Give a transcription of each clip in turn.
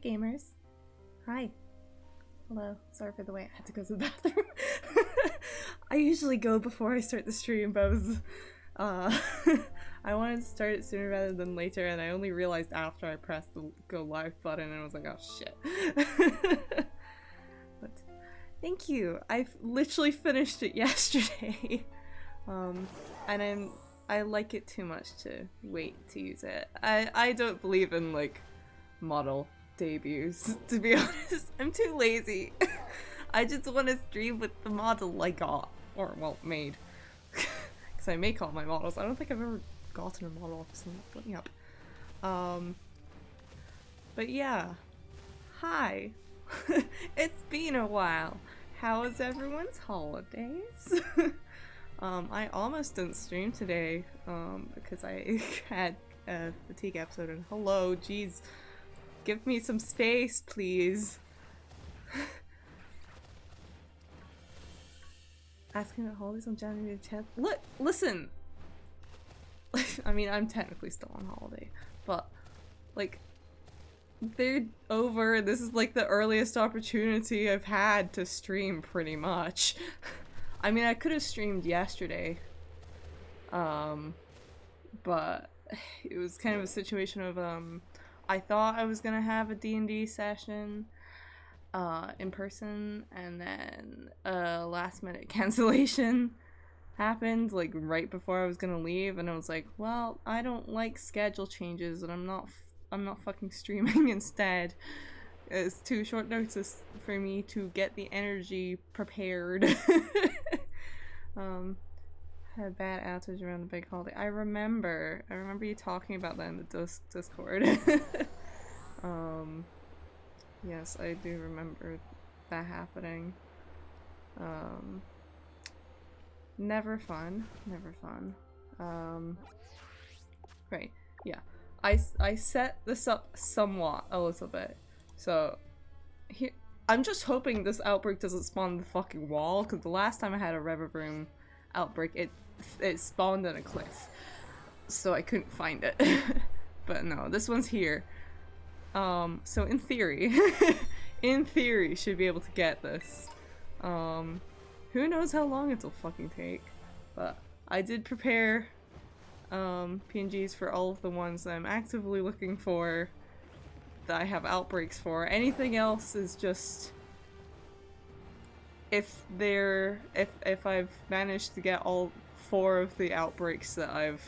Hey gamers. Hi. Hello. Sorry for the wait. I had to go to the bathroom. I usually go before I start the stream, but I wanted to start it sooner rather than later, and I only realized after I pressed the go live button, and I was like, oh shit. But thank you. I've literally finished it yesterday. And I like it too much to wait to use it. I don't believe in like model debuts, to be honest. I'm too lazy. I just want to stream with the model I got, or well, made. Because I make all my models. I don't think I've ever gotten a model, so let me up. But yeah. Hi. It's been a while. How was everyone's holidays? I almost didn't stream today, because I had a fatigue episode, and hello, jeez. Give me some space, please. Asking about holidays on January 10th. Look, listen! I mean, I'm technically still on holiday, but, like, they're over. This is, like, the earliest opportunity I've had to stream, pretty much. I mean, I could have streamed yesterday, but it was kind of a situation of, I thought I was gonna have a D&D session, in person, and then a last minute cancellation happened, like, right before I was gonna leave, and I was like, well, I don't like schedule changes, and I'm not fucking streaming instead. It's too short notice for me to get the energy prepared. Had a bad outage around the big holiday. I remember you talking about that in the Discord. Yes, I do remember that happening. Never fun. Right, yeah. I set this up somewhat a little bit. So, here, I'm just hoping this outbreak doesn't spawn the fucking wall, because the last time I had a Reverbroom outbreak, it spawned on a cliff. So I couldn't find it. But no, this one's here. So in theory, should be able to get this. Who knows how long it'll fucking take. But I did prepare PNGs for all of the ones that I'm actively looking for, that I have outbreaks for. Anything else is just if I've managed to get all 4 of the outbreaks that I've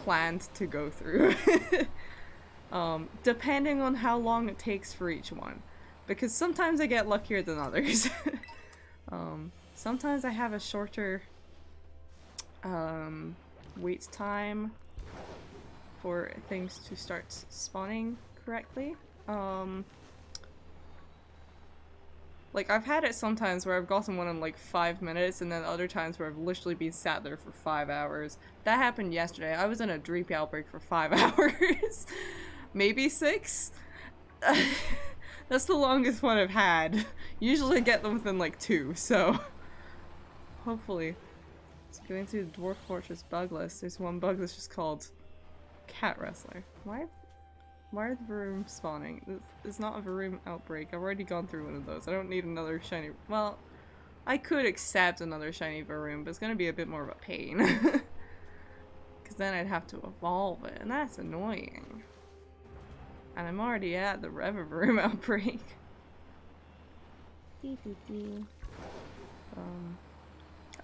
planned to go through. Depending on how long it takes for each one. Because sometimes I get luckier than others. Sometimes I have a shorter wait time for things to start spawning correctly. Like, I've had it sometimes where I've gotten one in like 5 minutes, and then other times where I've literally been sat there for 5 hours. That happened yesterday. I was in a Dreepy outbreak for 5 hours. Maybe 6? That's the longest one I've had. Usually I get them within like 2, so hopefully. So going through the Dwarf Fortress bug list, there's one bug that's just called Cat Wrestler. Why are the Varoom spawning? It's not a Varoom outbreak. I've already gone through one of those. I don't need another shiny. Well, I could accept another shiny Varoom, but it's gonna be a bit more of a pain. Because then I'd have to evolve it, and that's annoying. And I'm already at the Reverbroom outbreak.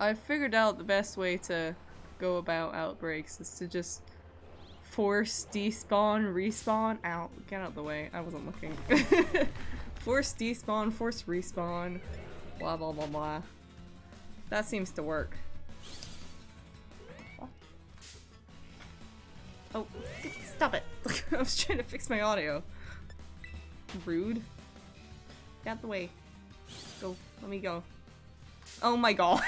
I've figured out the best way to go about outbreaks is to just force despawn, respawn. Ow, get out of the way. I wasn't looking. Force despawn, force respawn. Blah blah blah blah. That seems to work. Oh, stop it! I was trying to fix my audio. Rude. Get out the way. Go. Let me go. Oh my god.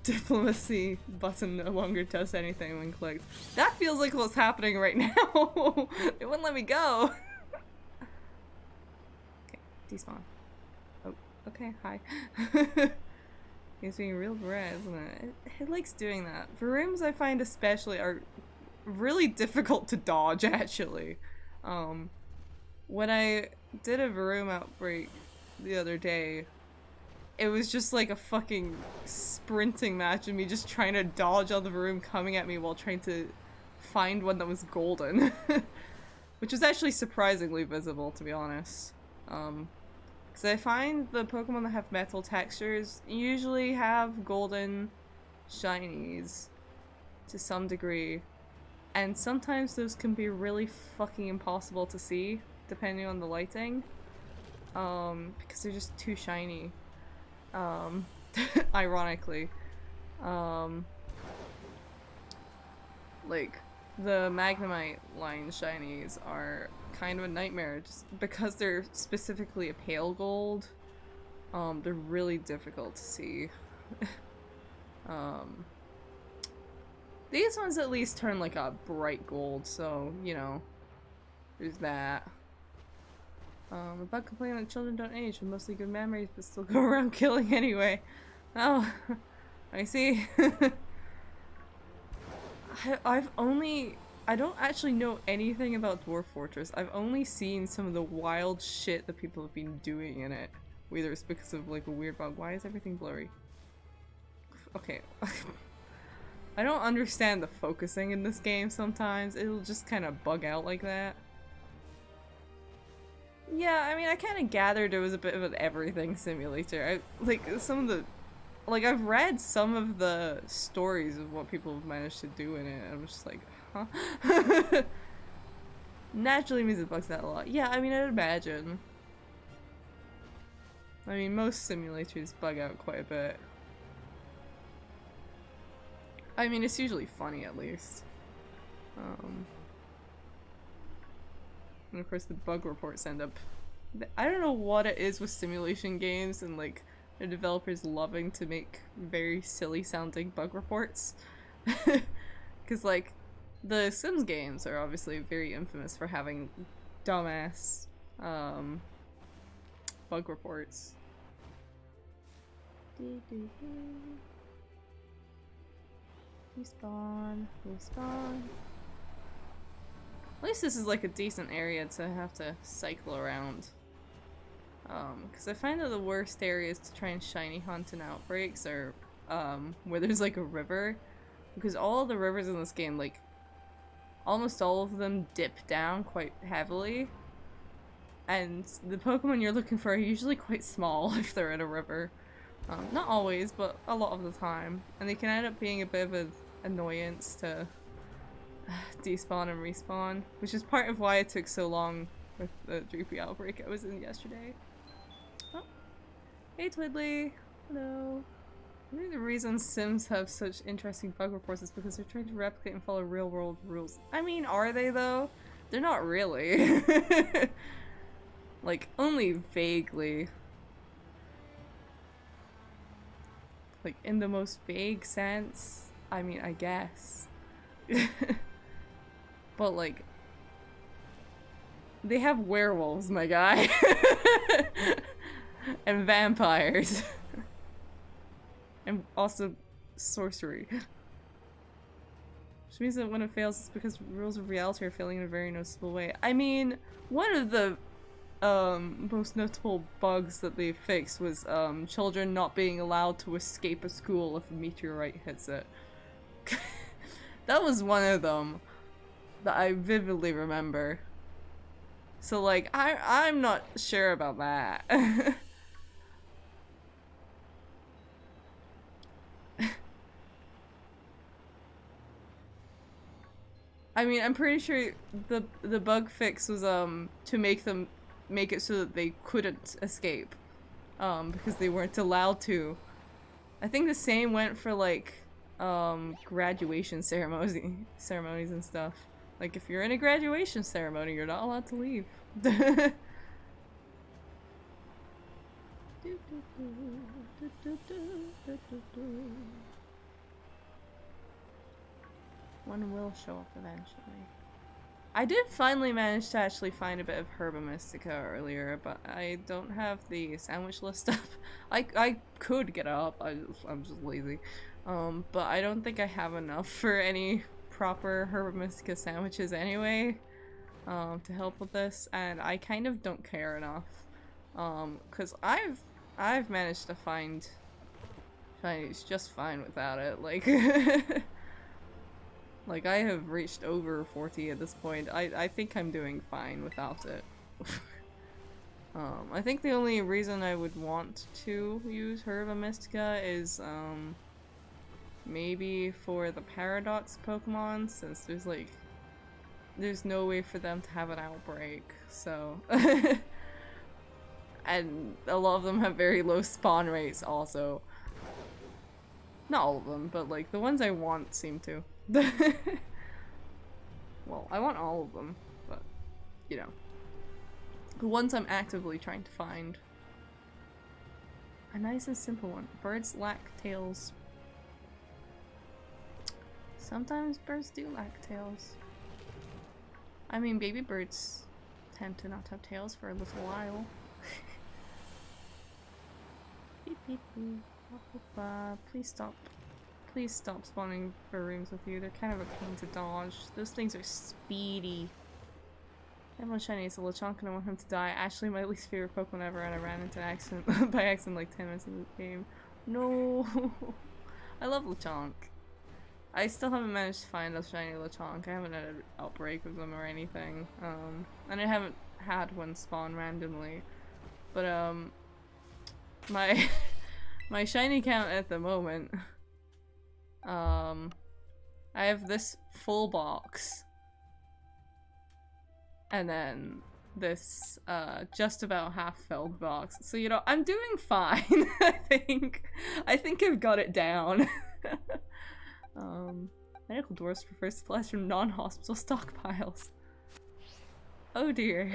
Diplomacy button no longer does anything when clicked. That feels like what's happening right now. It wouldn't let me go. Okay, despawn. Oh, okay, hi. It's being real rare, isn't it? It likes doing that. Varooms I find especially are really difficult to dodge, actually. When I did a room outbreak the other day, it was just like a fucking sprinting match of me just trying to dodge all the room coming at me while trying to find one that was golden. Which was actually surprisingly visible, to be honest. Because I find the Pokemon that have metal textures usually have golden shinies to some degree. And sometimes those can be really fucking impossible to see, depending on the lighting. Because they're just too shiny. Ironically. Like, the Magnemite line shinies are kind of a nightmare just because they're specifically a pale gold. They're really difficult to see. These ones at least turn like a bright gold, so, you know, there's that. A bug complaining that children don't age with mostly good memories but still go around killing anyway. Oh, I see. I don't actually know anything about Dwarf Fortress. I've only seen some of the wild shit that people have been doing in it. Whether it's because of like a weird bug. Why is everything blurry? Okay. I don't understand the focusing in this game sometimes. It'll just kind of bug out like that. Yeah, I mean, I kind of gathered it was a bit of an everything simulator. I've read some of the stories of what people have managed to do in it, and I'm just like, huh? Naturally means it bugs out a lot. Yeah, I mean, I'd imagine. I mean, most simulators bug out quite a bit. I mean, it's usually funny, at least. And of course the bug reports end up... I don't know what it is with simulation games and, like, the developers loving to make very silly sounding bug reports. Because, like, the Sims games are obviously very infamous for having dumbass, bug reports. Respawn, respawn. At least this is like a decent area to have to cycle around. Because I find that the worst areas to try and shiny hunt in outbreaks are where there's like a river. Because all the rivers in this game, like, almost all of them dip down quite heavily. And the Pokemon you're looking for are usually quite small if they're in a river. Not always, but a lot of the time. And they can end up being a bit of an annoyance to despawn and respawn, which is part of why it took so long with the Dreepy outbreak I was in yesterday. Oh. Hey Twiddly! Hello! I think the reason Sims have such interesting bug reports is because they're trying to replicate and follow real world rules. I mean, are they though? They're not really. Like, only vaguely. Like, in the most vague sense, I mean, I guess. But, like, they have werewolves, my guy. And vampires. And also sorcery. Which means that when it fails, it's because rules of reality are failing in a very noticeable way. I mean, one of the most notable bugs that they fixed was children not being allowed to escape a school if a meteorite hits it. That was one of them that I vividly remember. So like, I'm not sure about that. I mean, I'm pretty sure the bug fix was to make it so that they couldn't escape, because they weren't allowed to. I think the same went for like graduation ceremonies and stuff. Like if you're in a graduation ceremony, you're not allowed to leave. One will show up eventually. I did finally manage to actually find a bit of Herba Mystica earlier, but I don't have the sandwich list up. I could get it up, I'm just lazy. But I don't think I have enough for any proper Herba Mystica sandwiches anyway, to help with this, and I kind of don't care enough, cause I've managed to find shinies just fine without it, like, like I have reached over 40 at this point. I think I'm doing fine without it. I think the only reason I would want to use Herba Mystica is, maybe for the Paradox Pokemon, since there's no way for them to have an outbreak, so. And a lot of them have very low spawn rates also. Not all of them, but like the ones I want seem to. Well, I want all of them, but you know. The ones I'm actively trying to find. A nice and simple one. Birds lack tails. Sometimes birds do lack tails. I mean, baby birds tend to not have tails for a little while. Beep beep boop. Please stop. Please stop spawning Varooms with you. They're kind of a pain to dodge. Those things are speedy. Everyone shiny is a Lechonk and I want him to die. Actually, my least favorite Pokemon ever, and I ran into an accident by accident like 10 minutes into the game. No! I love Lechonk. I still haven't managed to find a shiny Lechonk. I haven't had an outbreak of them or anything. And I haven't had one spawn randomly. But, my my shiny count at the moment, I have this full box. And then this, just about half-filled box. So, you know, I'm doing fine, I think. I think I've got it down. Medical Dwarfs prefer supplies from non-hospital stockpiles. Oh dear.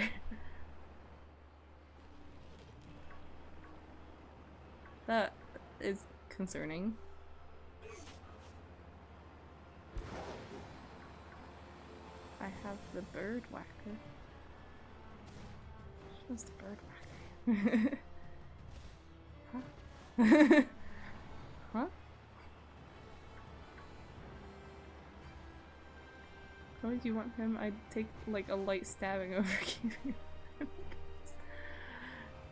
That is concerning. I have the bird whacker. What's the bird whacker? Huh? Huh? How would you want him? I'd take like a light stabbing over keeping him.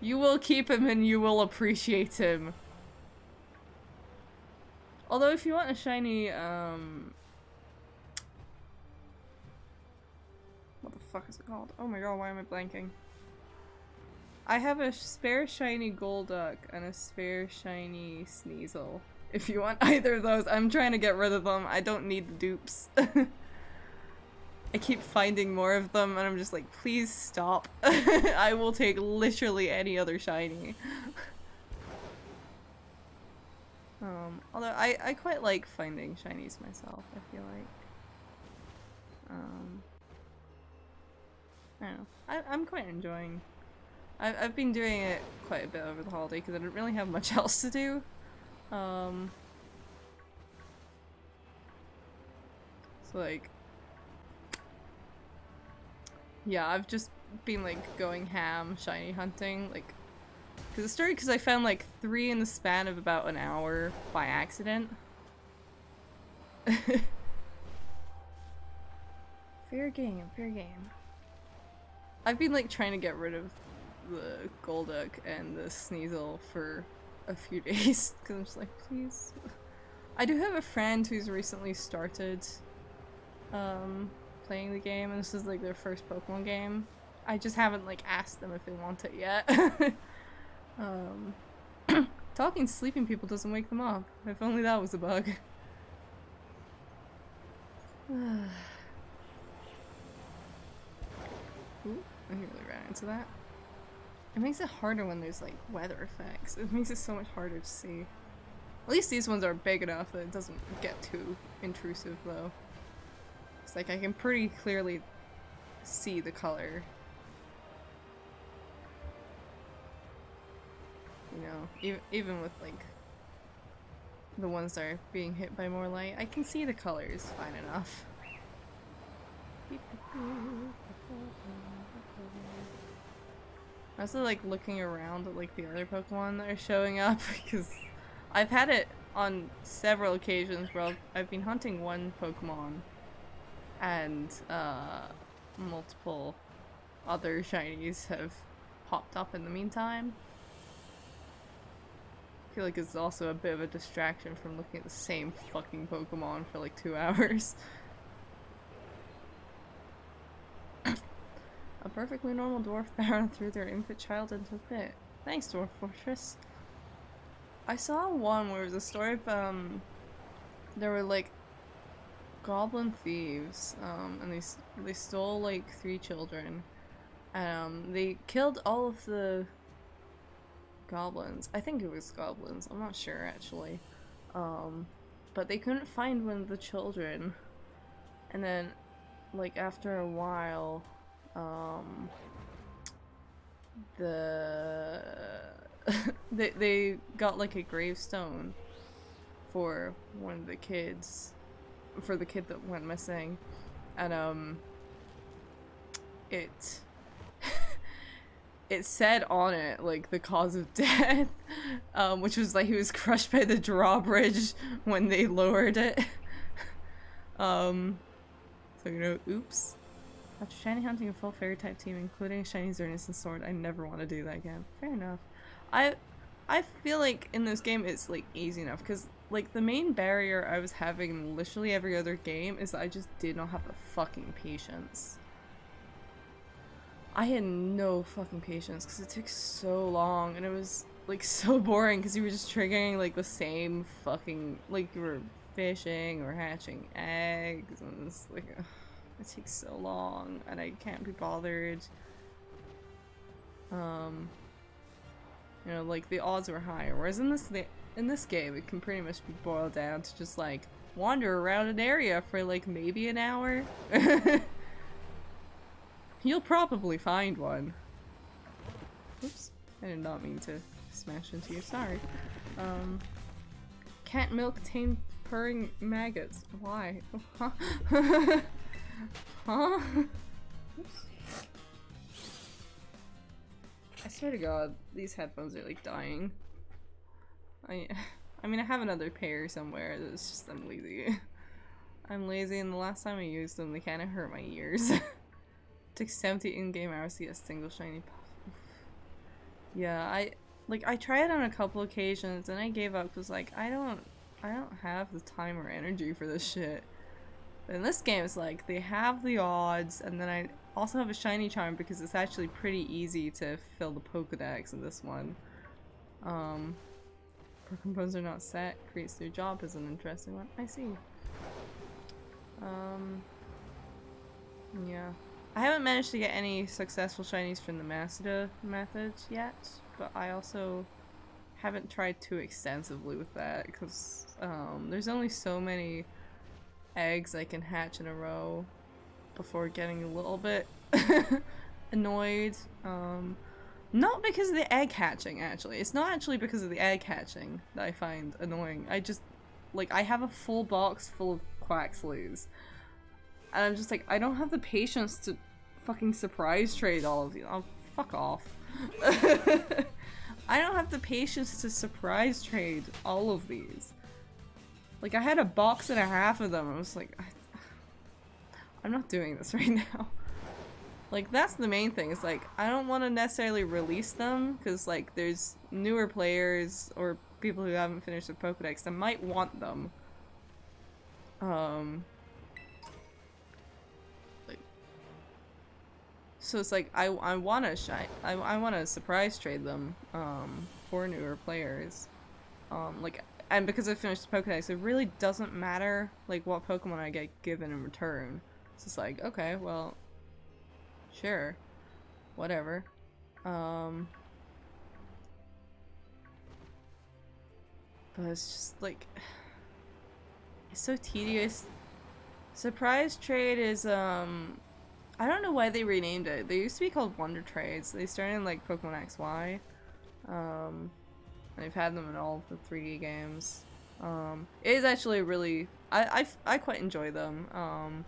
You will keep him and you will appreciate him. Although if you want a shiny, what the fuck is it called? Oh my god, why am I blanking? I have a spare shiny Golduck and a spare shiny Sneasel. If you want either of those, I'm trying to get rid of them. I don't need the dupes. I keep finding more of them and I'm just like, please stop. I will take literally any other shiny. Although I quite like finding shinies myself, I feel like. I don't know. I'm quite enjoying. I've been doing it quite a bit over the holiday because I didn't really have much else to do. So like, yeah, I've just been like going ham shiny hunting, like, because it started because I found like 3 in the span of about an hour by accident. Fair game, fair game. I've been like trying to get rid of the Golduck and the Sneasel for a few days because I'm just like, please. I do have a friend who's recently started playing the game, and this is like their first Pokemon game. I just haven't like asked them if they want it yet. Talking to sleeping people doesn't wake them up. If only that was a bug. Ooh, I really ran into that. It makes it harder when there's like weather effects. It makes it so much harder to see. At least these ones are big enough that it doesn't get too intrusive though. It's like I can pretty clearly see the color. You know, even with like the ones that are being hit by more light, I can see the colors fine enough. I also like looking around at like the other Pokemon that are showing up because I've had it on several occasions where I've been hunting one Pokemon and multiple other shinies have popped up in the meantime. I feel like it's also a bit of a distraction from looking at the same fucking Pokemon for like 2 hours. A perfectly normal dwarf baron threw their infant child into a pit. Thanks, Dwarf Fortress. I saw one where it was a story of, there were like goblin thieves, and they stole like 3 children. They killed all of the goblins. I think it was goblins. I'm not sure actually. But they couldn't find one of the children. And then, like after a while, they got like a gravestone for one of the kids, for the kid that went missing, and it it said on it like the cause of death, which was like he was crushed by the drawbridge when they lowered it. So you know, oops. After shiny hunting a full fairy type team, including a shiny Xerneas and Sword, I never want to do that again. Fair enough. I feel like in this game it's like easy enough because like the main barrier I was having in literally every other game is that I just did not have the fucking patience. I had no fucking patience because it took so long and it was like so boring because you were just triggering like the same fucking, like you were fishing or hatching eggs and it's like it takes so long and I can't be bothered. You know, like the odds were higher, whereas in this game it can pretty much be boiled down to just like wander around an area for like maybe an hour. You'll probably find one. Oops, I did not mean to smash into you, sorry. Can't milk tame purring maggots. Why? Huh? Huh? Oops. I swear to God, these headphones are like dying. I mean, I have another pair somewhere, it's just I'm lazy. I'm lazy and the last time I used them, they kind of hurt my ears. Took 70 in-game hours to get a single shiny puff. Yeah, I tried on a couple occasions and I gave up because like I don't have the time or energy for this shit. But in this game it's like they have the odds and then I also have a shiny charm because it's actually pretty easy to fill the Pokedex in this one. Pokemons are not set, creates new job is an interesting one. I see. Yeah. I haven't managed to get any successful shinies from the Masada methods yet, but I also haven't tried too extensively with that because there's only so many eggs I can hatch in a row before getting a little bit annoyed. Not because of the egg hatching, actually. It's not actually because of the egg hatching that I find annoying. I just, like, I have a full box full of Quaxleys. And I'm just like, I don't have the patience to fucking surprise trade all of you. Oh, fuck off. I don't have the patience to surprise trade all of these. Like, I had a box and a half of them. I was like, I'm not doing this right now. Like, that's the main thing. It's like, I don't want to necessarily release them because, like, there's newer players or people who haven't finished their Pokedex that might want them. So it's like I want to surprise trade them for newer players. Like, and because I finished the Pokedex, it really doesn't matter like what Pokemon I get given in return. It's just like, okay, well, sure, whatever. But it's just like, it's so tedious. Surprise trade is I don't know why they renamed it. They used to be called Wonder Trades. They started in like Pokemon XY. I've had them in all of the 3D games. It is actually really, I quite enjoy them.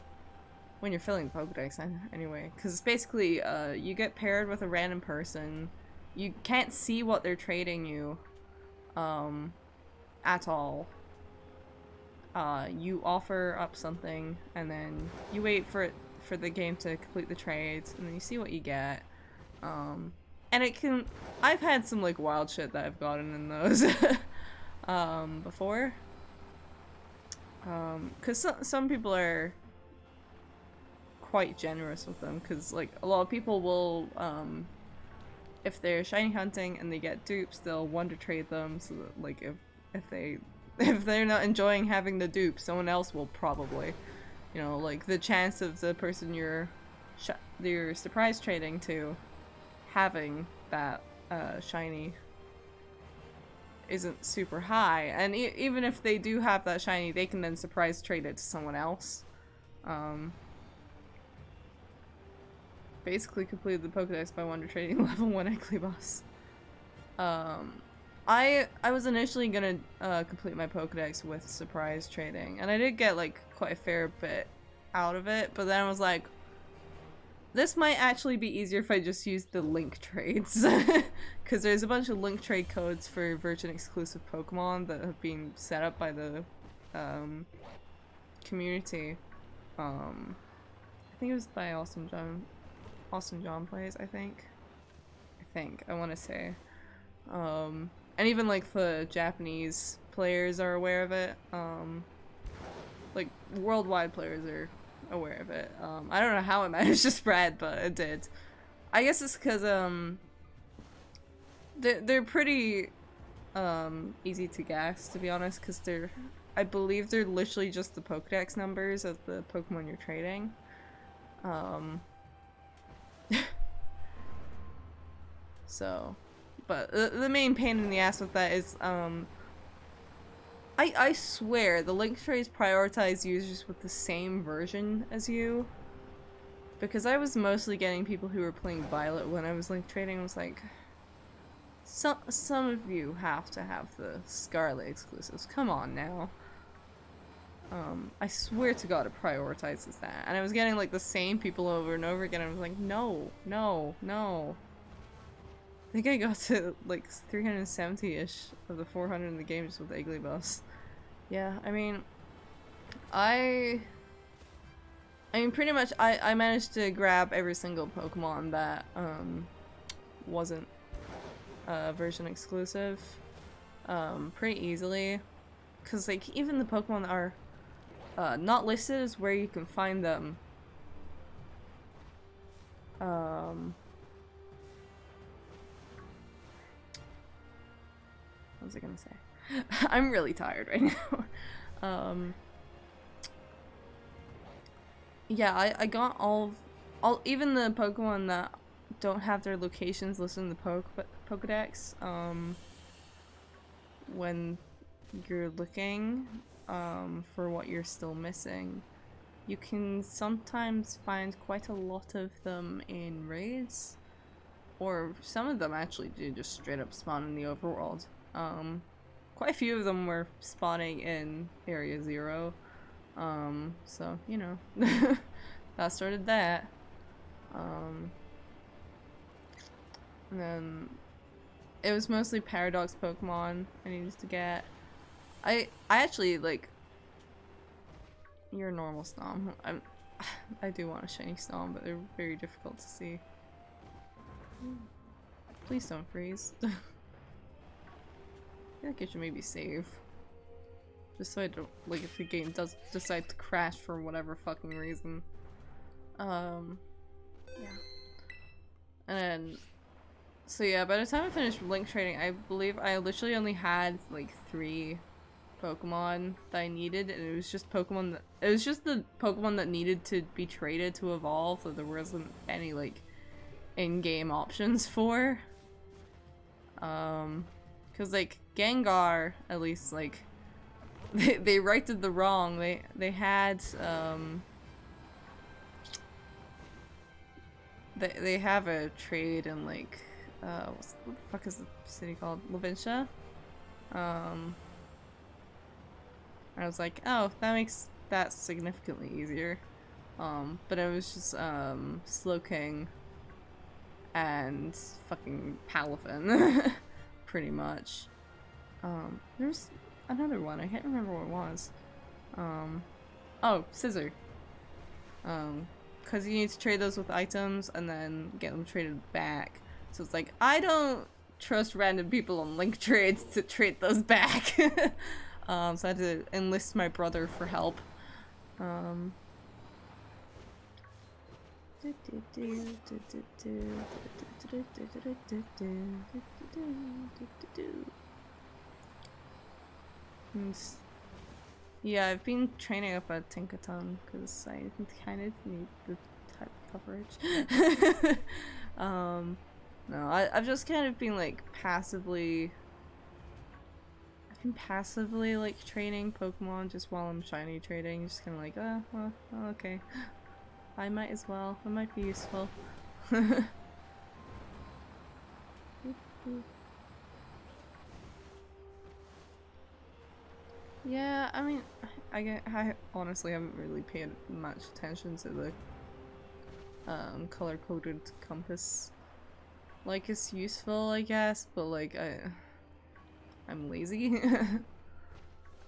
When you're filling Pokedex anyway, because it's basically you get paired with a random person. You can't see what they're trading you at all. you offer up something, and then you wait for the game to complete the trades, and then you see what you get. And it can. I've had some like wild shit that I've gotten in those before. Because some people are quite generous with them, because like a lot of people will, if they're shiny hunting and they get dupes, they'll wonder trade them, so that like if they're not enjoying having the dupe, someone else will probably, you know, like the chance of the person you're surprise trading to having that shiny isn't super high, and even if they do have that shiny, they can then surprise trade it to someone else. Basically completed the Pokedex by wonder trading level 1 Equibus. I was initially gonna complete my Pokedex with surprise trading, and I did get like quite a fair bit out of it, but then I was like, this might actually be easier if I just use the link trades, because there's a bunch of link trade codes for Virgin exclusive Pokemon that have been set up by the community. I think it was by Austin John Plays, I want to say. And even like the Japanese players are aware of it. Like worldwide players are aware of it. I don't know how it managed to spread, but it did. I guess it's because they're pretty easy to guess, to be honest, because I believe they're literally just the Pokedex numbers of the Pokemon you're trading. So, but the main pain in the ass with that is I swear the link trades prioritize users with the same version as you, because I was mostly getting people who were playing Violet when I was link trading. I was like, some of you have to have the Scarlet exclusives, come on now. I swear to God it prioritizes that, and I was getting like the same people over and over again. I was like, no. I think I got to like 370-ish of the 400 in the game just with Igglybuffs. Yeah, I mean pretty much I managed to grab every single Pokemon that wasn't version exclusive pretty easily, because like even the Pokemon that are not listed as where you can find them, what was I gonna say? I'm really tired right now. Yeah, I got all even the Pokemon that don't have their locations listed in the Pokedex. When you're looking for what you're still missing, you can sometimes find quite a lot of them in raids, or some of them actually do just straight up spawn in the overworld. Quite a few of them were spawning in Area 0, so, you know, that started that. And then it was mostly Paradox Pokemon I needed to get. I actually, like, you're a normal Snom. I do want a shiny Snom, but they're very difficult to see. Please don't freeze. I feel like I should maybe save. Just so I don't, like, if the game does decide to crash for whatever fucking reason. Yeah. And then, so yeah, by the time I finished link trading, I believe I literally only had, like, 3 Pokemon that I needed, and it was just the Pokemon that needed to be traded to evolve, so there wasn't any, like, in-game options for. Cause, like, Gengar, at least, like, they righted the wrong. They had, they have a trade in, like, what the fuck is the city called? Lavincia? I was like, oh, that makes that significantly easier. But it was just, Slowking and fucking Palafin, pretty much. There's another one, I can't remember what it was. Oh, scissor. Because you need to trade those with items and then get them traded back. So it's like, I don't trust random people on link trades to trade those back. So I had to enlist my brother for help. Yeah, I've been training up at Tinkaton because I kind of need the type of coverage. No, I've just kind of been like passively. I've been passively like training Pokemon just while I'm shiny trading, just kind of like, oh, well, okay. I might as well. It might be useful. Yeah, I mean, I honestly haven't really paid much attention to the color-coded compass. Like, it's useful, I guess, but like, I'm lazy.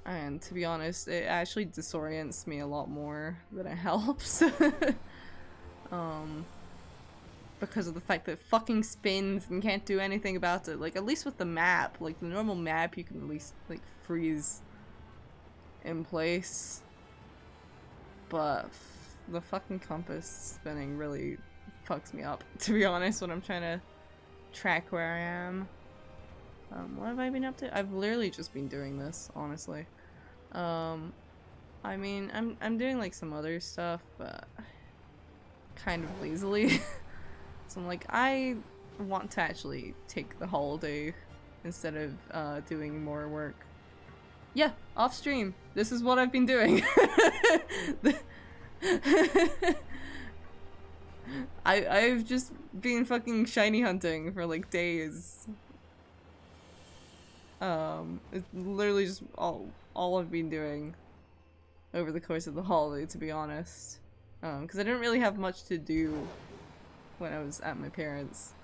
And to be honest, it actually disorients me a lot more than it helps. Because of the fact that it fucking spins and can't do anything about it. Like, at least with the map, like the normal map, you can at least like freeze in place. But the fucking compass spinning really fucks me up, to be honest, when I'm trying to track where I am. What have I been up to? I've literally just been doing this, honestly. I mean, I'm doing like some other stuff, but kind of lazily. So I'm like, I want to actually take the holiday instead of doing more work. Yeah, off stream. This is what I've been doing. I've just been fucking shiny hunting for like days. It's literally just all I've been doing over the course of the holiday, to be honest. Because I didn't really have much to do when I was at my parents'.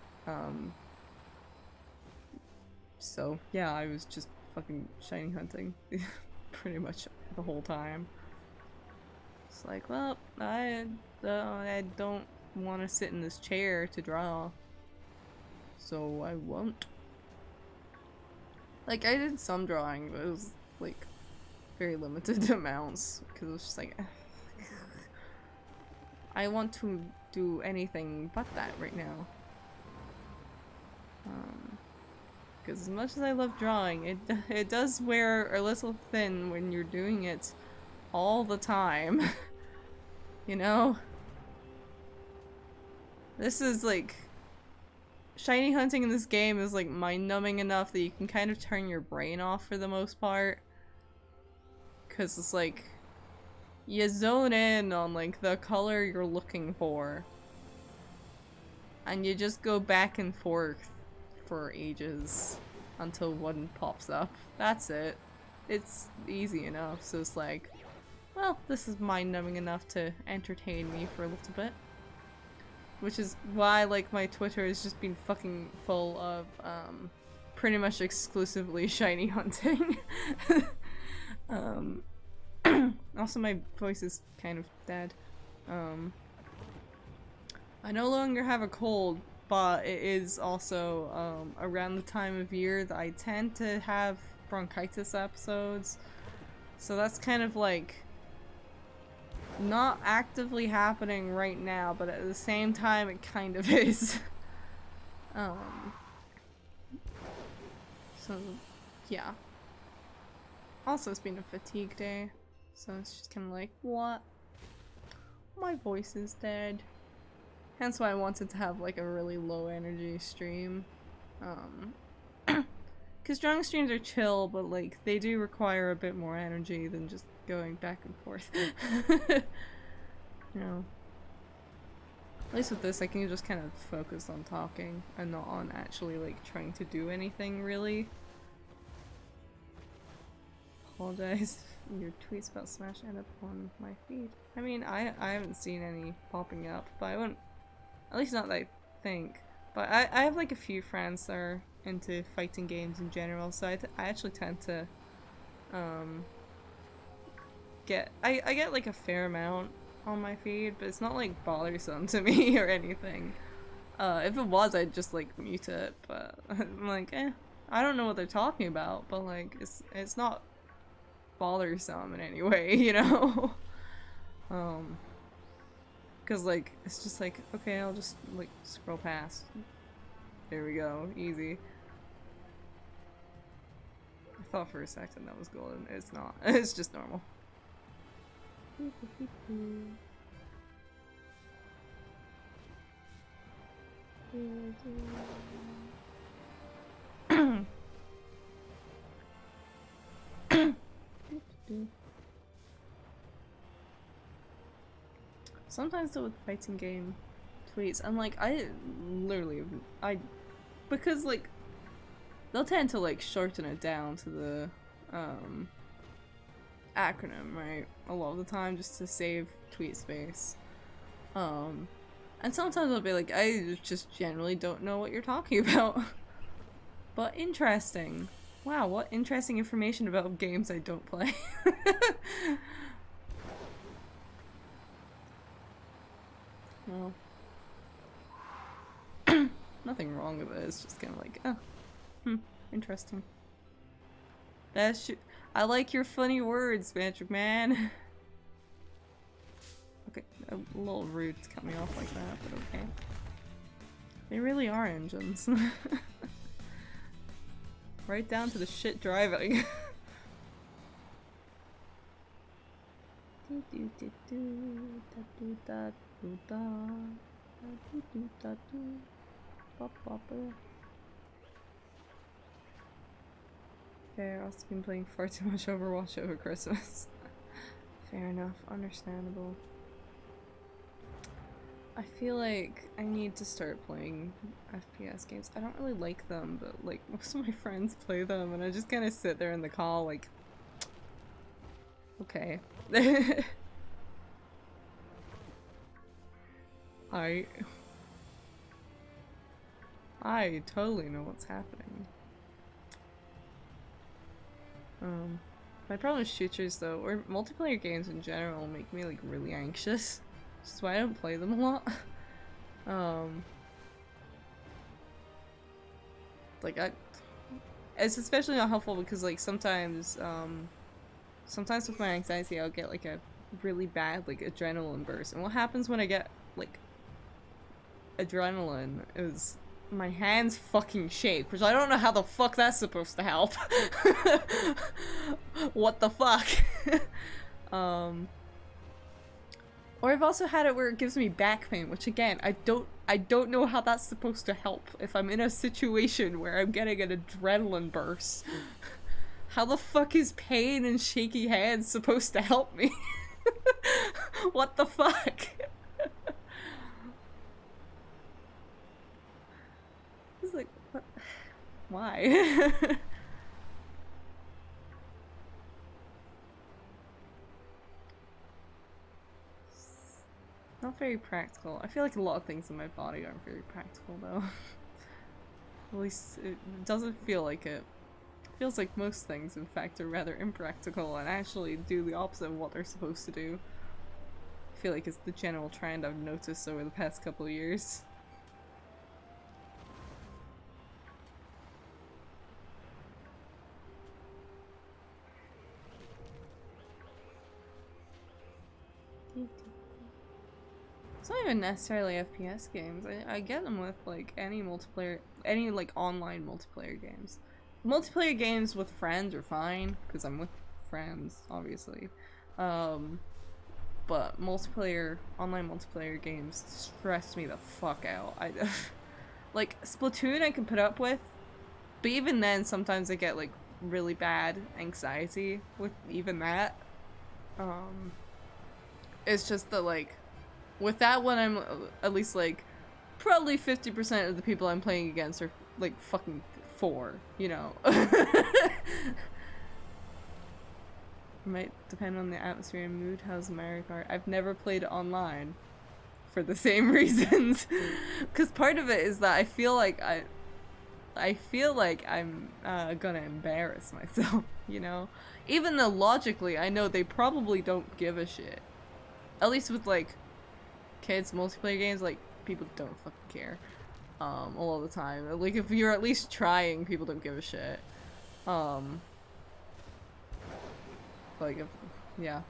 So yeah, I was just fucking shiny hunting pretty much the whole time. It's like, well, I don't want to sit in this chair to draw, so I won't. Like, I did some drawing, but it was like very limited amounts because it was just like I want to do anything but that right now. Because as much as I love drawing, it does wear a little thin when you're doing it all the time. You know? This is like... Shiny hunting in this game is like mind-numbing enough that you can kind of turn your brain off for the most part. Because it's like... You zone in on like the color you're looking for. And you just go back and forth for ages until one pops up. That's it. It's easy enough, so it's like, well, this is mind-numbing enough to entertain me for a little bit. Which is why, like, my Twitter has just been fucking full of, pretty much exclusively shiny hunting. Also my voice is kind of dead. I no longer have a cold, but it is also around the time of year that I tend to have bronchitis episodes. So that's kind of like not actively happening right now, but at the same time it kind of is. So yeah. Also it's been a fatigue day, so it's just kind of like, what? My voice is dead. Hence why I wanted to have like a really low energy stream. Because drawing streams are chill, but like they do require a bit more energy than just going back and forth. You know. At least with this I can just kind of focus on talking and not on actually like trying to do anything really. Apologize. Your tweets about Smash end up on my feed. I mean, I haven't seen any popping up, but I wouldn't. At least not that I think. But I have like a few friends that are into fighting games in general, so I actually tend to get I get like a fair amount on my feed, but it's not like bothersome to me or anything. If it was, I'd just like mute it, but I'm like, I don't know what they're talking about, but like it's not bothersome in any way, you know? Cause like it's just like, okay, I'll just like scroll past. There we go, easy. I thought for a second that was golden. It's not. It's just normal. Sometimes though with fighting game tweets, I'm like, because like they'll tend to like shorten it down to the acronym, right? A lot of the time just to save tweet space. And sometimes I'll be like, I just generally don't know what you're talking about. But interesting. Wow, what interesting information about games I don't play. Well, nothing wrong with it. It's just kind of like, oh, interesting. I like your funny words, Magic Man. Okay, a little rude to cut me off like that, but okay. They really are engines. Right down to the shit driving. Fair, I've also been playing far too much Overwatch over Christmas. Fair enough, understandable. I feel like I need to start playing FPS games. I don't really like them, but like most of my friends play them and I just kind of sit there in the call like, okay. I totally know what's happening. My problem with shooters though, or multiplayer games in general, make me like really anxious. Which is why I don't play them a lot. Like it's especially not helpful because like sometimes with my anxiety I'll get like a really bad like adrenaline burst, and what happens when I get like adrenaline is my hands fucking shake, which I don't know how the fuck that's supposed to help. What the fuck? Or I've also had it where it gives me back pain, which again, I don't know how that's supposed to help if I'm in a situation where I'm getting an adrenaline burst. How the fuck is pain and shaky hands supposed to help me? What the fuck? It's like, what? Why? Not very practical. I feel like a lot of things in my body aren't very practical though. At least it doesn't feel like it. It feels like most things in fact are rather impractical and actually do the opposite of what they're supposed to do. I feel like it's the general trend I've noticed over the past couple of years. It's not even necessarily FPS games. I get them with like any multiplayer, any like online multiplayer games. Multiplayer games with friends are fine because I'm with friends, obviously. But online multiplayer games stress me the fuck out. Like Splatoon I can put up with, but even then sometimes I get like really bad anxiety with even that. It's just that like with that one I'm at least like probably 50% of the people I'm playing against are like fucking 4, you know. Might depend on the atmosphere and mood. How's Mario Kart? I've never played online for the same reasons. Because part of it is that I feel like I feel like I'm gonna embarrass myself, you know? Even though logically I know they probably don't give a shit. At least with like kids multiplayer games, like people don't fucking care. All the time. Like if you're at least trying, people don't give a shit. Like if, yeah.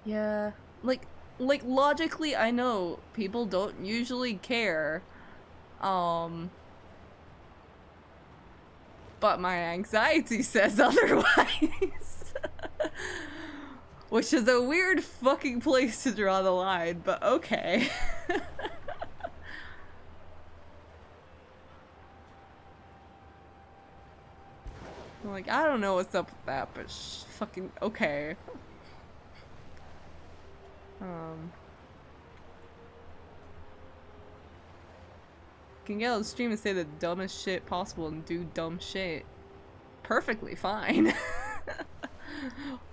Yeah, like logically I know people don't usually care. Um but my anxiety says otherwise. Which is a weird fucking place to draw the line, but okay. I'm like, I don't know what's up with that, but fucking okay. Can get on the stream and say the dumbest shit possible and do dumb shit perfectly fine.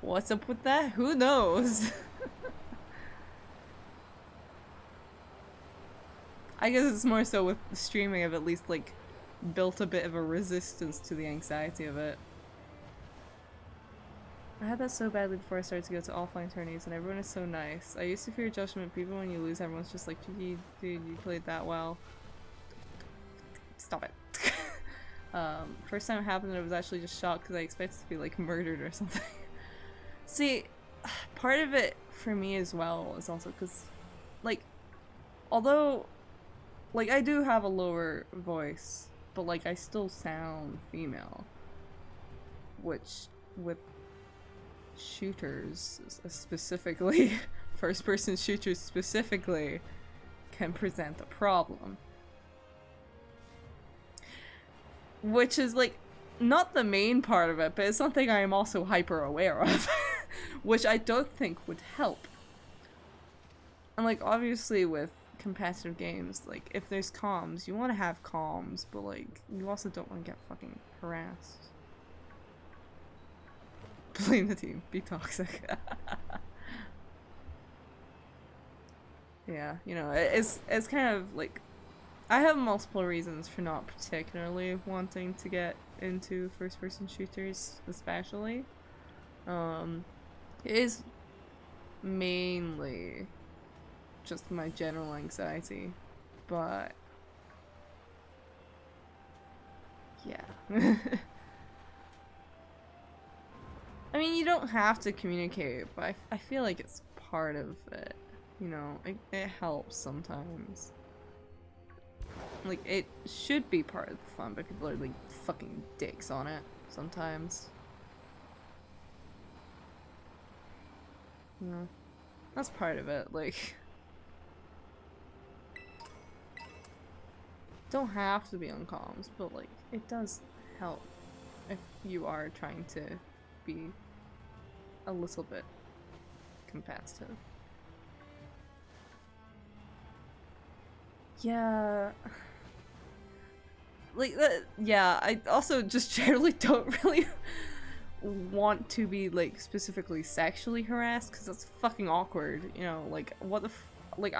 What's up with that? Who knows? I guess it's more so with streaming, I've at least like built a bit of a resistance to the anxiety of it. I had that so badly before I started to go to offline tourneys, and everyone is so nice. I used to fear judgment, but even when you lose, everyone's just like, gee, dude, you played that well. Stop it. First time it happened, I was actually just shocked because I expected to be like murdered or something. See, part of it for me as well is also because, like, although, like, I do have a lower voice, but like, I still sound female, which with shooters specifically, first-person shooters specifically, can present a problem. Which is like not the main part of it, but it's something I am also hyper aware of. Which I don't think would help. And like obviously with competitive games, like if there's comms, you want to have comms, but like you also don't want to get fucking harassed. Blame the team, be toxic. Yeah, you know, it's kind of like I have multiple reasons for not particularly wanting to get into first-person shooters, especially. It is mainly just my general anxiety, but yeah. I mean, you don't have to communicate, but I feel like it's part of it, you know, it helps sometimes. Like, it should be part of the fun, but people are like fucking dicks on it sometimes. You know, that's part of it, like... Don't have to be on comms, but like, it does help if you are trying to be a little bit competitive. Yeah... Like, yeah, I also just generally don't really want to be, like, specifically sexually harassed, because that's fucking awkward, you know, like, what the like,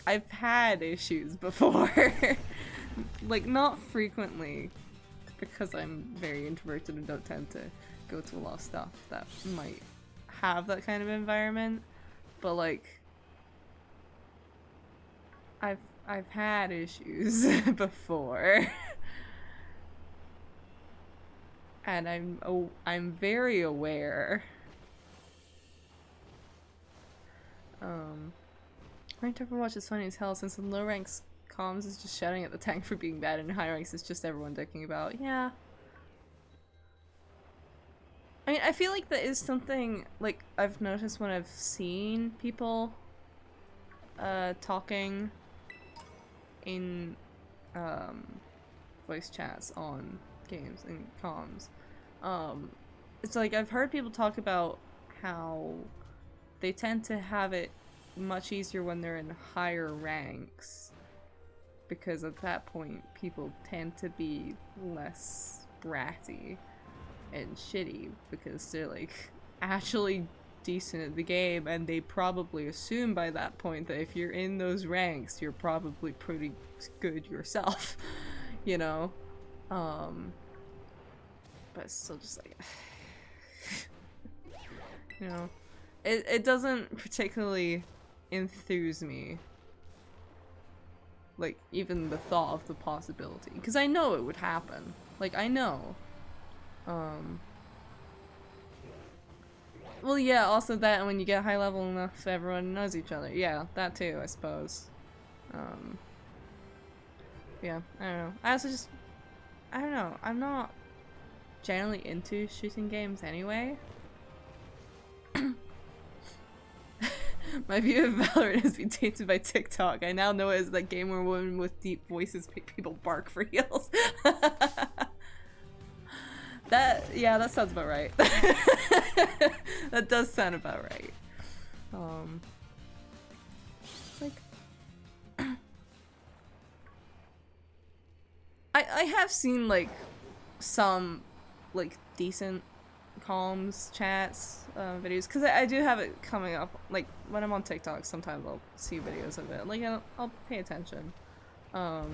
I've had issues before. Like, not frequently, because I'm very introverted and don't tend to go to a lot of stuff that might have that kind of environment, but, like, I've had issues before. And I'm very aware. Ranked Overwatch is funny as hell since in low ranks comms is just shouting at the tank for being bad and in high ranks it's just everyone dicking about. Yeah. I mean, I feel like that is something like I've noticed when I've seen people talking in voice chats on games and comms. It's like I've heard people talk about how they tend to have it much easier when they're in higher ranks, because at that point people tend to be less bratty and shitty because they're like actually decent at the game, and they probably assume by that point that if you're in those ranks, you're probably pretty good yourself, you know? But it's still just like, you know, it doesn't particularly enthuse me. Like, even the thought of the possibility. Because I know it would happen. Like, I know. Well, yeah, also that when you get high level enough, everyone knows each other. Yeah, that too, I suppose. Yeah, I don't know. I also just... I don't know. I'm not generally into shooting games anyway. My view of Valorant has been tainted by TikTok. I now know it as that game where women with deep voices make people bark for heals. Yeah, that sounds about right. That does sound about right. Like, I have seen like some like decent comms chats videos, because I do have it coming up. Like when I'm on TikTok, sometimes I'll see videos of it. Like I'll pay attention. You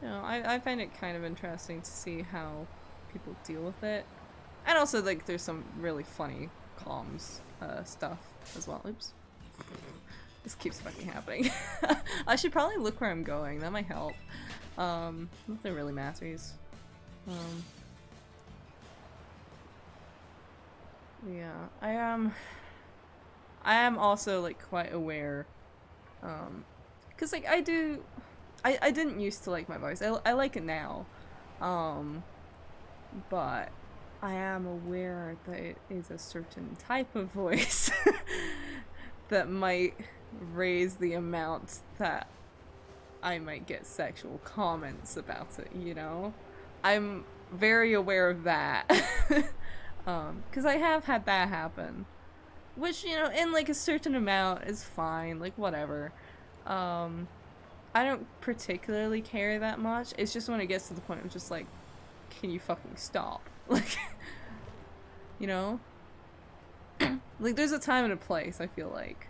know, I find it kind of interesting to see how people deal with it, and also like there's some really funny comms stuff as well. Oops, this keeps fucking happening. I should probably look where I'm going. That might help. Nothing really matters. Yeah, I am also like quite aware, cause like I didn't used to like my voice. I like it now, but I am aware that it is a certain type of voice that might raise the amount that I might get sexual comments about it, you know? I'm very aware of that. Because I have had that happen. Which, you know, in like a certain amount is fine, like whatever. I don't particularly care that much. It's just when it gets to the point of just like, can you fucking stop? Like, you know? Like there's a time and a place, I feel like.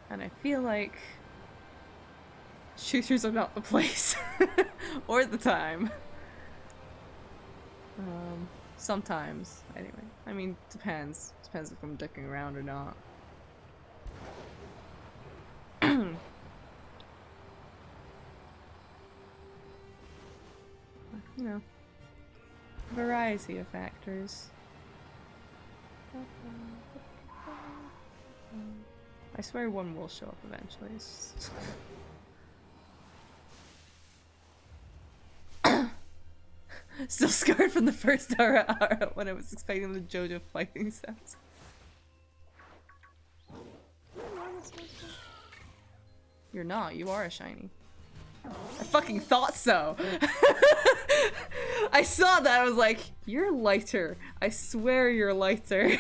And I feel like shooters are not the place. Or the time. Sometimes, anyway. I mean, depends. Depends if I'm dicking around or not. You know, variety of factors. I swear one will show up eventually. It's just... Still scarred from the first Ara when I was expecting the JoJo fighting sounds. You're not, you are a shiny. I fucking thought so! I saw that, I was like, you're lighter. I swear you're lighter.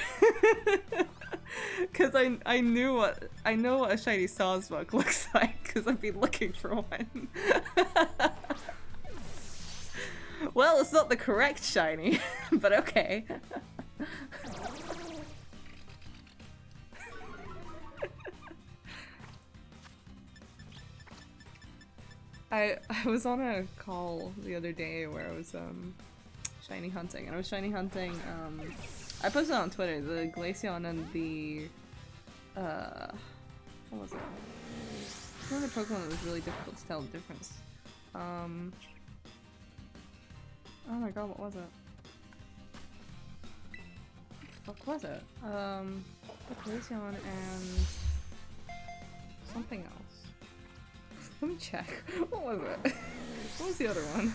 Cause I know what a shiny Sawsbuck looks like, cause I've been looking for one. Well, it's not the correct shiny, but okay. I was on a call the other day where I was shiny hunting, and I was shiny hunting I posted on Twitter the Glaceon and the what was it? Another Pokemon that was really difficult to tell the difference. Oh my god, what was it? What the fuck was it? The Glaceon and something else. Let me check. What was it? What was the other one?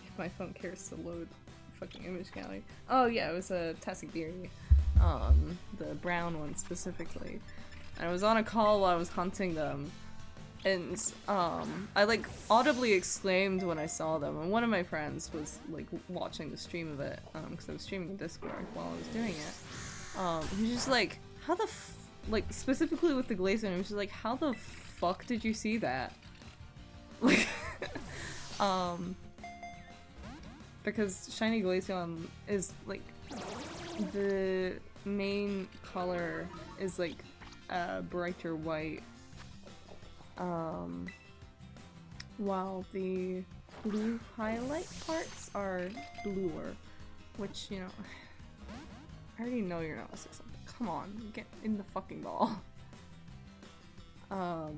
If my phone cares to load fucking image gallery. Oh yeah, it was a Tasigiri. The brown one specifically. And I was on a call while I was hunting them, and I like audibly exclaimed when I saw them, and one of my friends was like watching the stream of it, because I was streaming in Discord while I was doing it. He's just like, how the like, specifically with the Glaceon, he was just like, how the fuck did you see that? Like, because Shiny Glaceon is, like, the main color is, like, brighter white, while the blue highlight parts are bluer, which, you know, I already know you're not gonna say something. Come on, get in the fucking ball. My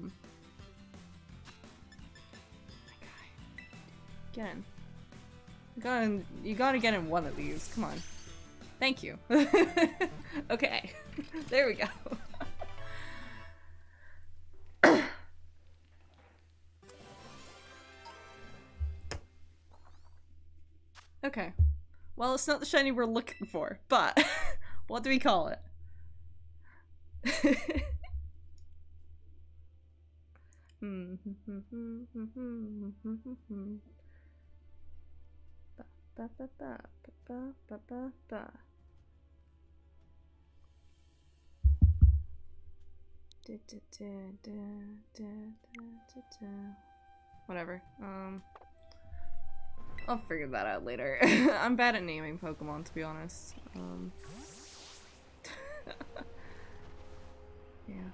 guy. Get in. You gotta get in one of these. Come on. Thank you. Okay. There we go. Okay. Well, it's not the shiny we're looking for, but what do we call it? Whatever. I'll figure that out later. I'm bad at naming Pokemon, to be honest. Yeah.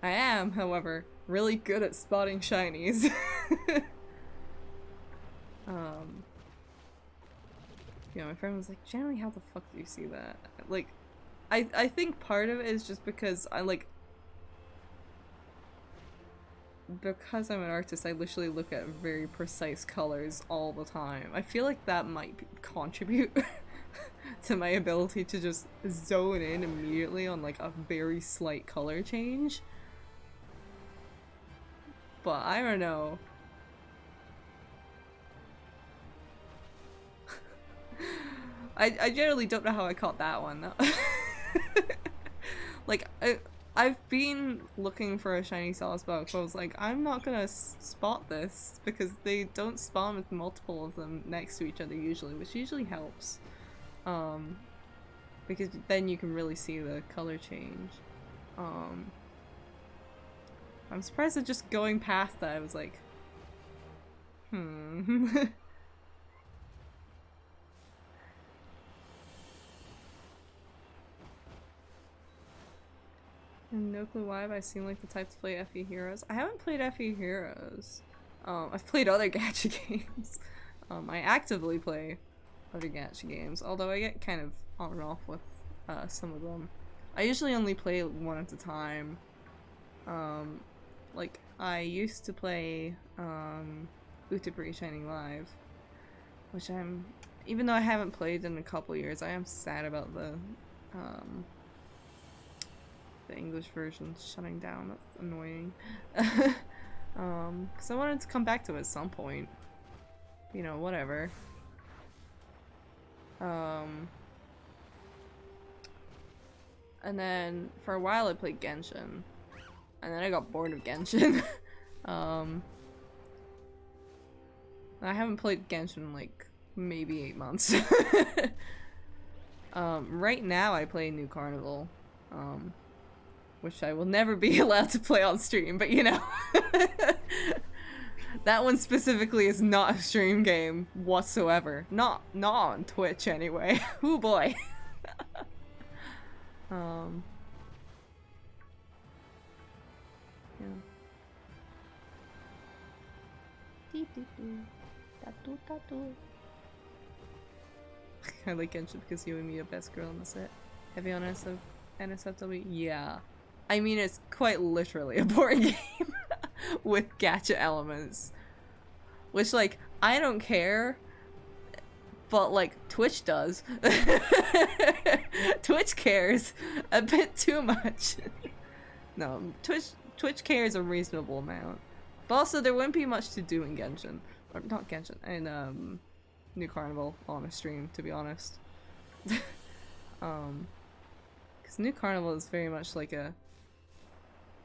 I am, however, really good at spotting shinies. Yeah, my friend was like, generally, how the fuck do you see that? Like, I think part of it is just because because I'm an artist, I literally look at very precise colors all the time. I feel like that might contribute to my ability to just zone in immediately on like a very slight color change. But I don't know. I generally don't know how I caught that one though. Like, I've been looking for a shiny Sawsbuck, but I was like, I'm not gonna spot this because they don't spawn with multiple of them next to each other usually, which usually helps. Because then you can really see the color change. I'm surprised that just going past that I was like, And no clue why, but I seem like the type to play FE Heroes. I haven't played FE Heroes. I've played other gacha games. I actively play other gacha games, although I get kind of on and off with some of them. I usually only play one at a time. Like, I used to play Utapri Shining Live, which even though I haven't played in a couple years, I am sad about the English version shutting down. That's annoying. Because I wanted to come back to it at some point. You know, whatever. And then for a while I played Genshin. And then I got bored of Genshin. I haven't played Genshin in like maybe 8 months. Right now I play New Carnival. Which I will never be allowed to play on stream, but you know. That one specifically is not a stream game whatsoever. Not on Twitch anyway. Oh boy. Yeah. I like Genshin because you and me are best girl in the set. Heavy on NSFW? Yeah. I mean, it's quite literally a board game with gacha elements. Which, like, I don't care, but, like, Twitch does. Twitch cares a bit too much. No, Twitch cares a reasonable amount. But also, there wouldn't be much to do in Genshin. Or, not Genshin, in, New Carnival on a stream, to be honest. Because New Carnival is very much like a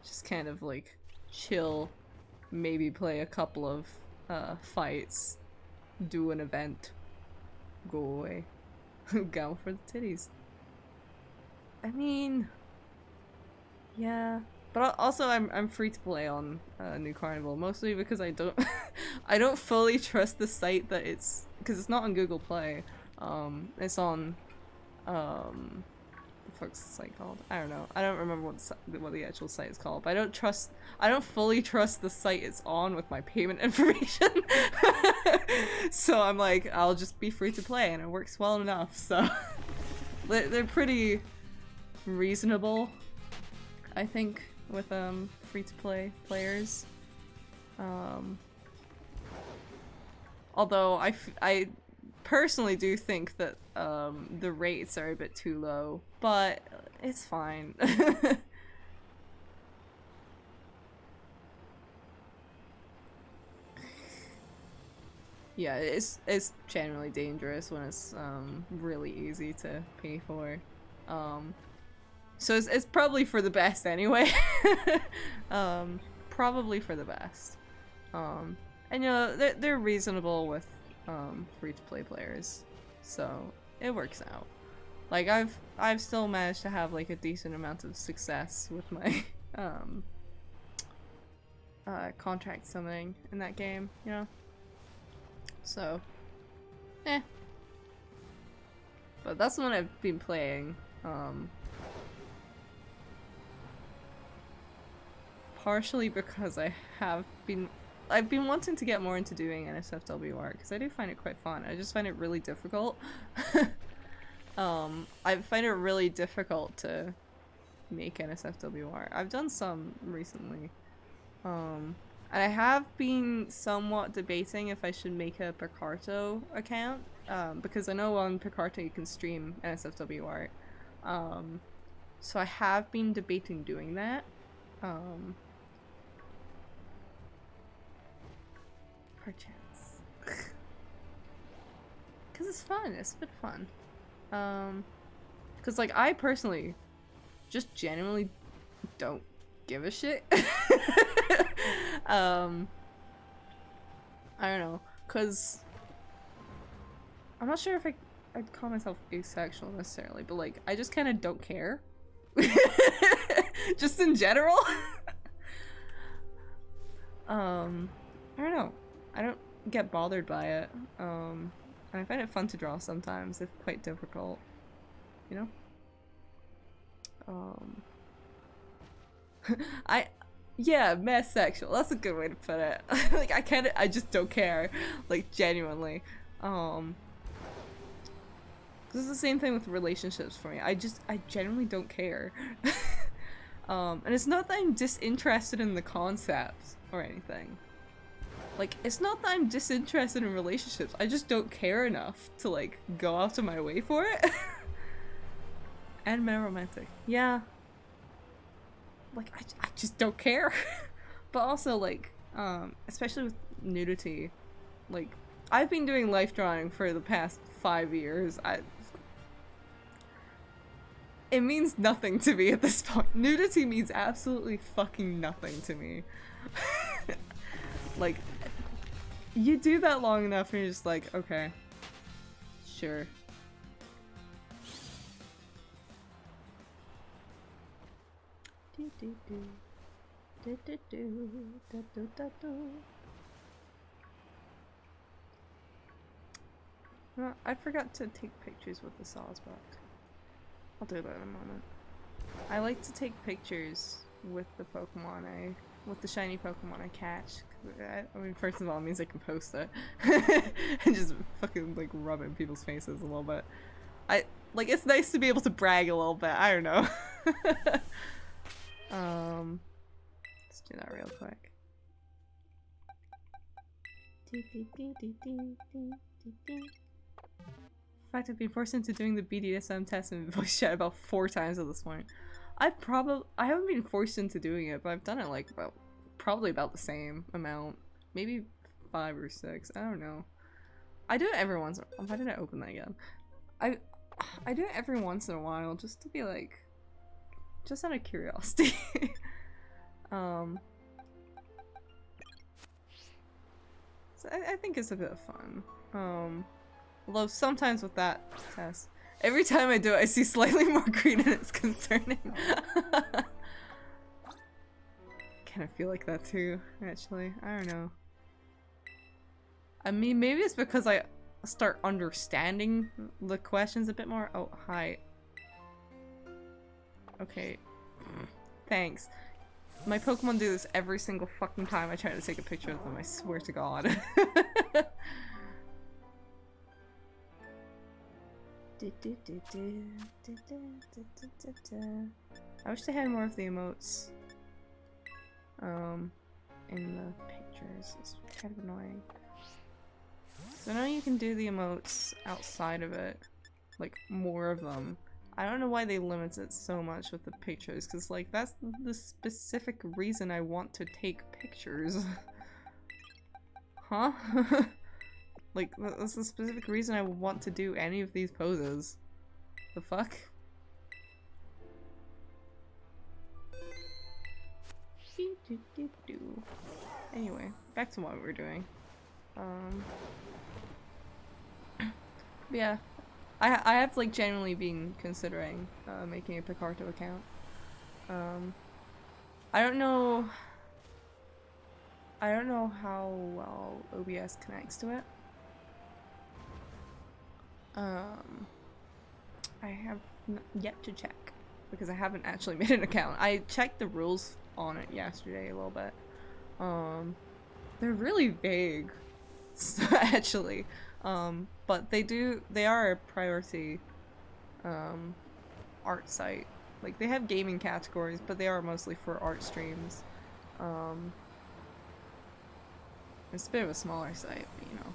just kind of like chill, maybe play a couple of fights, do an event, go away. Go for the titties. I mean, yeah. But also, I'm free to play on New Carnival, mostly because I don't I don't fully trust the site that it's, because it's not on Google Play. It's on the fuck's the site called? I don't know. I don't remember what the actual site is called. But I don't fully trust the site it's on with my payment information. So I'm like, I'll just be free to play, and it works well enough. So they're pretty reasonable, I think, with free to play players. Although I personally do think that the rates are a bit too low, but it's fine. Yeah, it's generally dangerous when it's really easy to pay for. So it's probably for the best anyway. Probably for the best. And you know, they're reasonable with free-to-play players, so it works out. Like I've still managed to have like a decent amount of success with my contract summoning in that game, you know? So, but that's the one I've been playing, partially because I've been wanting to get more into doing NSFWR, because I do find it quite fun. I just find it really difficult. I find it really difficult to make NSFWR. I've done some recently. And I have been somewhat debating if I should make a Picarto account, because I know on Picarto you can stream NSFWR. So I have been debating doing that. Perchance. Because it's fun, it's a bit fun. Because like I personally just genuinely don't give a shit. I don't know, cause I'm not sure if I'd call myself asexual necessarily, but like I just kind of don't care. Just in general. I don't know. I don't get bothered by it. And I find it fun to draw sometimes, if quite difficult. You know? Yeah, mess sexual. That's a good way to put it. Like I just don't care. Like genuinely. This is the same thing with relationships for me. I genuinely don't care. And it's not that I'm disinterested in the concept or anything. Like, it's not that I'm disinterested in relationships. I just don't care enough to like go out of my way for it. And men romantic. Yeah. Like I just don't care. But also like especially with nudity, like I've been doing life drawing for the past 5 years. It means nothing to me at this point. Nudity means absolutely fucking nothing to me. Like you do that long enough and you're just like, okay, sure. I forgot to take pictures with the Sawsbuck. I'll do that in a moment. I like to take pictures with the Pokemon with the shiny Pokemon I catch. I mean, first of all, it means I can post it. And just fucking like rub it in people's faces a little bit. It's nice to be able to brag a little bit. I don't know. Let's do that real quick. In fact, I've been forced into doing the BDSM test and voice chat about 4 times at this point. I haven't been forced into doing it, but I've done it like probably about the same amount. Maybe 5 or 6, I don't know. I do it every once in a while. Why did I open that again? I do it every once in a while just to be like, just out of curiosity. So I think it's a bit of fun. Although sometimes with that test, Every time I do it, I see slightly more green and it's concerning. Kind of feel like that too, actually. I don't know. I mean, maybe it's because I start understanding the questions a bit more. Oh, hi. Okay. Thanks. My Pokemon do this every single fucking time I try to take a picture of them, I swear to God. I wish they had more of the emotes in the pictures. It's kind of annoying. So now you can do the emotes outside of it, like more of them. I don't know why they limit it so much with the pictures, because like that's the specific reason I want to take pictures. Huh? Like that's the specific reason I want to do any of these poses. The fuck? Anyway, back to what we were doing. Yeah. I have like genuinely been considering making a Picarto account. I don't know how well OBS connects to it. I have yet to check because I haven't actually made an account. I checked the rules on it yesterday a little bit. They're really vague, actually. But they are a priority art site. Like they have gaming categories, but they are mostly for art streams. It's a bit of a smaller site, but you know.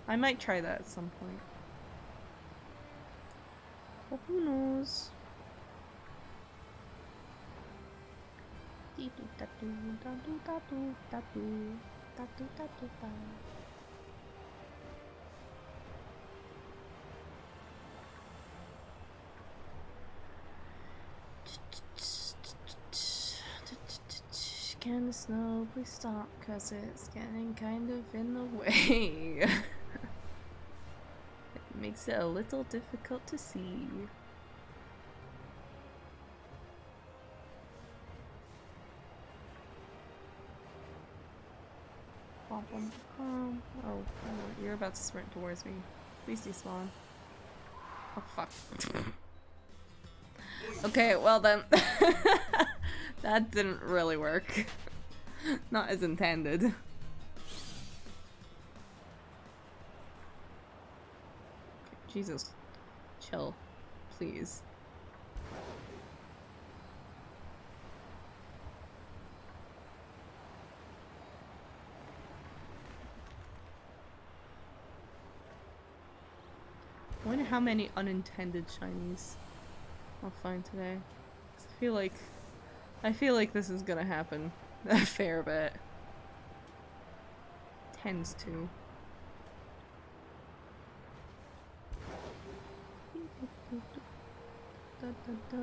I might try that at some point. But who knows? Can the snow please stop, cause it's getting kind of in the way. It makes it a little difficult to see. Oh, you're about to sprint towards me. Please despawn. Oh fuck. Okay, well then. That didn't really work. Not as intended. Jesus. Chill. Please. I wonder how many unintended shinies I'll find today. I feel like this is gonna happen a fair bit. Tends to. Da, da, da.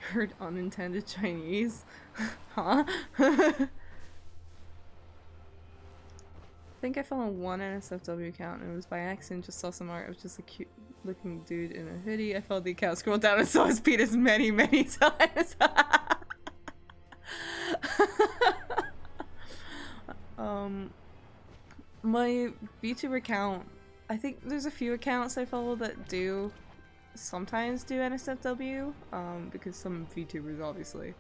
Heard unintended Chinese? Huh? I think I found one NSFW account and it was by accident, just saw some art. It was just a cute looking dude in a hoodie. I followed the account, scrolled down and saw his penis many, many times. My VTuber account, I think there's a few accounts I follow that do sometimes do NSFW, because some VTubers obviously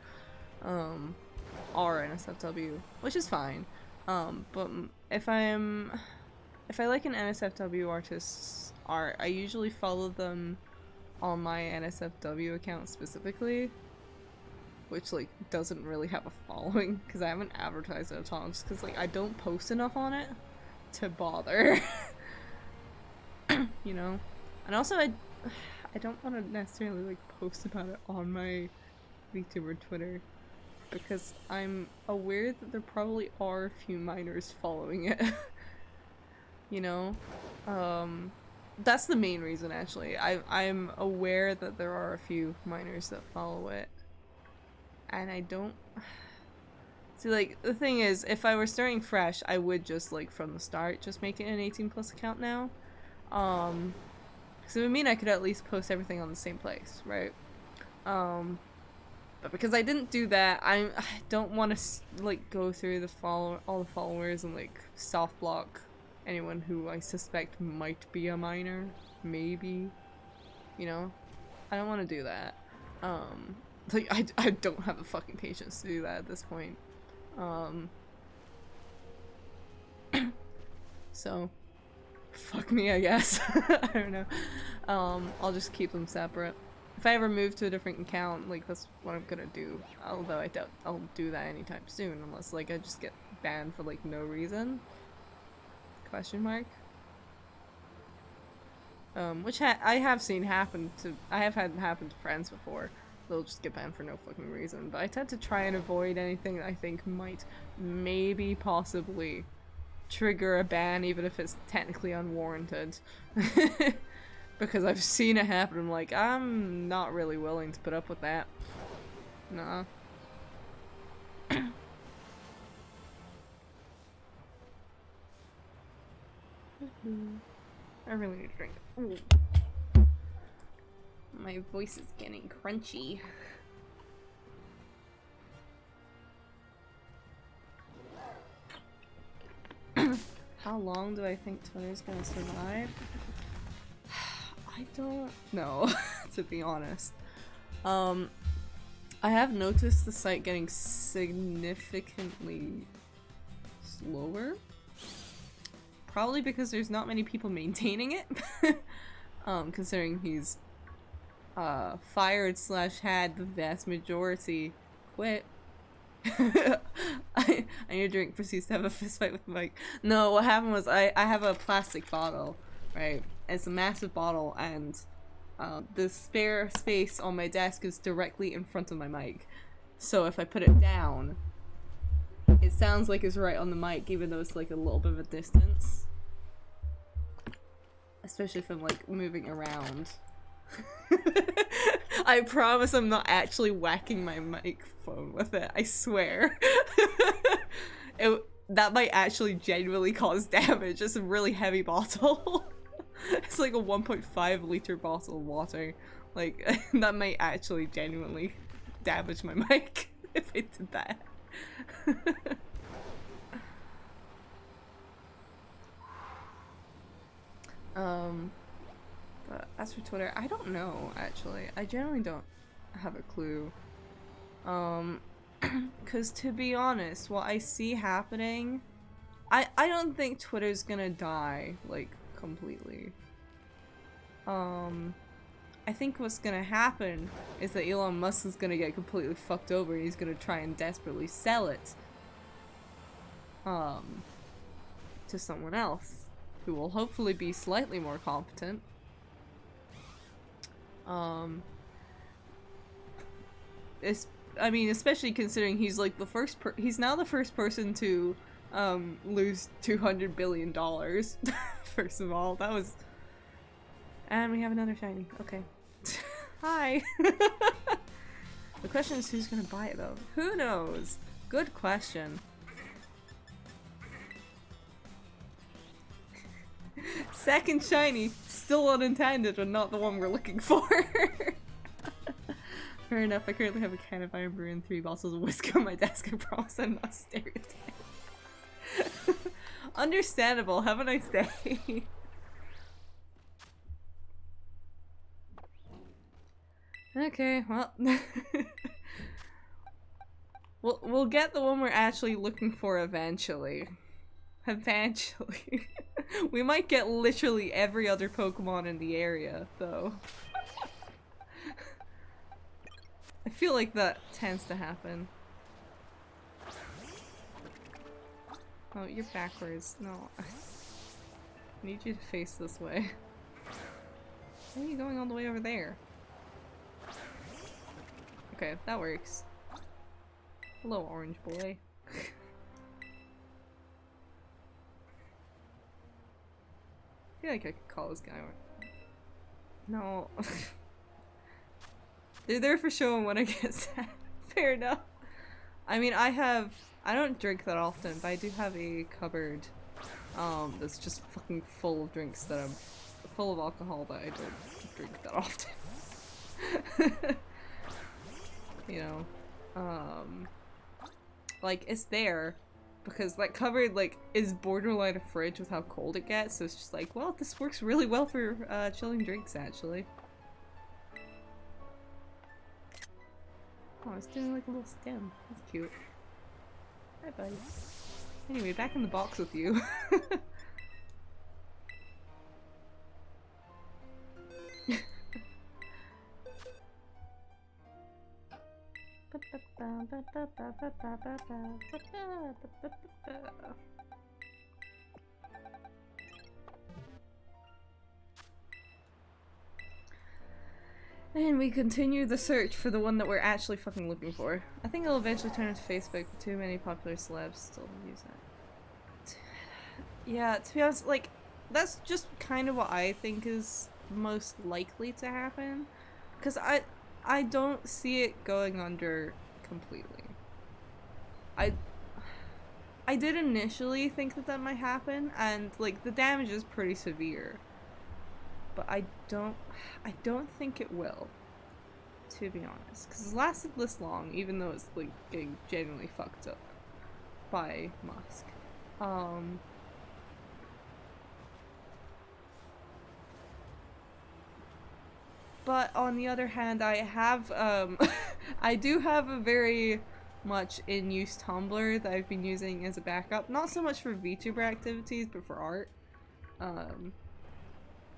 are NSFW, which is fine. But if I like an NSFW artist's art, I usually follow them on my NSFW account specifically, which like doesn't really have a following because I haven't advertised it at all, just because like I don't post enough on it to bother. You know? And also I don't want to necessarily like post about it on my VTuber Twitter because I'm aware that there probably are a few minors following it. You know? That's the main reason actually. I'm aware that there are a few minors that follow it. And I don't... See, like, the thing is, if I were starting fresh, I would just, like, from the start, just make it an 18+ account now. Because it would mean I could at least post everything on the same place, right? But because I didn't do that, I don't want to, like, go through all the followers and, like, soft block anyone who I suspect might be a minor. Maybe. You know? I don't want to do that. Like, I don't have the fucking patience to do that at this point. So, fuck me, I guess. I don't know. I'll just keep them separate. If I ever move to a different account, like, that's what I'm gonna do. Although I doubt I'll do that anytime soon, unless, like, I just get banned for, like, no reason. Question mark. Which I have seen happen to- I have had happen to friends before. They'll just get banned for no fucking reason. But I tend to try and avoid anything that I think might, maybe, possibly trigger a ban, even if it's technically unwarranted. Because I've seen it happen. I'm like, I'm not really willing to put up with that. Nah. I really need a drink. Ooh. My voice is getting crunchy. How long do I think Twitter's gonna survive? I don't know, to be honest. I have noticed the site getting significantly slower. Probably because there's not many people maintaining it. Considering he's fired / had the vast majority quit. I need a drink, proceeds to have a fist fight with Mike. No, what happened was I have a plastic bottle, right? It's a massive bottle, and the spare space on my desk is directly in front of my mic. So if I put it down, it sounds like it's right on the mic, even though it's like a little bit of a distance. Especially if I'm like moving around. I promise I'm not actually whacking my microphone with it, I swear. That might actually genuinely cause damage. It's a really heavy bottle. It's like a 1.5 liter bottle of water. Like, that might actually genuinely damage my mic if I did that. But as for Twitter, I don't know, actually. I generally don't have a clue. Cause to be honest, what I see happening, I don't think Twitter's gonna die, like, completely. I think what's gonna happen is that Elon Musk is gonna get completely fucked over and he's gonna try and desperately sell it, to someone else, who will hopefully be slightly more competent. I mean, especially considering he's like the he's now the first person to lose $200 billion. First of all, that was, and we have another shiny. Okay. Hi. The question is who's gonna buy it though? Who knows? Good question. Second shiny, still unintended and not the one we're looking for. Fair enough, I currently have a can of Iron Brew and 3 bottles of whiskey on my desk. I promise I'm not stereotyped. Understandable, have a nice day. Okay, well. We'll get the one we're actually looking for eventually. Eventually. We might get literally every other Pokemon in the area, though. I feel like that tends to happen. Oh, you're backwards. No. I need you to face this way. Why are you going all the way over there? Okay, that works. Hello, orange boy. I feel like I could call this guy. No. They're there for show and when I get sad. Fair enough. I mean, I don't drink that often, but I do have a cupboard, that's just fucking full of drinks that I'm, full of alcohol that I don't drink that often. You know, like, it's there, because that cupboard, like, is borderline a fridge with how cold it gets, so it's just like, well, this works really well for, chilling drinks, actually. Oh, it's doing like a little stem. That's cute. Hi, buddy. Anyway, back in the box with you. And we continue the search for the one that we're actually fucking looking for. I think it'll eventually turn into Facebook, but too many popular celebs still use that. Yeah, to be honest, like, that's just kind of what I think is most likely to happen. Because I don't see it going under completely. I did initially think that that might happen, and, like, the damage is pretty severe. But I don't think it will, to be honest, because it's lasted this long, even though it's like getting genuinely fucked up by Musk. But on the other hand, I have I do have a very much in use Tumblr that I've been using as a backup, not so much for VTuber activities, but for art.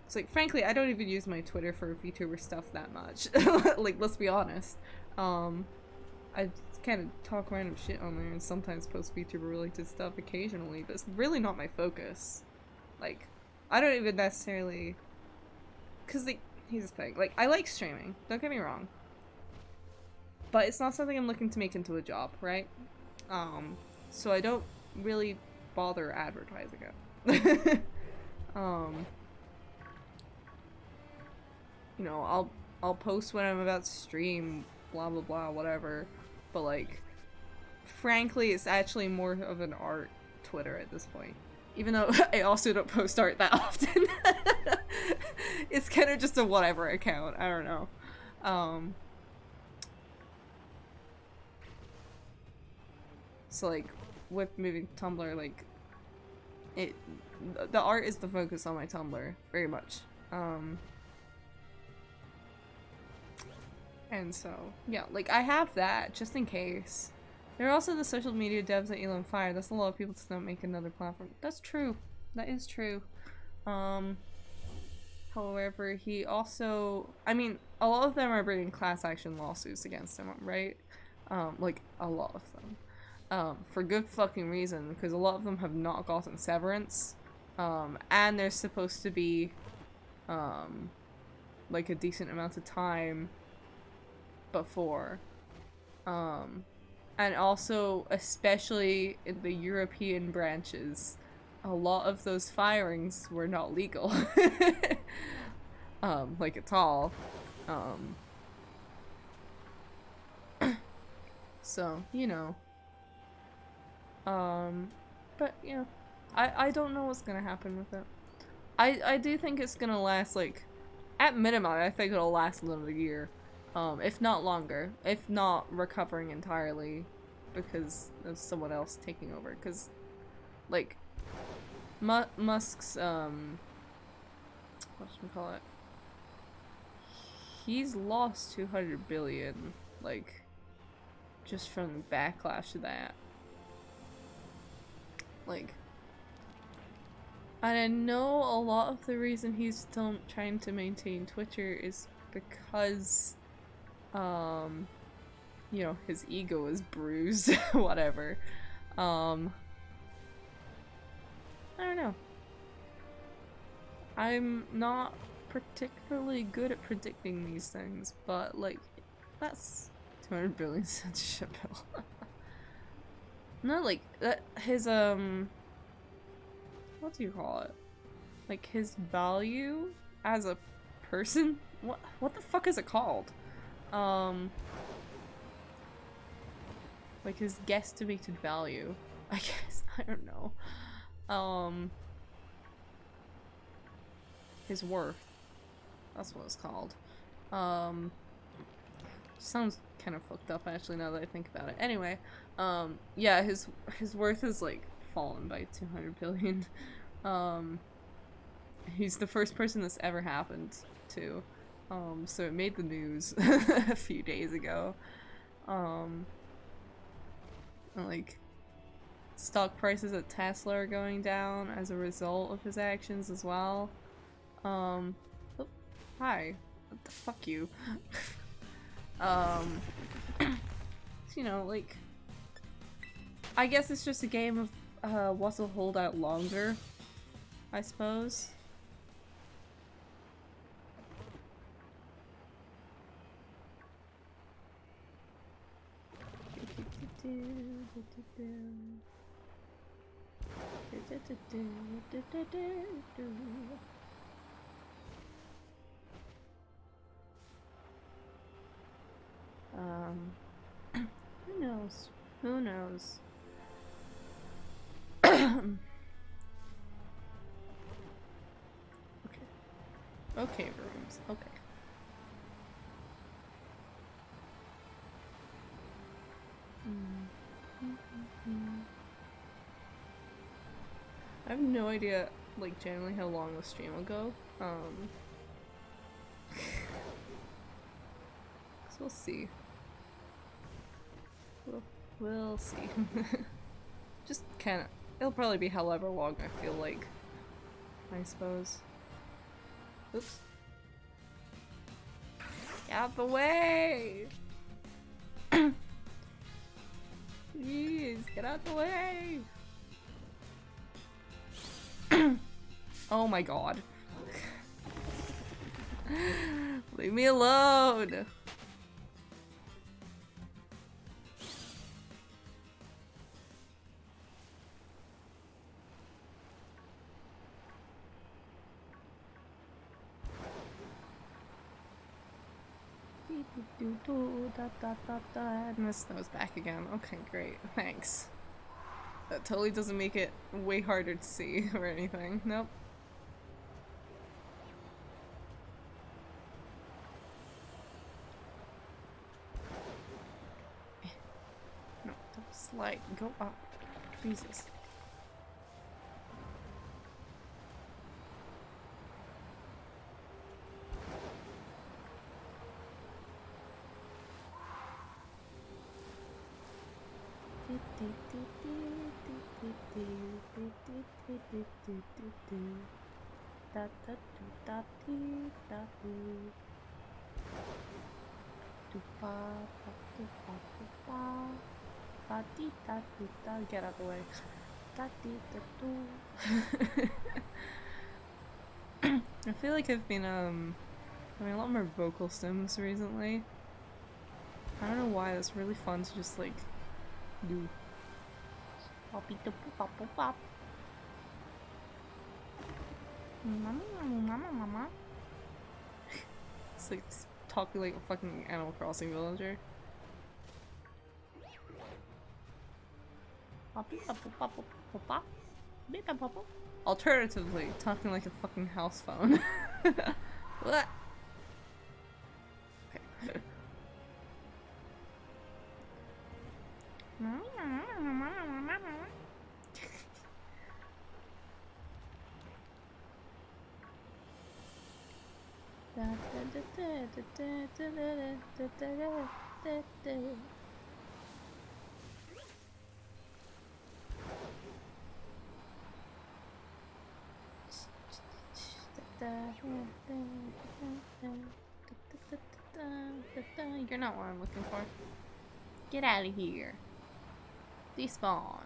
It's like, frankly, I don't even use my Twitter for VTuber stuff that much. Like, let's be honest. I kind of talk random shit on there and sometimes post VTuber related stuff occasionally, but it's really not my focus. Like, I don't even necessarily... Cause, like, here's the thing. Like, I like streaming, don't get me wrong. But it's not something I'm looking to make into a job, right? So I don't really bother advertising it. You know, I'll post when I'm about to stream, blah blah blah, whatever. But like, frankly, it's actually more of an art Twitter at this point. Even though I also don't post art that often. It's kind of just a whatever account. I don't know. So like, with moving to Tumblr, like, the art is the focus on my Tumblr, very much. And so, yeah, like, I have that, just in case. There are also the social media devs that Elon fired. That's a lot of people to not make another platform. That's true. That is true. However, he also... I mean, a lot of them are bringing class action lawsuits against him, right? Like, a lot of them. For good fucking reason, because a lot of them have not gotten severance. And there's supposed to be, like, a decent amount of time before. And also, especially in the European branches, a lot of those firings were not legal. Like at all. So, you know. But, yeah. I don't know what's gonna happen with it. I do think it's gonna last, like, at minimum, I think it'll last another year. If not longer. If not recovering entirely because of someone else taking over. Because, like, Musk's, whatchamacallit? He's lost 200 billion, like, just from the backlash of that. Like, and I know a lot of the reason he's still trying to maintain Twitter is because you know, his ego is bruised, whatever. I don't know. I'm not particularly good at predicting these things, but, like, that's 200 billion cents shit bill. No, like, that, his, what do you call it? Like, his value as a person? What the fuck is it called? Like his guesstimated value, I guess. I don't know. His worth. That's what it's called. Sounds kind of fucked up actually now that I think about it. Anyway, yeah, his worth is like fallen by 200 billion. He's the first person this ever happened to. So it made the news a few days ago. Like, stock prices at Tesla are going down as a result of his actions as well. Oh, hi. What the fuck you? You know, like, I guess it's just a game of what's will hold out longer, I suppose. Who knows? Who knows? Okay. Okay, rooms. Okay. I have no idea, like, generally how long the stream will go. So we'll see. We'll see. Just kinda, it'll probably be however long I feel like, I suppose. Oops. Get out the way! Please, get out the way! Oh my god. Leave me alone! And the snow's back again. Okay, great. Thanks. That totally doesn't make it way harder to see or anything. Nope. No, don't slide. Go up. Jesus. Get out of the way. I feel like I've been having a lot more vocal stims recently. I don't know why, that's really fun to just like do. Mama. It's like talking like a fucking Animal Crossing villager. Alternatively, talking like a fucking house phone. What? Okay. You're not what I'm looking for. Get out of here. Despawn.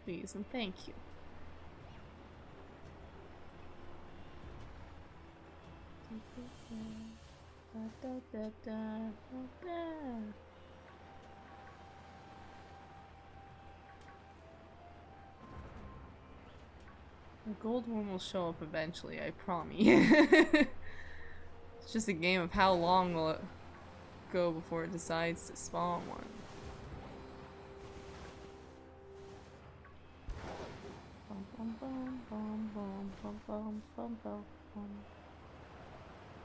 Please and thank you. The gold one will show up eventually, I promise. It's just a game of how long will it go before it decides to spawn one.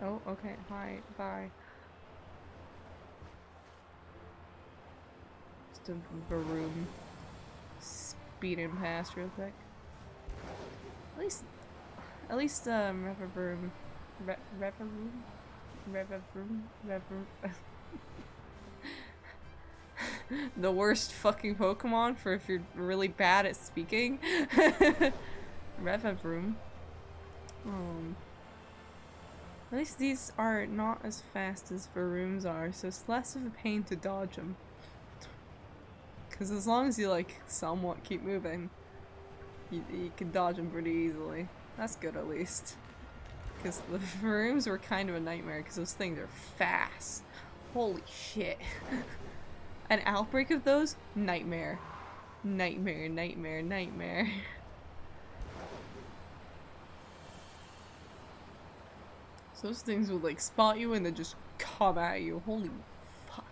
Oh, okay. Hi. Bye. Just a room speeding past real quick. At least Revavroom. The worst fucking Pokemon for if you're really bad at speaking. Revavroom. At least these are not as fast as Varooms are, so it's less of a pain to dodge them. Because as long as you like somewhat keep moving, you can dodge them pretty easily. That's good at least. Because the Varooms were kind of a nightmare because those things are fast. Holy shit. An outbreak of those? Nightmare. Nightmare, nightmare, nightmare. So those things would like spot you and then just come at you. Holy fuck.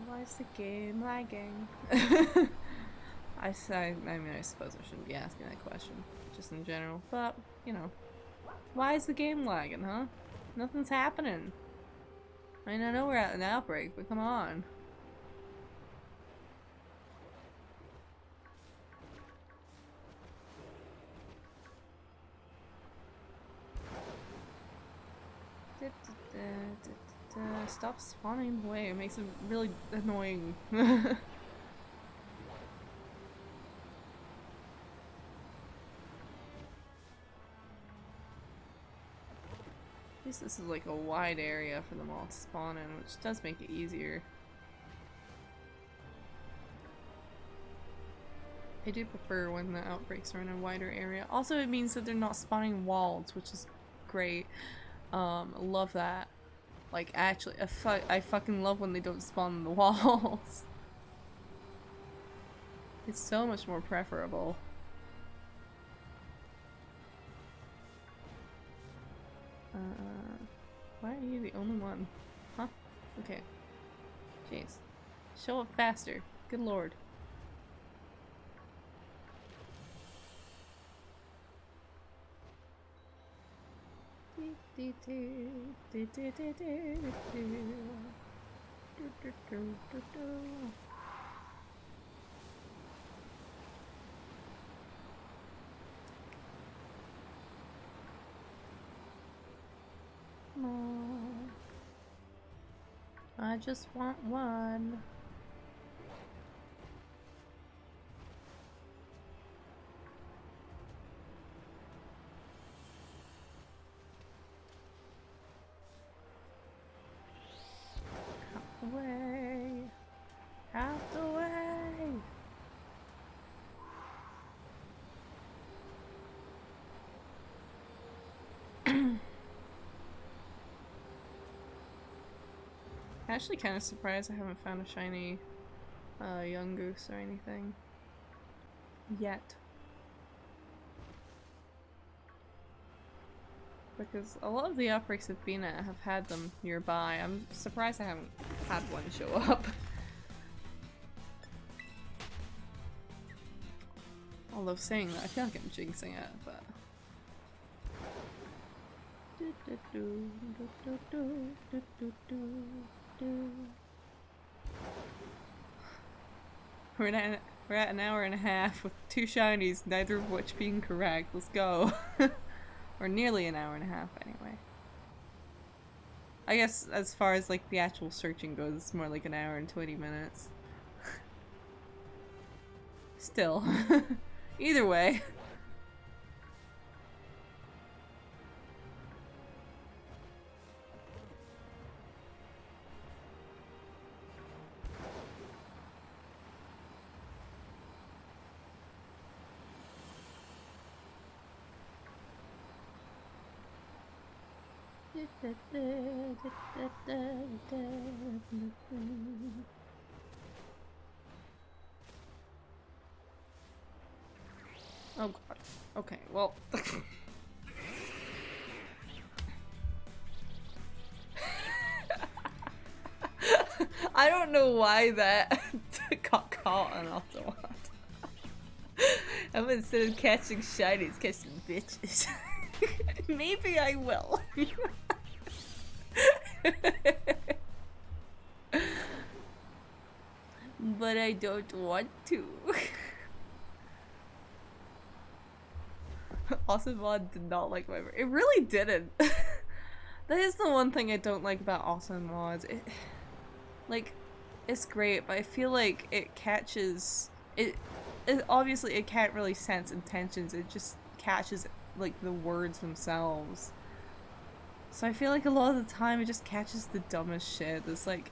Why is the game lagging? I mean, I suppose I shouldn't be asking that question, just in general, but, you know. Why is the game lagging, huh? Nothing's happening. I mean, I know we're at an outbreak, but come on. Stop spawning away, it makes it really annoying. At least this is like a wide area for them all to spawn in, which does make it easier. I do prefer when the outbreaks are in a wider area. Also, it means that they're not spawning walls, which is great. Love that. Like, actually, I fucking love when they don't spawn in the walls. It's so much more preferable. Why are you the only one? Huh? Okay. Jeez. Show up faster. Good lord. I just want one. Out the way. Out the way. Actually kind of surprised I haven't found a shiny Yungoos or anything yet. Because a lot of the outbreaks I've been at have had them nearby. I'm surprised I haven't had one show up. Although saying that, I feel like I'm jinxing it, but... We're at an hour and a half with 2 shinies, neither of which being correct. Let's go. Or nearly an hour and a half, anyway. I guess as far as like the actual searching goes, it's more like an hour and 20 minutes. Still. Either way. Oh god. Okay, well. I don't know why that got caught on Automat. I'm instead of catching shinies, catching bitches. Maybe I will. But I don't want to. Awesomon did not like my. It really didn't. That is the one thing I don't like about Awesome Mods. Like, it's great, but I feel like it catches it. Obviously, it can't really sense intentions. It just catches like the words themselves. So I feel like a lot of the time it just catches the dumbest shit. It's like,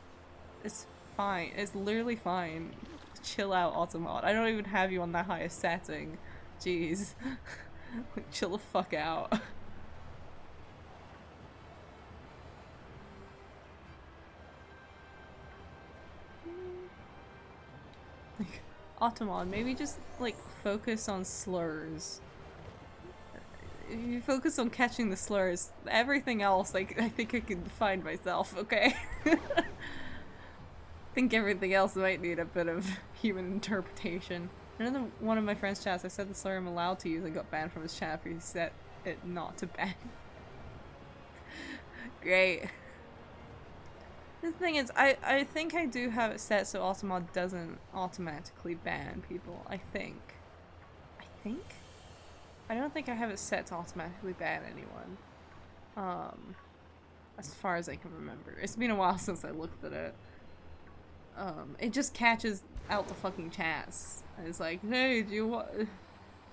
it's fine. It's literally fine. Chill out, Automod. I don't even have you on that highest setting. Jeez. Like, chill the fuck out. Like, Automod, maybe just like focus on slurs. If you focus on catching the slurs, everything else, like, I think I can find myself, okay? I think everything else might need a bit of human interpretation. Another one of my friends' chats, I said the slur I'm allowed to use and got banned from his chat after he set it not to ban. Great. The thing is, I think I do have it set so Automod doesn't automatically ban people, I think. I don't think I have it set to automatically ban anyone. As far as I can remember. It's been a while since I looked at it. It just catches out the fucking chats. And it's like, hey, do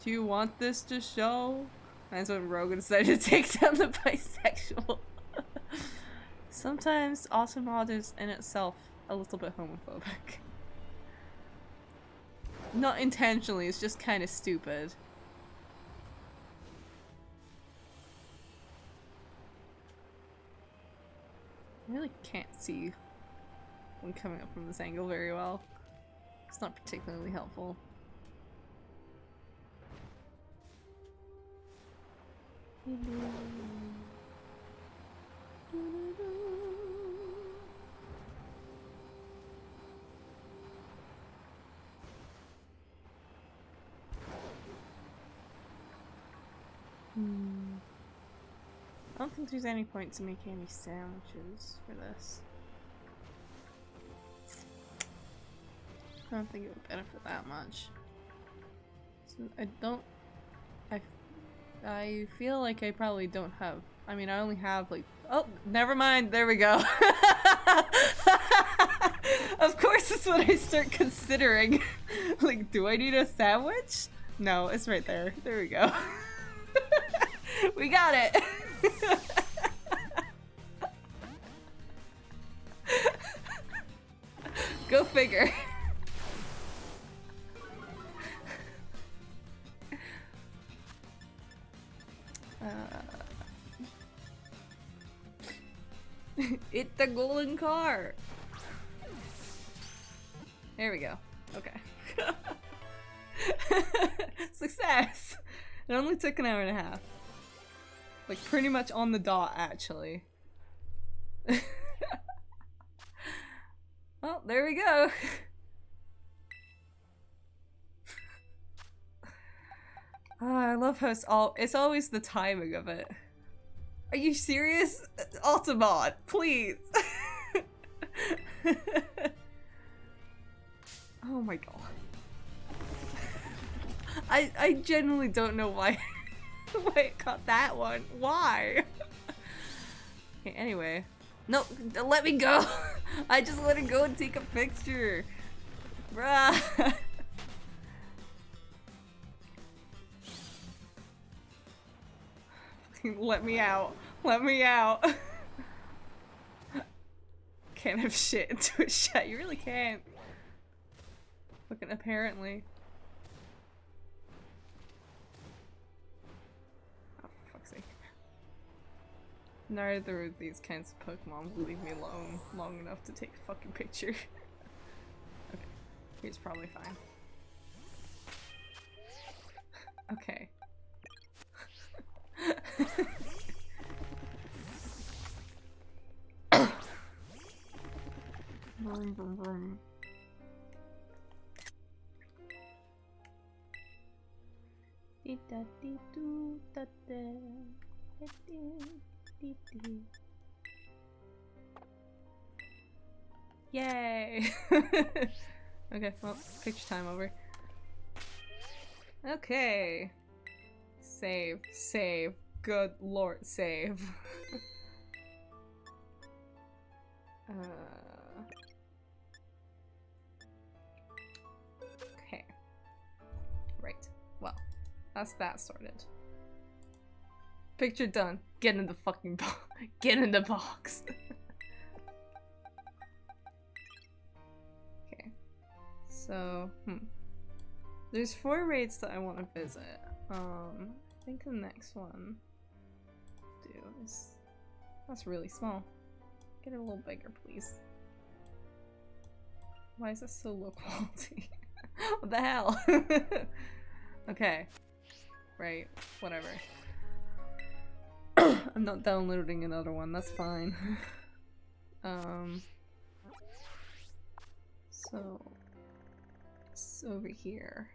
you want this to show? And that's when Rogan decided to take down the bisexual. Sometimes Automod is in itself a little bit homophobic. Not intentionally, it's just kind of stupid. I really can't see when coming up from this angle very well. It's not particularly helpful. I don't think there's any point to making any sandwiches for this. I don't think it would benefit that much. So I feel like I probably don't have, I mean, I only have like, oh, never mind, there we go. Of course it's when I start considering, like, do I need a sandwich? No, it's right there. There we go. We got it. Go figure. It's the golden car. There we go. Okay. Success. It only took an hour and a half. Like, pretty much on the dot, actually. Well, there we go. Oh, I love how it's always the timing of it. Are you serious? Automod, please. Oh my god. I genuinely don't know why why it caught that one. Why? Okay, anyway. No, let me go. I just want to go and take a picture. Bruh. Let me out. Let me out. Can't have shit into a shot. You really can't. Fucking apparently. Oh, for fuck's sake. Neither of these kinds of Pokemon will leave me alone long enough to take a fucking picture. Okay, here's probably fine. Okay. Vroom, vroom, vroom. Yay! Okay, well, picture time over. Okay. Save, save. Good lord, save. Okay. Right. Well, that's that sorted. Picture done. Get in the fucking box. Get in the box. Okay. So, there's 4 raids that I want to visit. I think the next one is that's really small. Get it a little bigger, please. Why is this so low quality? What the hell? Okay. Right. Whatever. I'm not downloading another one, that's fine. So it's over here.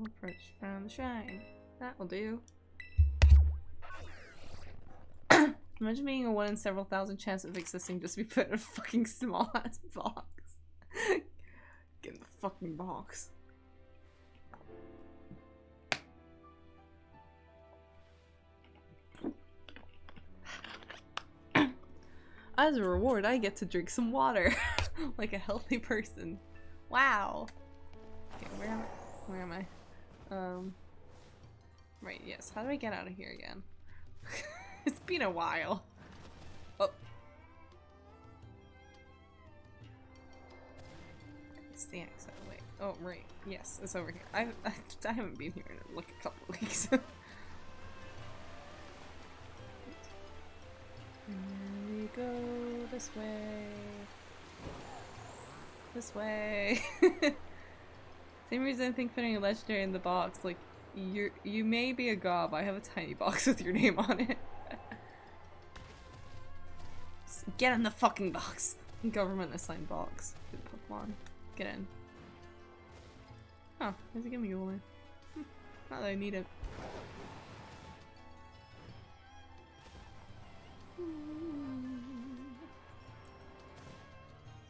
Approach from the shrine. That will do. Imagine being a 1 in several thousand chance of existing just to be put in a fucking small ass box. Get in the fucking box. As a reward, I get to drink some water. Like a healthy person. Wow. Okay, where am I? Right, yes. How do I get out of here again? It's been a while. Oh. It's the exit. Wait. Oh, right. Yes, it's over here. I haven't been here in like a couple of weeks. And we go this way. This way. Same reason I think putting a legendary in the box, like, you may be a gob, I have a tiny box with your name on it. Just get in the fucking box! Government assigned box. Good Pokemon. Get in. Oh, there's a Gimme Ghoul. Not that I need it.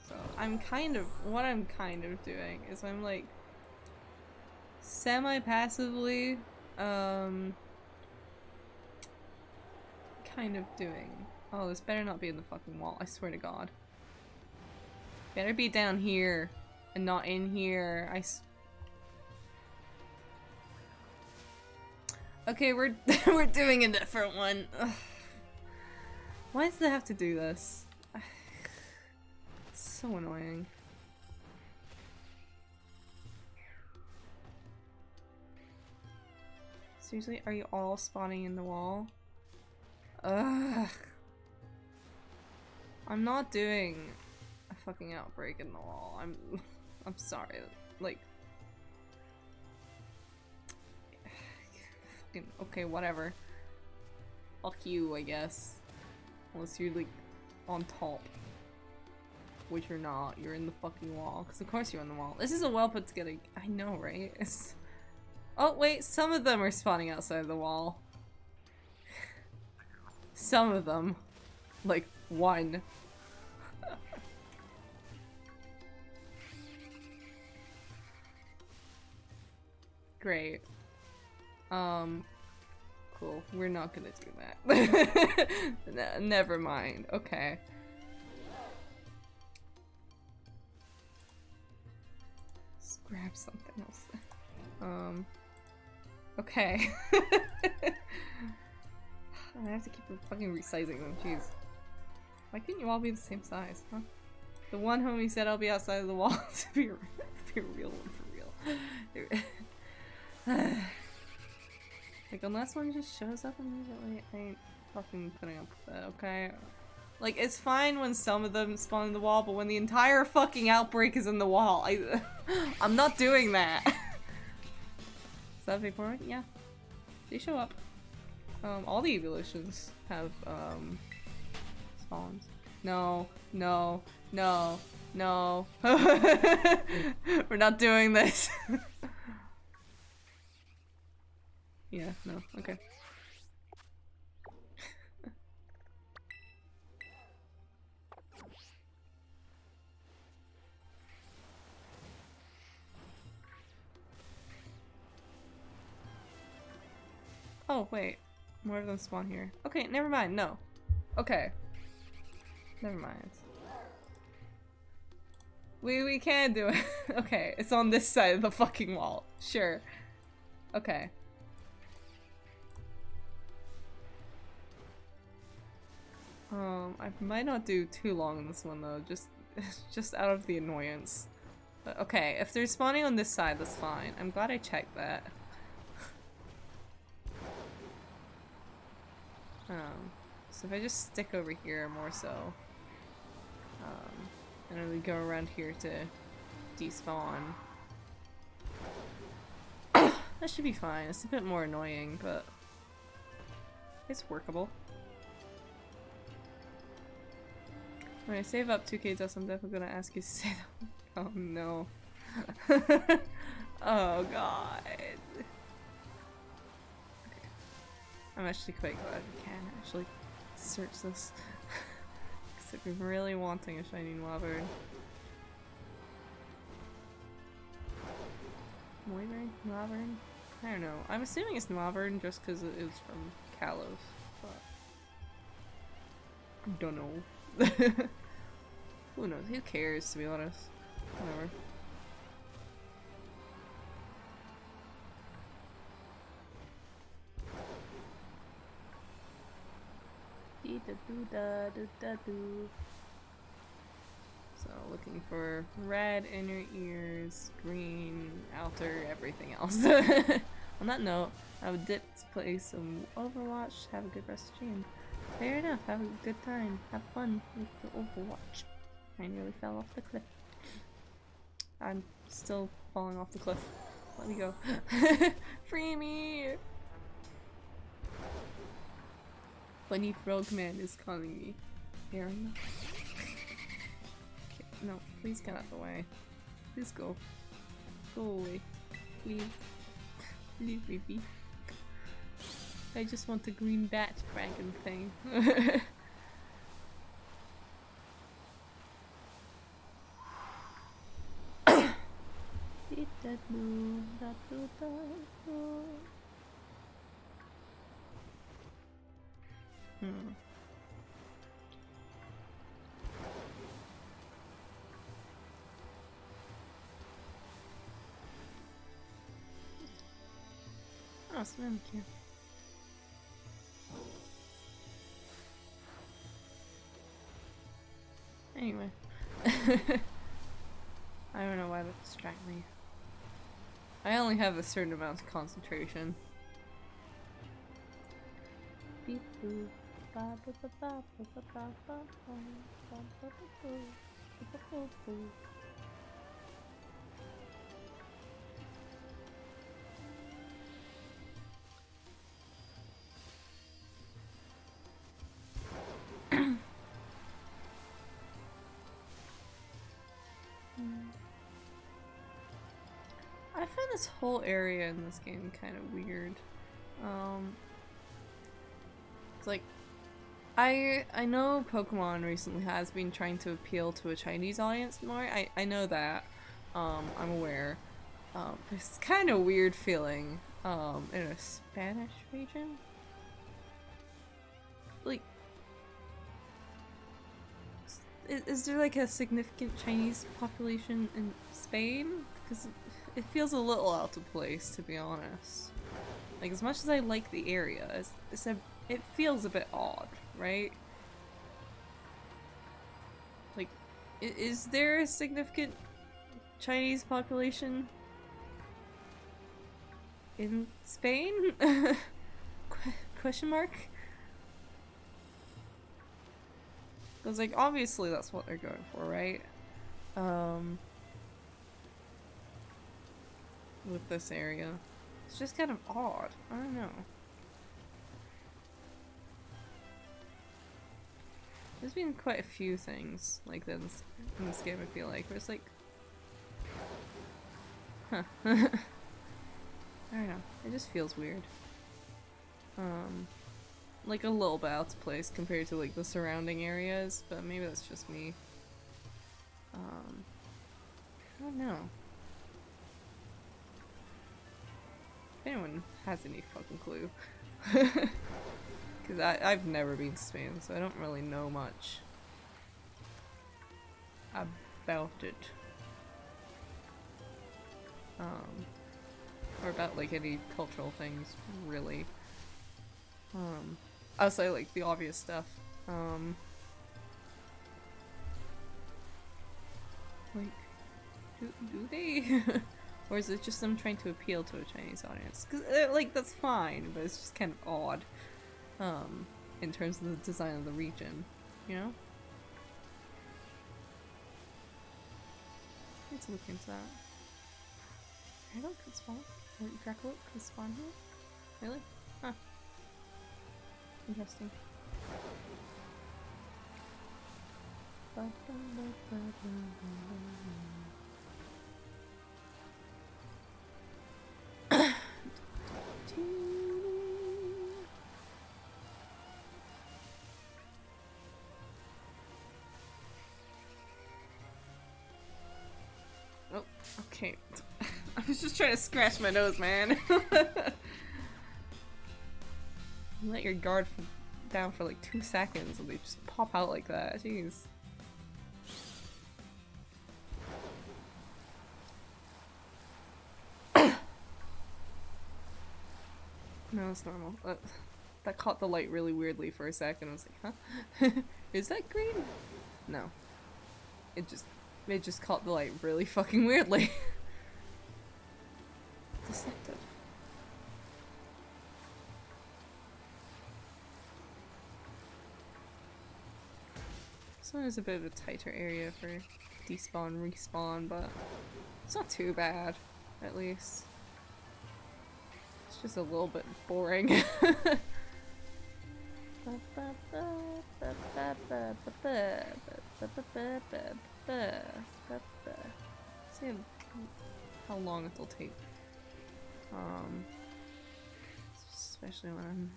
So what I'm kind of doing is I'm like semi-passively kind of doing. Oh, this better not be in the fucking wall, I swear to god. Better be down here and not in here. Okay, we're we're doing a different one. Ugh. Why does it have to do this? It's so annoying. Seriously, are you all spawning in the wall? Ugh. I'm not doing a fucking outbreak in the wall. I'm sorry. Like, fucking okay, whatever. Fuck you, I guess. Unless you're like on top, which you're not. You're in the fucking wall. Because of course you're on the wall. This is a well put together. I know, right? It's. Oh wait, some of them are spawning outside the wall. Some of them. Like, one. Great. Cool. We're not gonna do that. Never mind. Okay. Let's grab something else then. Okay. I have to keep fucking resizing them, jeez. Why couldn't you all be the same size, huh? The one homie said I'll be outside of the wall to be a real one for real. Like, unless one just shows up immediately, I ain't fucking putting up with that, okay? Like, it's fine when some of them spawn in the wall, but when the entire fucking outbreak is in the wall, I'm not doing that. Is that Vaporeon? Yeah. They show up. All the evolutions have, spawns. No, no, no, no. We're not doing this. Yeah, no, okay. Oh, wait. More of them spawn here. Okay, never mind, no. Okay. Never mind. We can do it. Okay, it's on this side of the fucking wall. Sure. Okay. I might not do too long in this one though, just out of the annoyance. But okay, if they're spawning on this side, that's fine. I'm glad I checked that. So if I just stick over here more so, and then we go around here to despawn. That should be fine. It's a bit more annoying, but it's workable. When I save up 2k dust, I'm definitely gonna ask you to say that. Oh no. Oh god. Okay. I'm actually quite glad we can actually search this. Because I've been really wanting a shiny Noivern. Noivern? I don't know. I'm assuming it's Noivern just because it was from Kalos, but I don't know. Who knows? Who cares, to be honest? Whatever. So looking for red inner ears, green outer, everything else. On that note, I would dip to play some Overwatch. Have a good rest of stream. Fair enough. Have a good time. Have fun with the Overwatch. I nearly fell off the cliff. I'm still falling off the cliff. Let me go. Free me! Bunny Frogman is calling me. Aaron. Okay, no, please get out of the way. Please go. Go away. Please. Leave me be. I just want the green bat dragon thing. Oh, thank you. Anyway. I don't know why that distracted me. I only have a certain amount of concentration. I find this whole area in this game kind of weird. It's like, I know Pokemon recently has been trying to appeal to a Chinese audience more. I know that. I'm aware. It's kind of weird feeling in a Spanish region. Like, is there like a significant Chinese population in Spain? Because it feels a little out of place, to be honest. Like, as much as I like the area, it feels a bit odd, right? Like, is there a significant Chinese population in Spain? Question mark? Because, like, obviously that's what they're going for, right? With this area. It's just kind of odd. I don't know. There's been quite a few things like this in this game, I feel like, where it's like... Huh. I don't know. It just feels weird. Like a little bit out of place compared to like the surrounding areas, but maybe that's just me. I don't know. If anyone has any fucking clue. Because I've never been to Spain, so I don't really know much about it. Or about like any cultural things, really. Outside like the obvious stuff. Like, do they? Or is it just them trying to appeal to a Chinese audience? 'Cause, like, that's fine, but it's just kind of odd. In terms of the design of the region, you know? Let's look into that. Draco could spawn? Or Draco could spawn here? Really? Huh. Interesting. Oh, okay. I was just trying to scratch my nose, man. Let your guard down for like 2 seconds and they just pop out like that. Jeez. No, it's normal. That caught the light really weirdly for a second. I was like, huh? Is that green? No. It just caught the light really fucking weirdly. Deceptive. This one is a bit of a tighter area for despawn, respawn, but it's not too bad, at least. It's just a little bit boring. See how long it'll take. Especially when I'm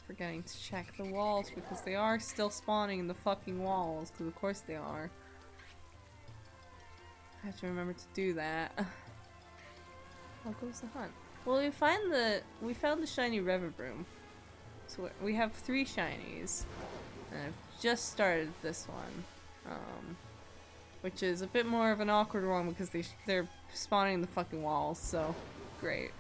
forgetting to check the walls, because they are still spawning in the fucking walls, because of course they are. I have to remember to do that. How goes the hunt? Well, we found the shiny Revibroom. So we have 3 shinies. And I've just started this one. Which is a bit more of an awkward one because they're spawning in the fucking walls, so great.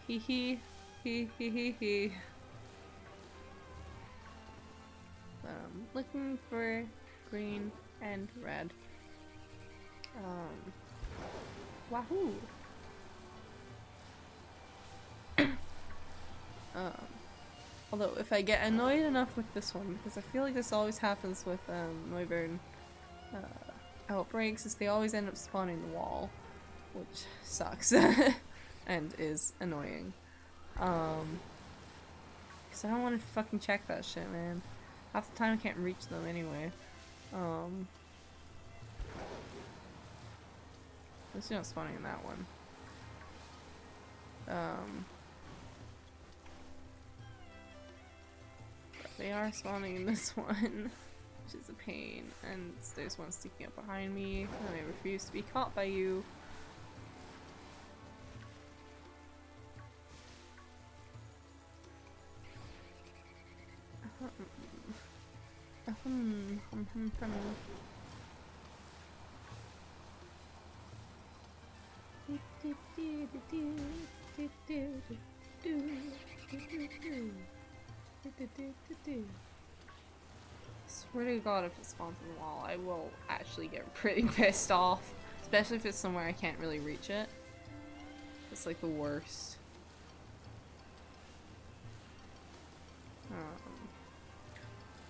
Hee hee. Hee hee hee hee. Looking for green and red. Wahoo! Although if I get annoyed enough with this one, because I feel like this always happens with Wyvern outbreaks, is they always end up spawning the wall, which sucks and is annoying. Because I don't want to fucking check that shit, man. Half the time I can't reach them anyway. At least you're not spawning in that one. But they are spawning in this one, which is a pain. And there's one sneaking up behind me, and I refuse to be caught by you. Swear to God, if it spawns in the wall, I will actually get pretty pissed off. Especially if it's somewhere I can't really reach it. It's like the worst.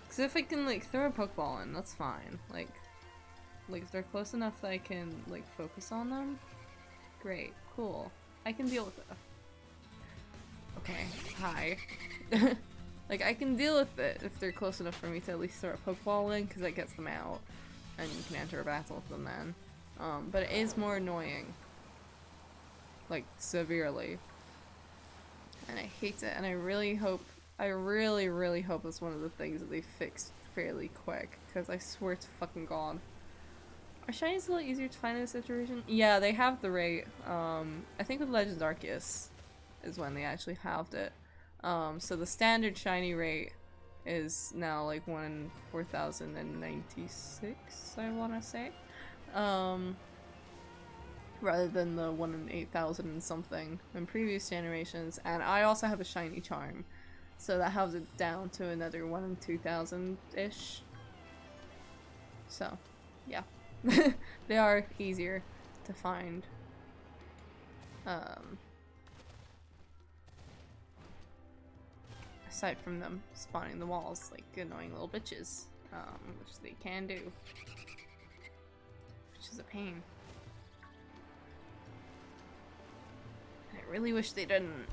Cause if I can like throw a Pokeball in, that's fine. Like if they're close enough that I can like focus on them, great, cool. I can deal with it. Okay, hi. Like I can deal with it if they're close enough for me to at least throw a Pokeball in, because that gets them out, and you can enter a battle with them then. But it is more annoying. Like, severely. And I hate it, and I really hope, I really, really hope it's one of the things that they fixed fairly quick, because I swear to fucking god. Are shinies a little easier to find in this situation? Yeah, they have the rate. I think with Legends Arceus is when they actually halved it. So the standard shiny rate is now like 1 in 4,096, I want to say. Rather than the 1 in 8,000 and something in previous generations. And I also have a shiny charm, so that halves it down to another 1 in 2,000-ish. So, yeah. They are easier to find. Aside from them spawning the walls like annoying little bitches, which they can do, which is a pain. I really wish they didn't.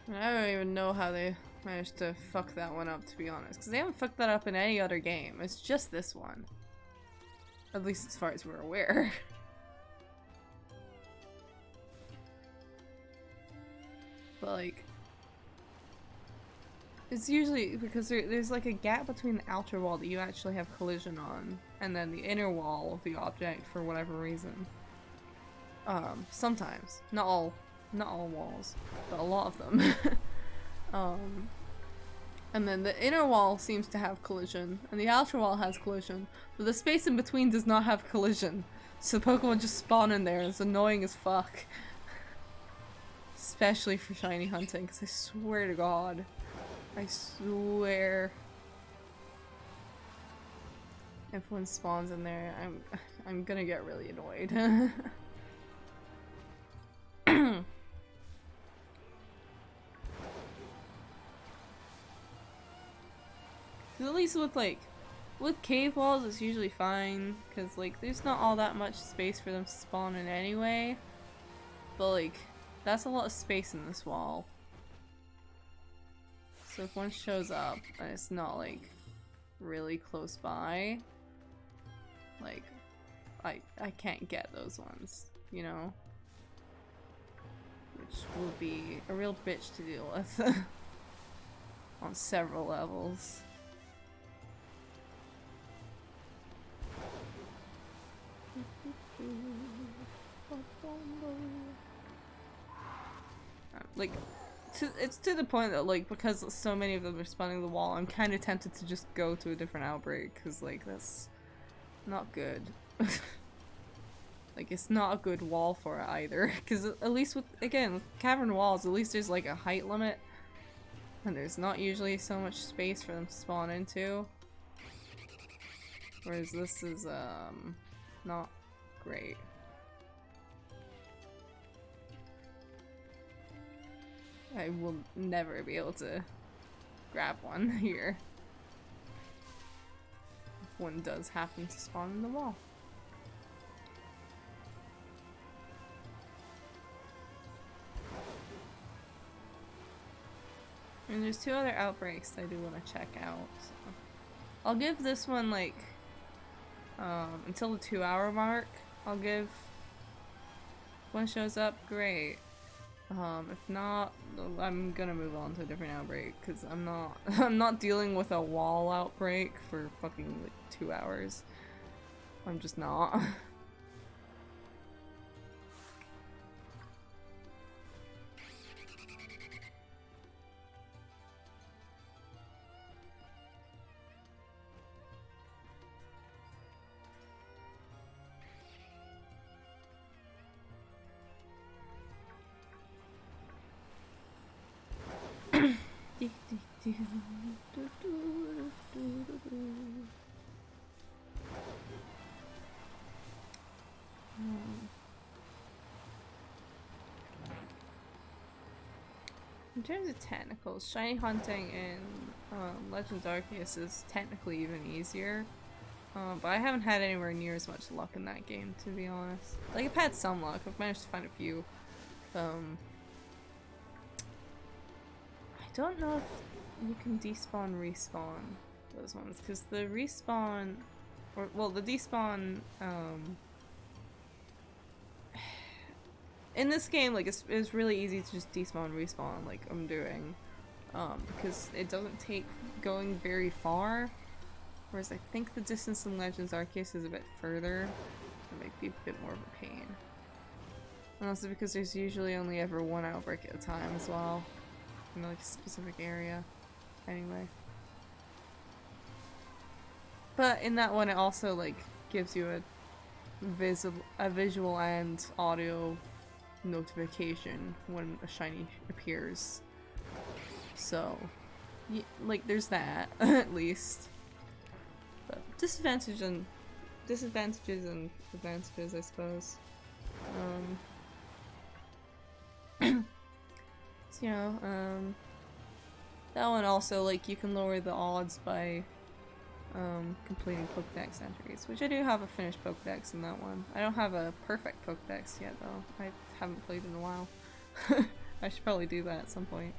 I don't even know how they managed to fuck that one up, to be honest, because they haven't fucked that up in any other game. It's just this one. At least as far as we're aware. But like, it's usually because there's like a gap between the outer wall that you actually have collision on, and then the inner wall of the object for whatever reason. Sometimes. Not all walls, but a lot of them. And then the inner wall seems to have collision, and the outer wall has collision, but the space in between does not have collision. So Pokemon just spawn in there, and it's annoying as fuck. Especially for shiny hunting, because I swear to god. I swear. If one spawns in there, I'm gonna get really annoyed. At least with cave walls it's usually fine, because like there's not all that much space for them to spawn in anyway. But like, that's a lot of space in this wall. So if one shows up and it's not like really close by, like I can't get those ones, you know? Which will be a real bitch to deal with on several levels. Like, it's to the point that, like, because so many of them are spawning the wall, I'm kind of tempted to just go to a different outbreak, because, like, that's not good. Like, it's not a good wall for it either, because at least with cavern walls, at least there's, like, a height limit, and there's not usually so much space for them to spawn into. Whereas this is, not great. I will never be able to grab one here. If one does happen to spawn in the wall. And there's 2 other outbreaks I do want to check out. So. I'll give this one like until the 2-hour mark. I'll give. If one shows up, great. If not, I'm gonna move on to a different outbreak, because I'm not dealing with a wall outbreak for fucking like 2 hours. I'm just not. In terms of technicals, shiny hunting in Legends Arceus is technically even easier. But I haven't had anywhere near as much luck in that game, to be honest. Like, I've had some luck. I've managed to find a few. I don't know if you can despawn, respawn those ones, because the respawn, or, well, the despawn, in this game, like, it's really easy to just despawn, respawn, like I'm doing, because it doesn't take going very far. Whereas I think the distance in Legends Arceus is a bit further. It might be a bit more of a pain. And also because there's usually only ever one outbreak at a time as well. In like a specific area. Anyway. But in that one it also like gives you a visual and audio notification when a shiny appears. So, like there's that, at least. But disadvantages and advantages, I suppose. So, you know, that one also, like, you can lower the odds by completing Pokedex entries, which I do have a finished Pokedex in that one. I don't have a perfect Pokedex yet, though. I haven't played in a while. I should probably do that at some point.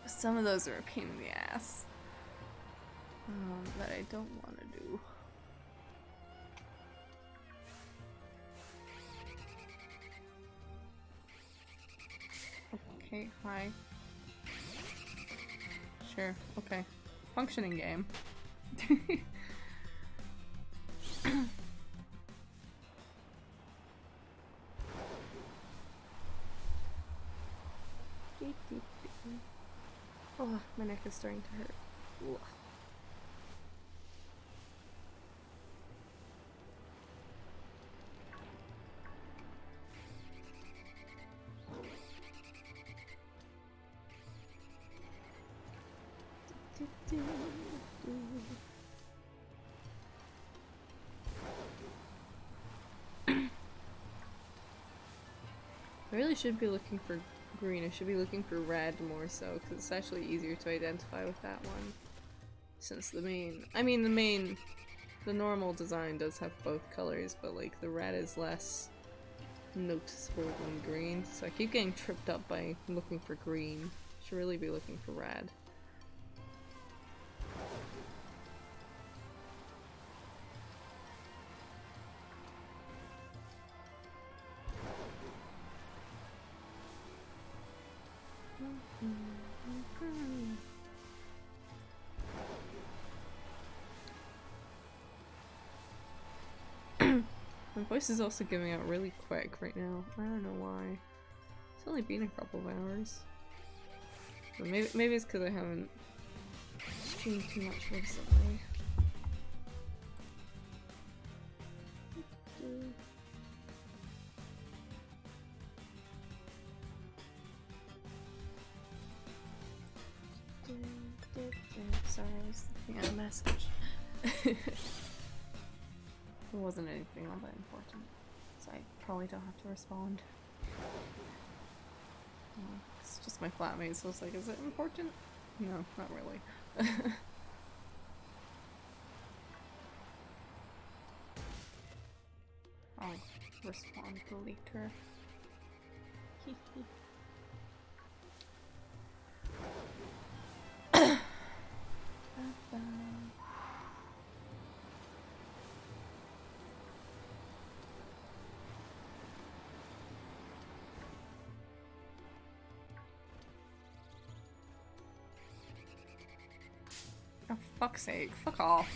Some of those are a pain in the ass. That I don't want to do. Okay, hi. Sure, okay. Functioning game. Oh, my neck is starting to hurt. Ugh. I really should be looking for green. I should be looking for red more so, because it's actually easier to identify with that one. Since the normal design does have both colors, but like the red is less noticeable than green. So I keep getting tripped up by looking for green. Should really be looking for red. My voice is also giving out really quick right now. I don't know why. It's only been a couple of hours. But maybe it's because I haven't streamed too much recently. Sorry, I was looking at a message. It wasn't anything all that important, so I probably don't have to respond. It's just my flatmate, so it's like, is it important? No, not really. I'll respond later. For fuck's sake, fuck off.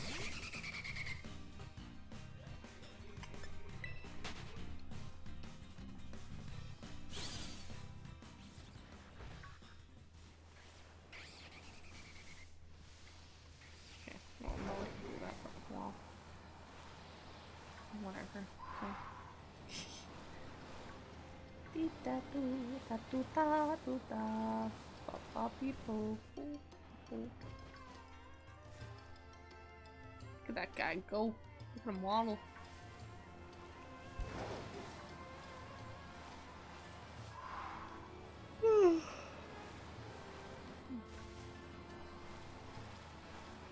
Okay, well, no one can do that for a while. Whatever. Okay. Look at that guy go. Look at him waddle.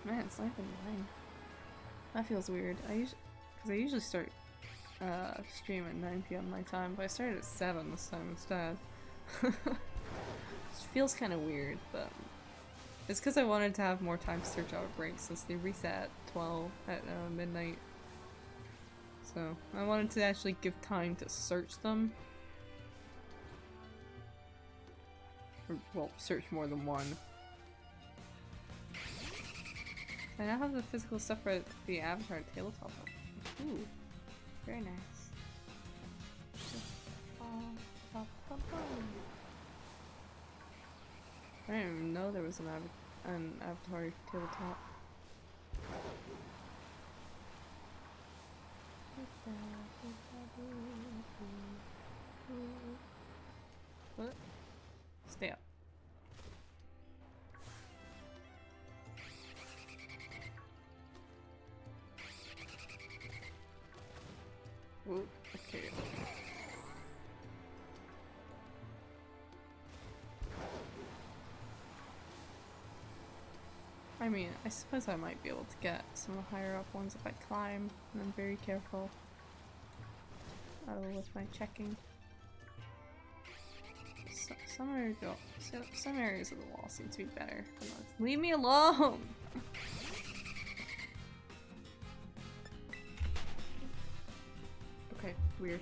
Man, it's not even 9. That feels weird. Because I usually start stream at 9 p.m. my time, but I started at 7 this time instead. It feels kind of weird, but it's because I wanted to have more time to search out breaks since they reset at 12 at midnight. So I wanted to actually give time to search them. Or, well, search more than one. I now have the physical stuff for the Avatar tabletop. Ooh, very nice. I didn't even know there was an Avatar tabletop. What? Stay up. Ooh, okay. I mean, I suppose I might be able to get some of the higher up ones if I climb, and I'm very careful with my checking. Some areas of the wall seem to be better than others. Leave me alone! Okay, weird.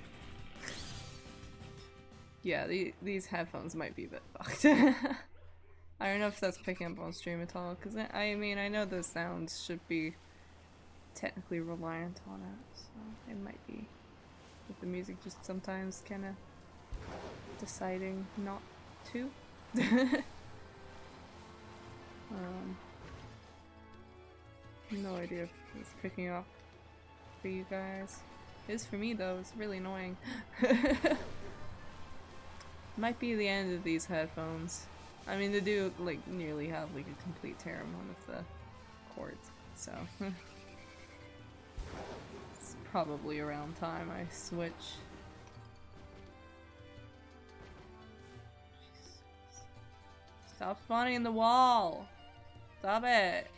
Yeah, these headphones might be a bit fucked. I don't know if that's picking up on stream at all, because I mean, I know the sounds should be technically reliant on it, so it might be with the music just sometimes kind of deciding not to. No idea if it's picking up for you guys. It is for me though, it's really annoying. Might be the end of these headphones. I mean, they do like nearly have like a complete tear on one of the cords, so it's probably around time I switch. Stop spawning in the wall! Stop it!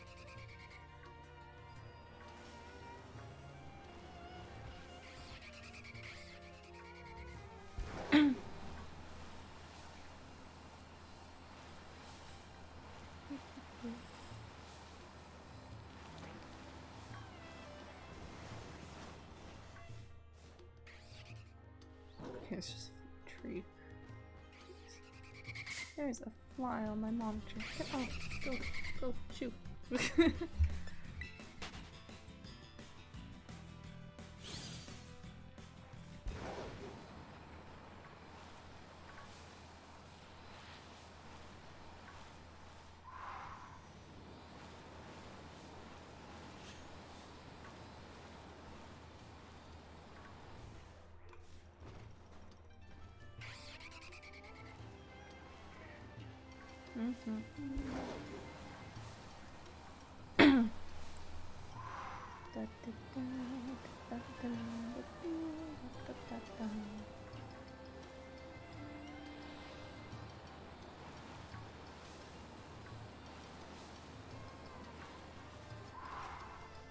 Okay, it's just a tree. There's a fly on my monitor. Get off! Go! Shoot!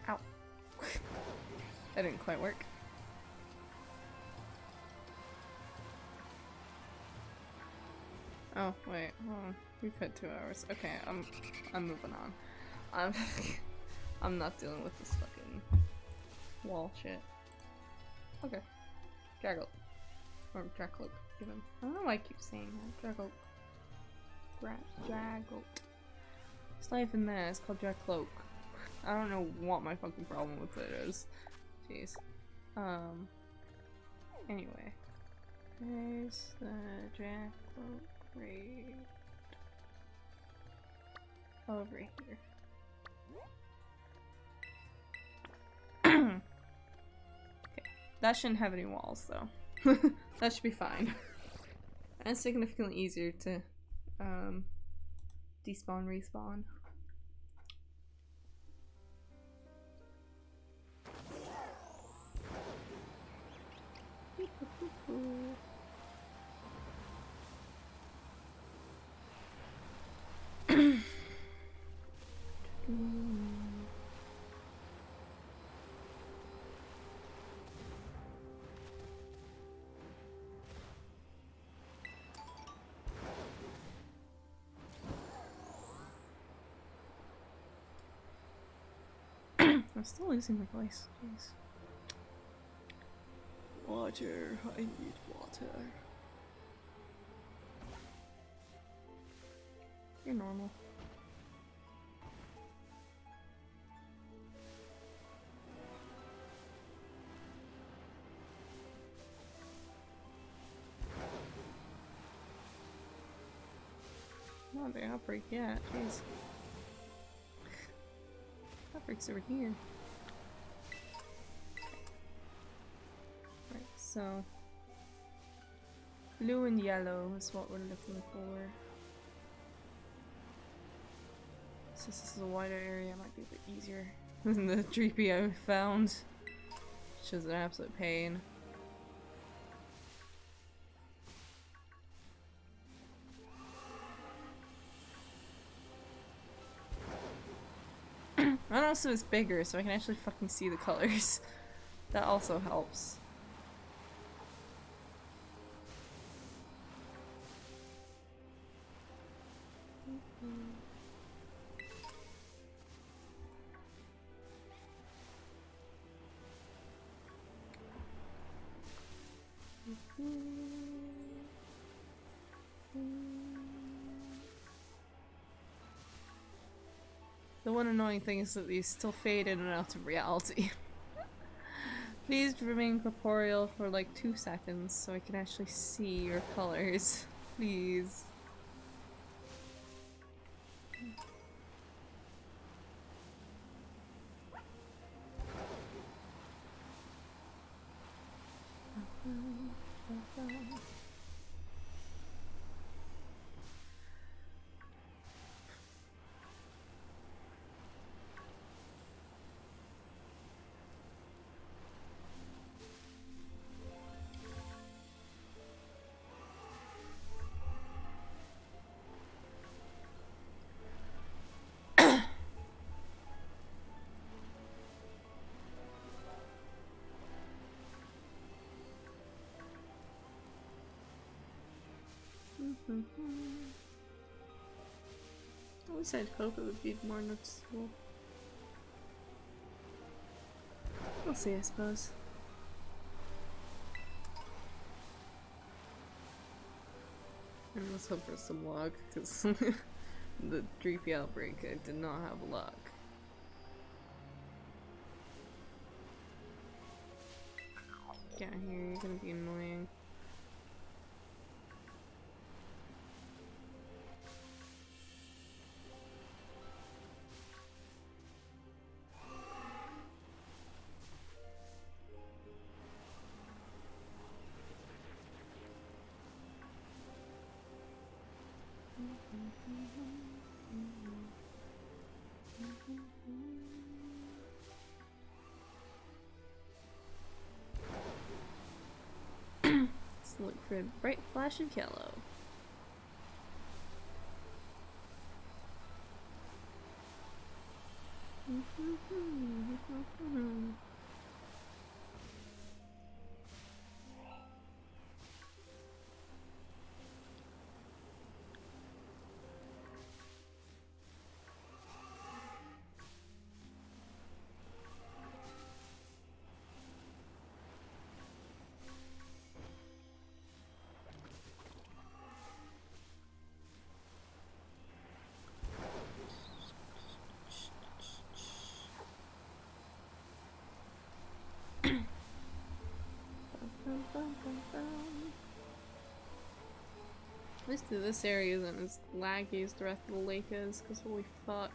Ow. That didn't quite work. Oh, wait, hold on. We've had 2 hours. Okay, I'm moving on. I'm not dealing with this fucking wall shit. Okay. Draggle. Or Dracloak, even. I don't know why I keep saying that. Draggle. Draggle. It's not even that, it's called Dracloak. I don't know what my fucking problem with it is. Jeez. Anyway. There's the Dracloak right over here. Okay. That shouldn't have any walls though. That should be fine. And significantly easier to despawn, respawn. I'm still losing my voice. Jeez. Water. I need water. You're normal. Not the outbreak yet. Jeez. Outbreak's over here. Right, so blue and yellow is what we're looking for. Since this is a wider area, it might be a bit easier than the Dreepy I found, which is an absolute pain. And also it's bigger, so I can actually fucking see the colors. That also helps. The one annoying thing is that these still fade in and out of reality. Please remain corporeal for like 2 seconds so I can actually see your colors. Please. At least I'd hope it would be more noticeable. We'll see, I suppose. And let's hope for some luck, because the Dreepy outbreak, I did not have luck. Get out here, you're gonna be annoying. Let's look for a bright flash of yellow. At least this area isn't as laggy as the rest of the lake is, because holy fuck.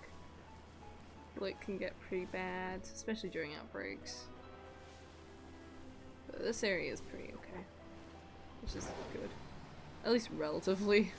The lake can get pretty bad, especially during outbreaks. But this area is pretty okay. Which is good. At least relatively.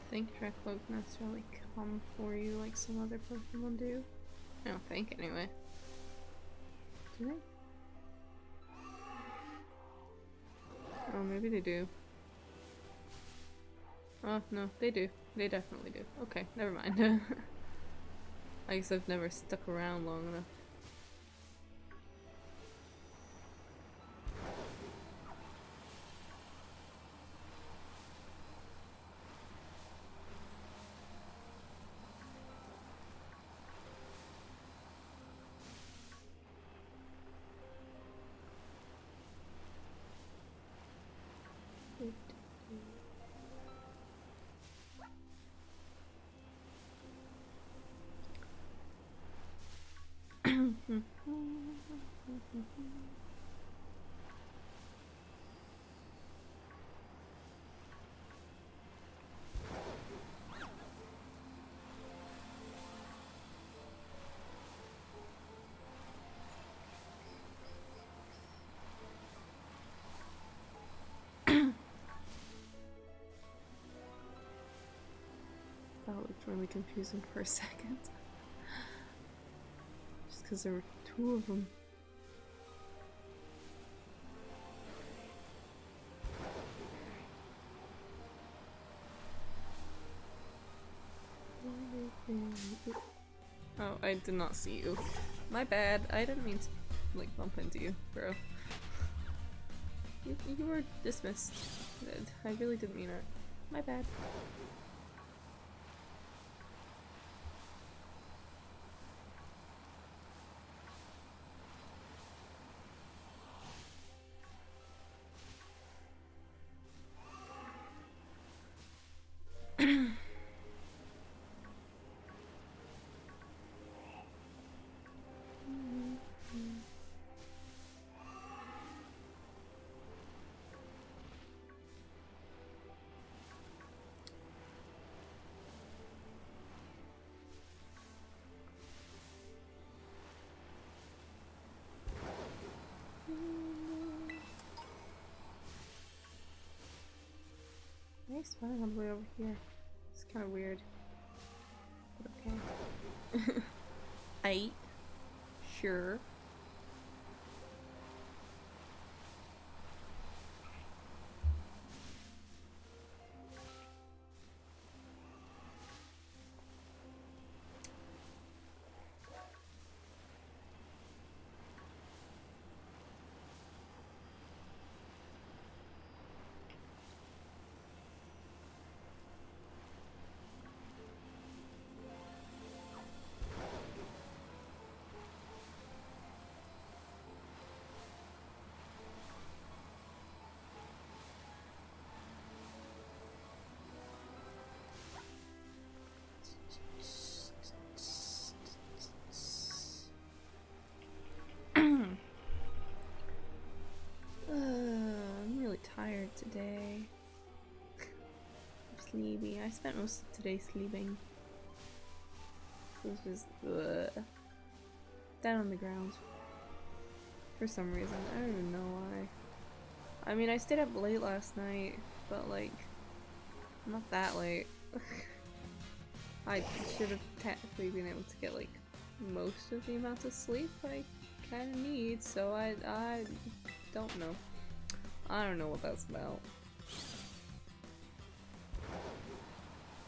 think Dracula would necessarily come for you like some other Pokemon do. I don't think, anyway. Do they? Oh, maybe they do. Oh, no, they do. They definitely do. Okay, never mind. I guess I've never stuck around long enough. That looked really confusing for a second. Just because there were two of them. Oh, I did not see you. My bad. I didn't mean to, like, bump into you, bro. You were dismissed. I really didn't mean it. My bad. Nice spawning all the way over here. It's kind of weird. But okay. Aight. Sure. I'm really tired today. I'm sleepy. I spent most of today sleeping. It was just down on the ground. For some reason. I don't even know why. I mean, I stayed up late last night, but like, not that late. I should have technically been able to get like most of the amount of sleep I kind of need, so I don't know. I don't know what that's about.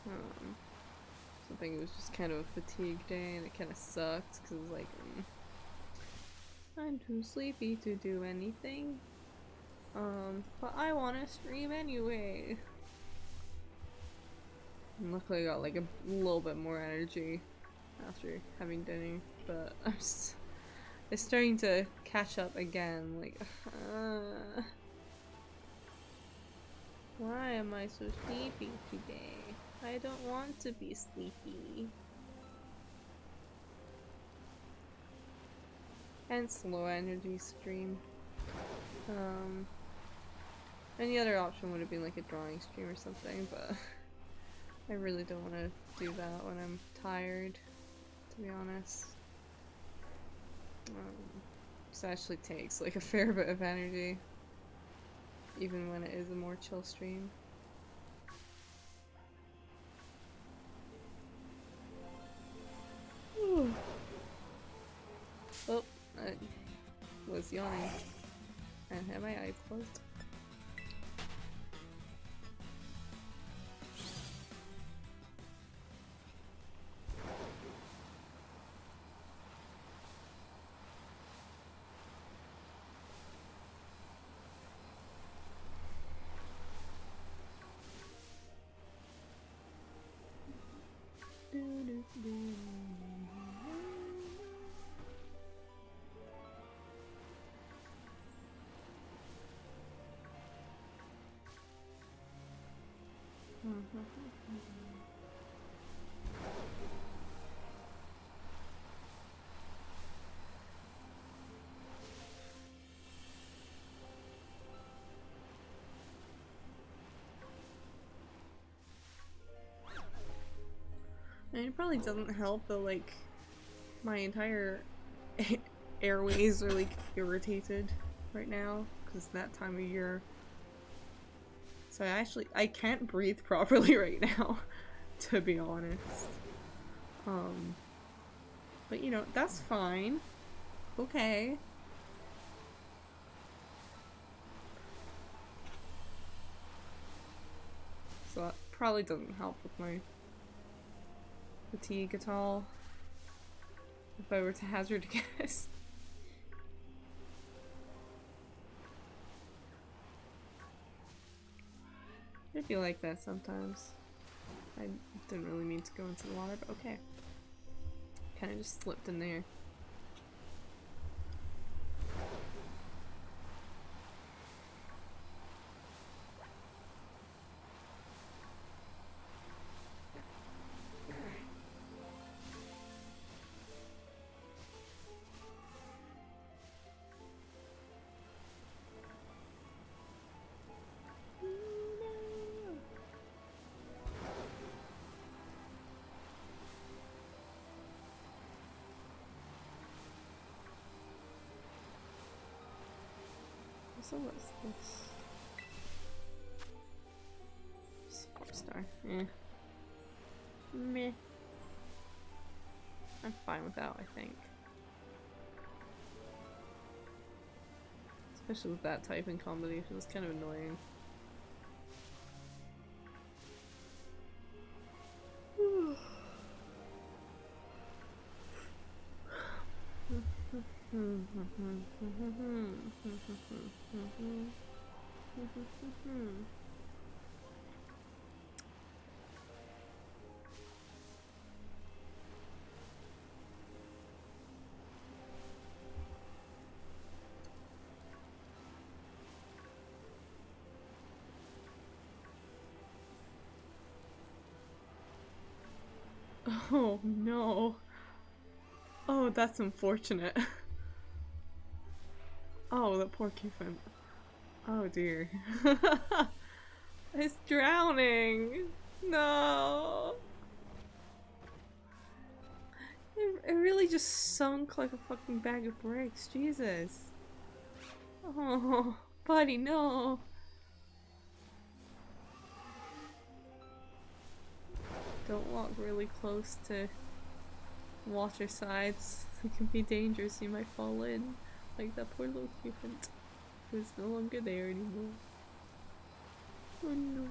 I think it was just kind of a fatigue day and it kind of sucked because it was like, I'm too sleepy to do anything. But I want to stream anyway. And luckily I got like a little bit more energy after having dinner, but it's starting to catch up again, like, why am I so sleepy today? I don't want to be sleepy. Hence low energy stream. Any other option would have been like a drawing stream or something, but I really don't want to do that when I'm tired, to be honest. This actually takes like a fair bit of energy, even when it is a more chill stream. was yawning. And have my eyes closed. And it probably doesn't help that, like, my entire airways are, like, irritated right now, because that time of year. So I can't breathe properly right now, to be honest. But you know, that's fine. Okay. So that probably doesn't help with my fatigue at all, if I were to hazard a guess. I feel like that sometimes. I didn't really mean to go into the water, but okay. Kinda just slipped in there. So what's this? Support star. Eh. Meh. I'm fine with that, I think. Especially with that typing combination, it's kind of annoying. Oh no. Oh, that's unfortunate. Oh, that poor Kifin. Oh dear. It's drowning! No! It really just sunk like a fucking bag of bricks. Jesus. Oh, buddy, no. Don't walk really close to water sides. It can be dangerous. You might fall in. Like that poor little infant who's no longer there anymore. Oh no.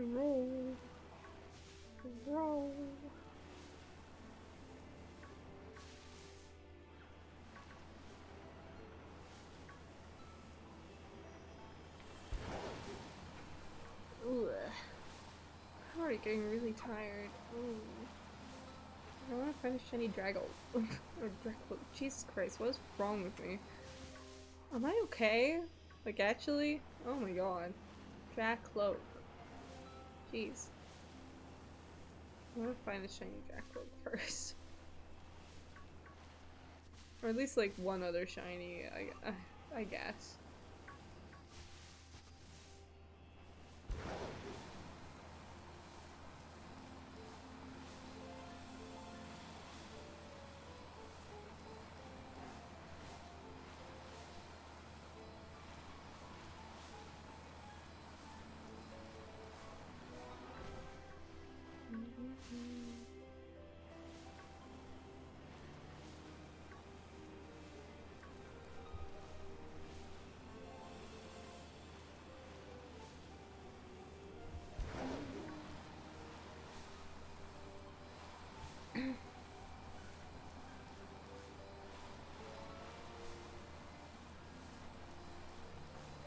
Roll. Roll. Ugh. I'm already getting really tired. Ooh. I want to find a shiny Draggle. Or Draclo. Jesus Christ, what is wrong with me? Am I okay? Like, actually? Oh my god. Dracloak. Jeez. I want to find a shiny Dracloak first. Or at least, like, one other shiny, I guess.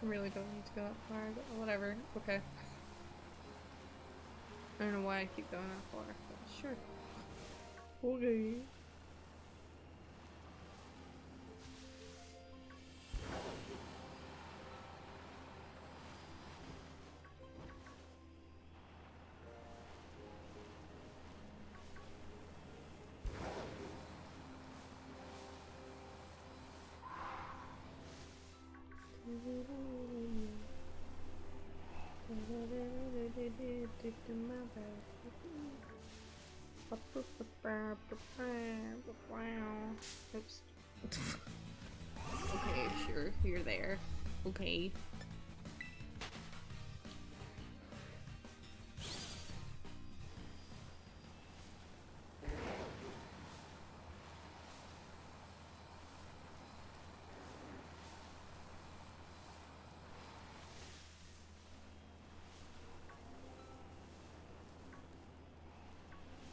I really don't need to go that far, but whatever. Okay. I don't know why I keep going that far, but sure. Okay. Oops. Okay, sure, you're there. Okay.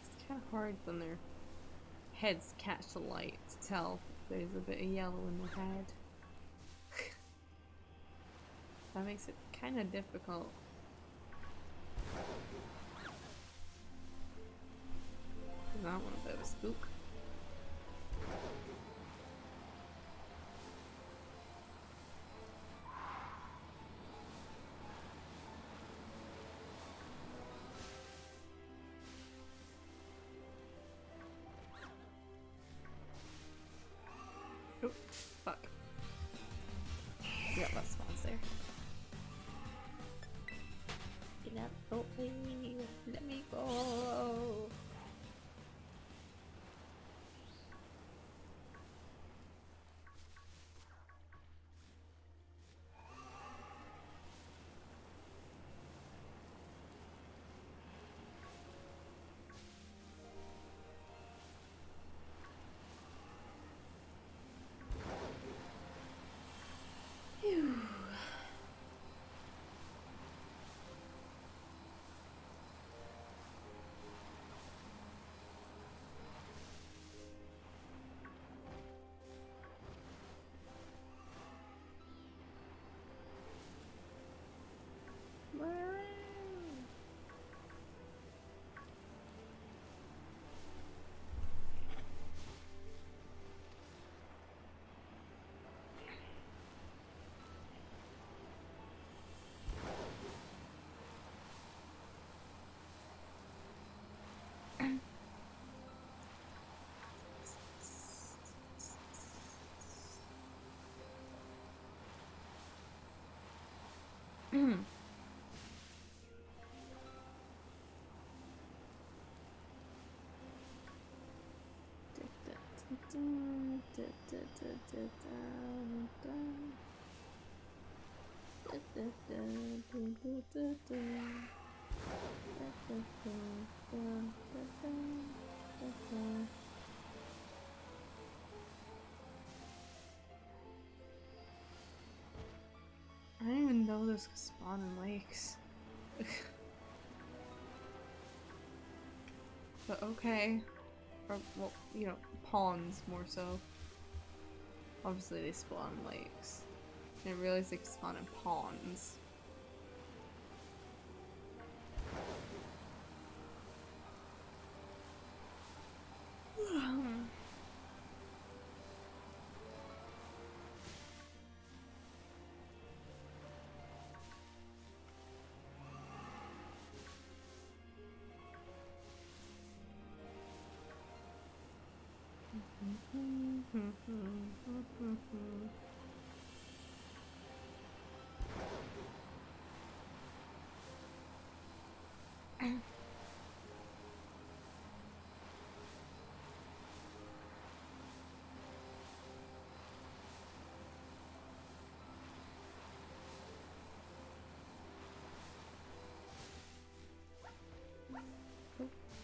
It's kind of hard when their heads catch the light to tell if there's a bit of yellow in their head. That makes it kind of difficult. I want a bit of a spook. Oh, fuck. Yeah, that spawns there. Get up, oh please, let me go. Phew. I didn't even know this could spawn in lakes. But okay. Or, well, you know, ponds more so. Obviously they spawn in lakes. I didn't realize they could spawn in ponds.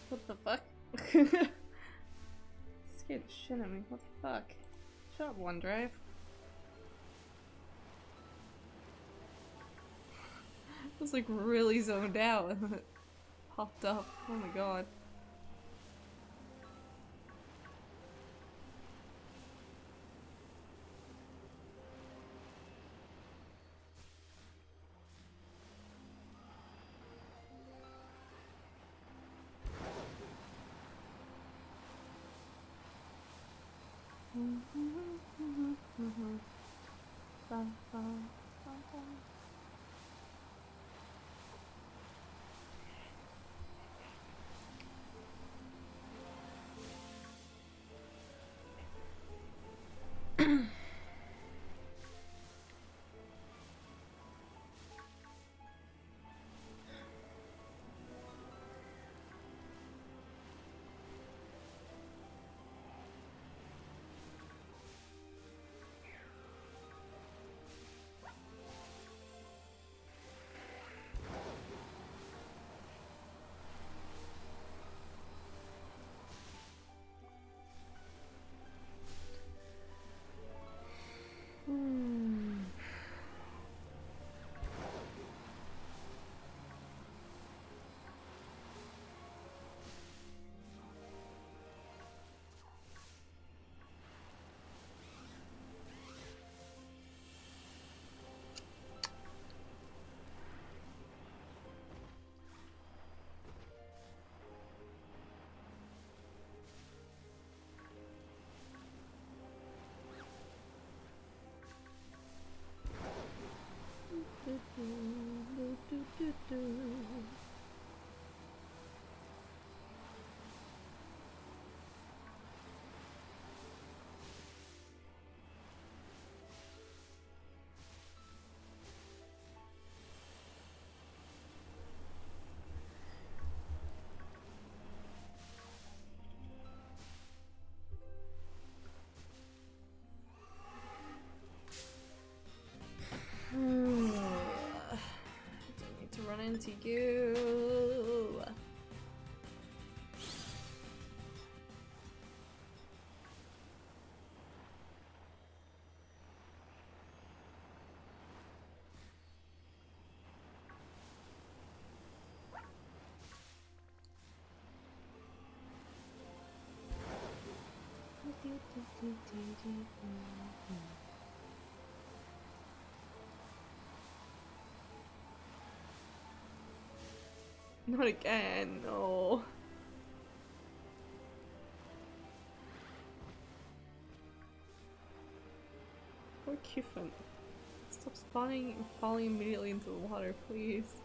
What the fuck? Scared the shit out of me. What the fuck? Shut up, OneDrive. I was like really zoned out and then it popped up. Oh my god. I don't need to run into you. Not again, no. Poor Kiffin. Stop spawning and falling immediately into the water, please.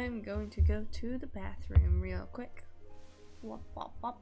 I'm going to go to the bathroom real quick. Wop, wop, wop.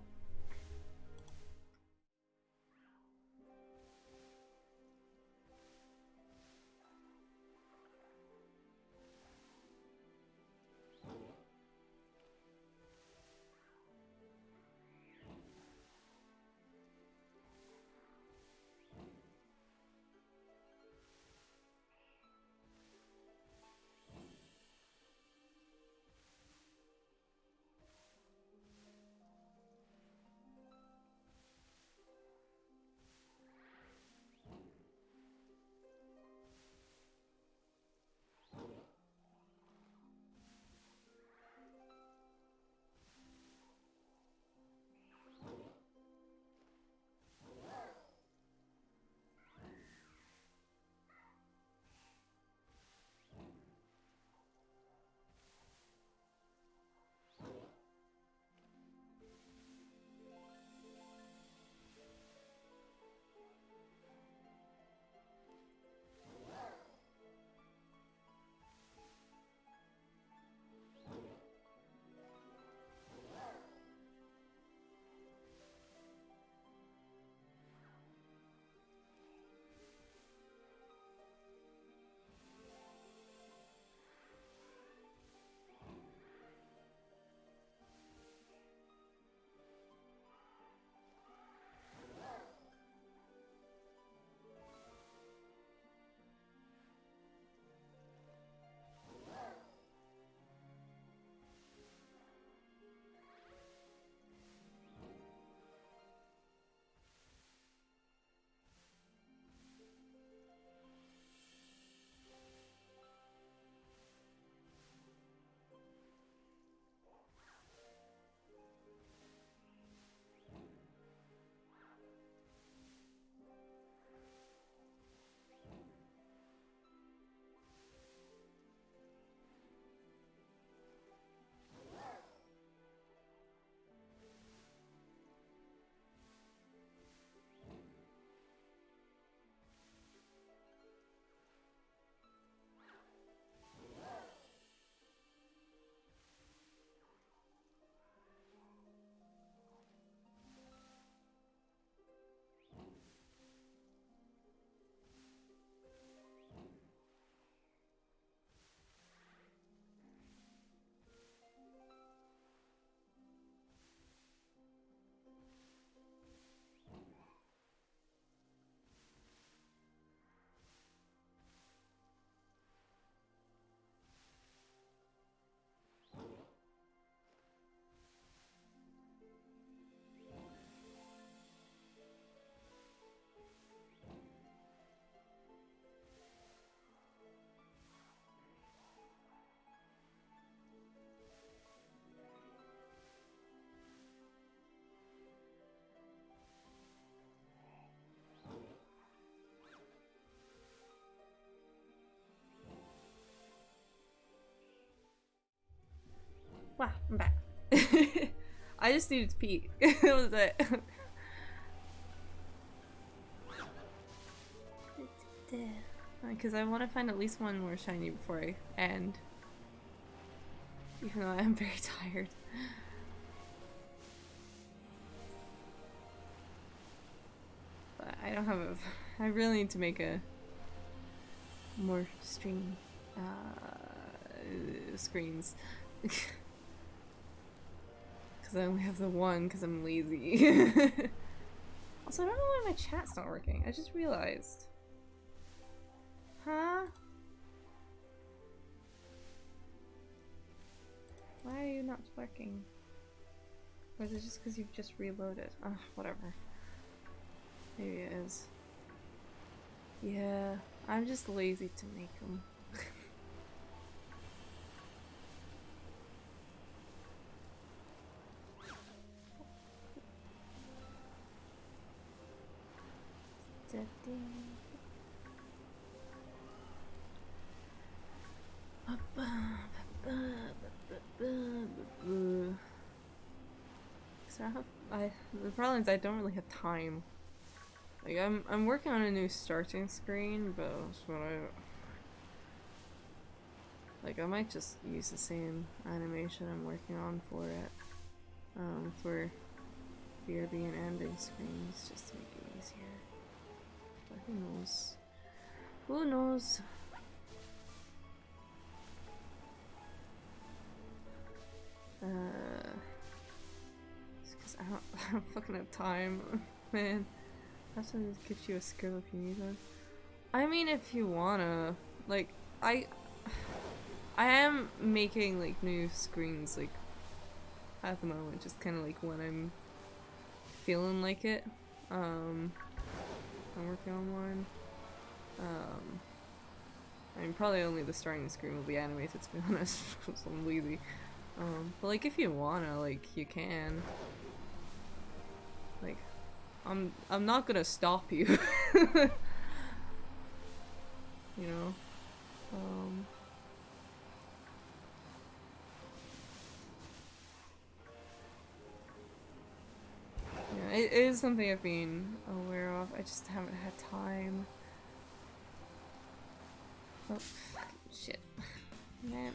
Wow, I'm back. I just needed to pee. That was it. Because I want to find at least one more shiny before I end. Even though I am very tired. But I don't have a... I really need to make a more stream screens. Because I only have the one because I'm lazy. Also, I don't know why my chat's not working. I just realized. Huh? Why are you not working? Or is it just because you've just reloaded? Ugh, whatever. Maybe it is. Yeah, I'm just lazy to make them. So the problem is I don't really have time. Like I'm working on a new starting screen, but what Like, I might just use the same animation I'm working on for it. For BRB and ending screens, just to make it easier. But who knows? Who knows? It's because I don't fucking have time, man. I have to get you a skill if you need one. I mean, if you wanna, like, I am making like new screens like at the moment, just kind of like when I'm feeling like it. I'm working on one. I mean, probably only the starting screen will be animated, to be honest, because I'm lazy. But like, if you wanna, like, you can. Like, I'm not gonna stop you. You know? Yeah, it is something I've been aware of. I just haven't had time. Oh, fucking shit. Man.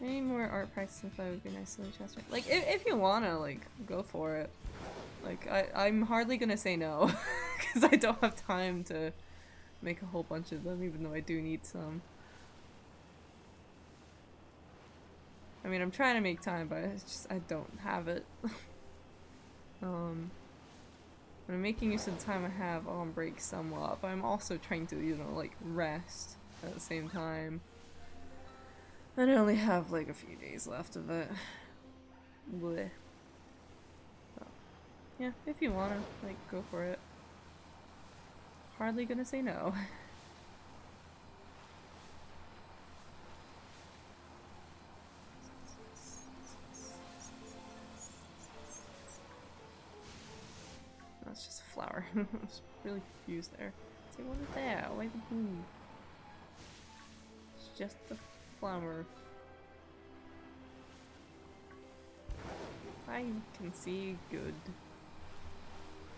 Any more art practice info would be nice to chest. Like, if you wanna, like, go for it. Like, I'm hardly gonna say no. Because I don't have time to make a whole bunch of them, even though I do need some. I mean, I'm trying to make time, but it's just, I don't have it. When I'm making use of the time I have on break somewhat, but I'm also trying to, you know, like, rest at the same time. And I only have, like, a few days left of it. Blech. So, yeah, if you wanna, like, go for it. Hardly gonna say no. That's just a flower. I was really confused there. Say, what is that? Why the boom? It's just a flower. I can see good.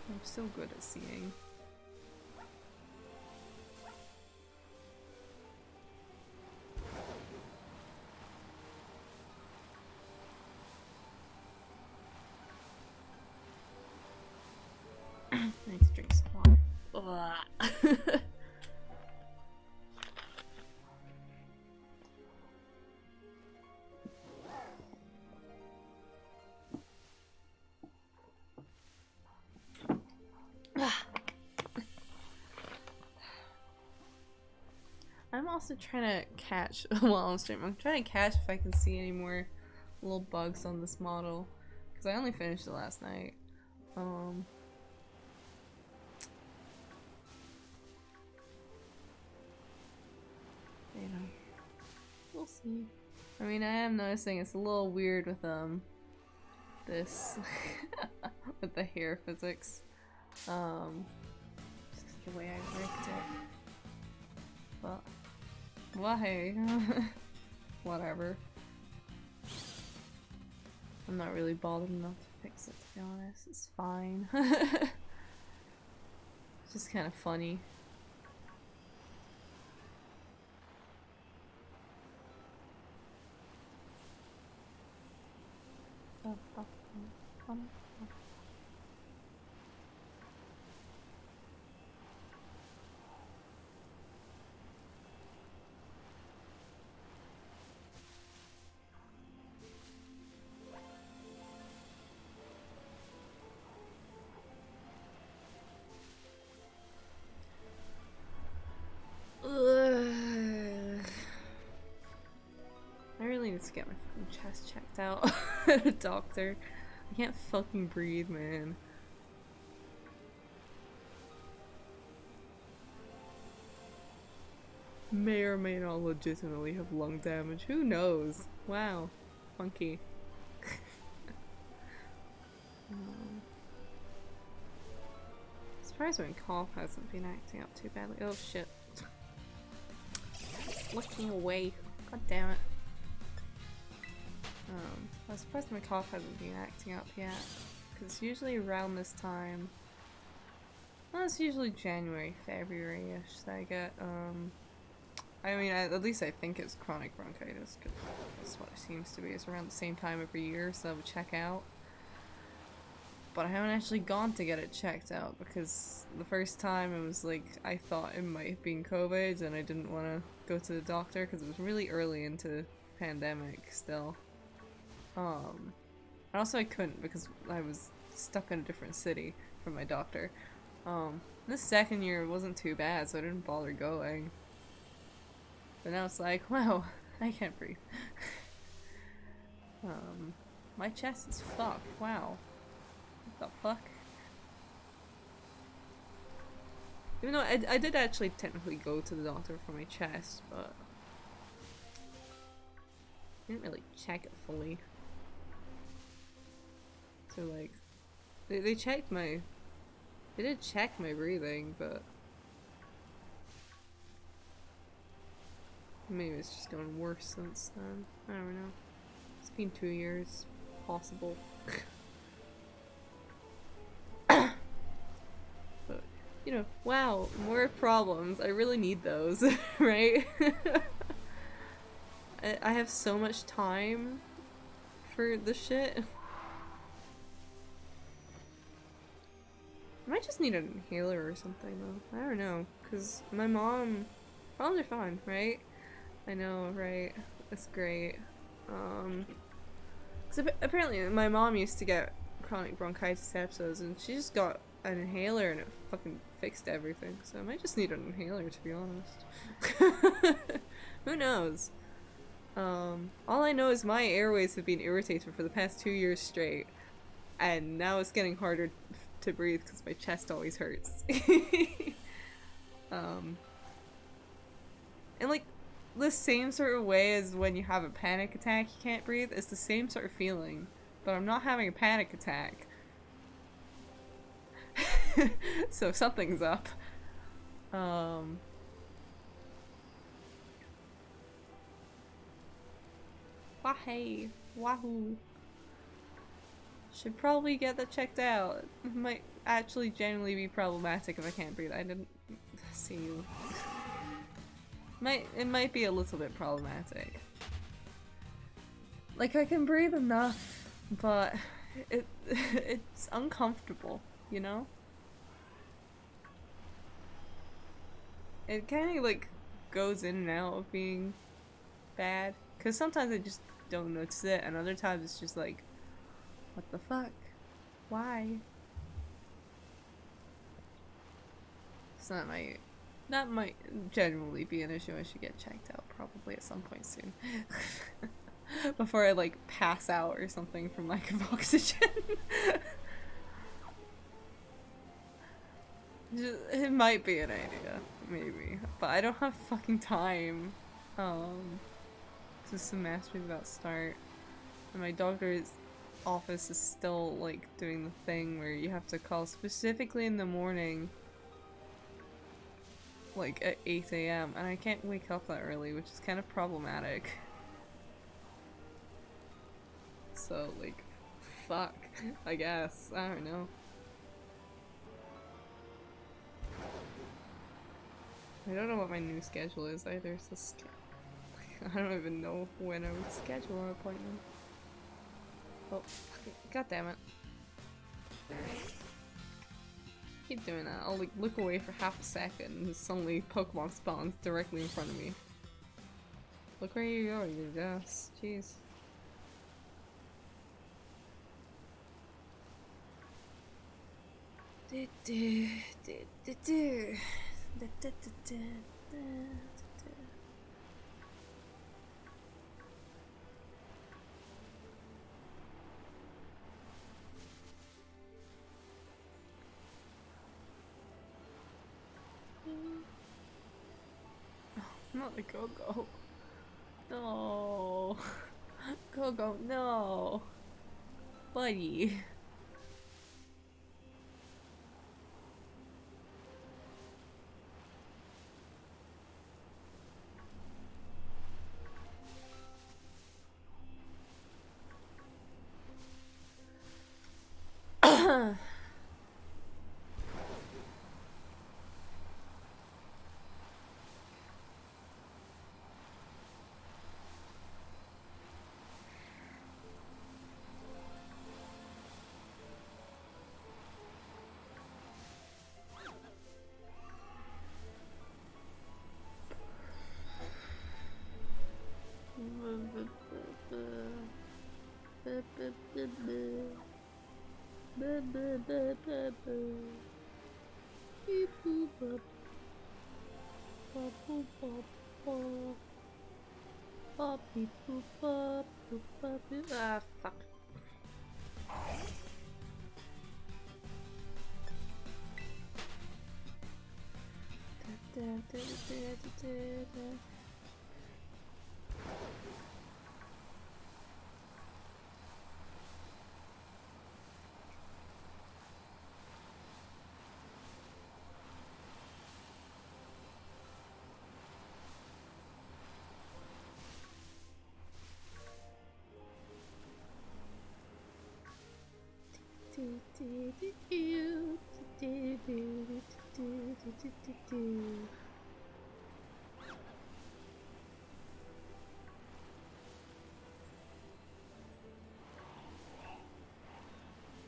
I'm so good at seeing. I need to drink some water. I'm also trying to catch, while I'm streaming, I'm trying to catch if I can see any more little bugs on this model. Because I only finished it last night. You know, we'll see. I mean, I am noticing it's a little weird with, this, with the hair physics. Just the way I rigged it. But, well, hey, whatever. I'm not really bothered enough to fix it, to be honest. It's fine. It's just kind of funny. I really need to get my fucking chest checked out at a doctor. I can't fucking breathe, man. May or may not legitimately have lung damage. Who knows? Wow. Funky. Surprised my cough hasn't been acting up too badly. Oh shit. It's looking away. God damn it. I was surprised my cough hasn't been acting up yet. Because usually around this time Well, it's usually January, February-ish that I get, I mean, at least I think it's chronic bronchitis, because that's what it seems to be. It's around the same time every year, so I would check out. But I haven't actually gone to get it checked out, because the first time it was like, I thought it might have been COVID, and I didn't want to go to the doctor, because it was really early into the pandemic still. And also I couldn't, because I was stuck in a different city from my doctor. This second year wasn't too bad, so I didn't bother going. But now it's like, wow, I can't breathe. My chest is fucked, wow. What the fuck? Even though I did actually technically go to the doctor for my chest, but I didn't really check it fully. So like, they checked my, they did check my breathing, but maybe it's just gotten worse since then. I don't know. It's been 2 years, possible. But, you know, wow, more problems. I really need those, right? I have so much time for this shit. I might just need an inhaler or something though. I don't know, cause my mom, problems are fine, right? I know, right? That's great. Cause apparently my mom used to get chronic bronchitis episodes, and she just got an inhaler and it fucking fixed everything. So I might just need an inhaler, to be honest. Who knows? All I know is my airways have been irritated for the past 2 years straight, and now it's getting harder to breathe because my chest always hurts. And like the same sort of way as when you have a panic attack, you can't breathe. It's the same sort of feeling, but I'm not having a panic attack. So something's up. Wahey, wahoo. Should probably get that checked out. It might actually genuinely be problematic if I can't breathe. I didn't see you. It might be a little bit problematic. Like, I can breathe enough, but it's uncomfortable, you know? It kind of like goes in and out of being bad, because sometimes I just don't notice it, and other times it's just like, what the fuck? Why? So that might genuinely be an issue. I should get checked out probably at some point soon. Before I like pass out or something from lack of oxygen. It might be an idea, maybe. But I don't have fucking time. The semester's about to start. And my doctor's office is still like doing the thing where you have to call specifically in the morning, like at 8 AM, and I can't wake up that early, which is kind of problematic. So like, fuck, I guess. I don't know. I don't know what my new schedule is either, so I don't even know when I would schedule an appointment. Oh, god damn it. Keep doing that. I'll like look away for half a second and suddenly Pokemon spawns directly in front of me. Look where you go, you guys. Jeez. Not the Go-Go. No. Go-Go, no. Buddy. Ah, fuck.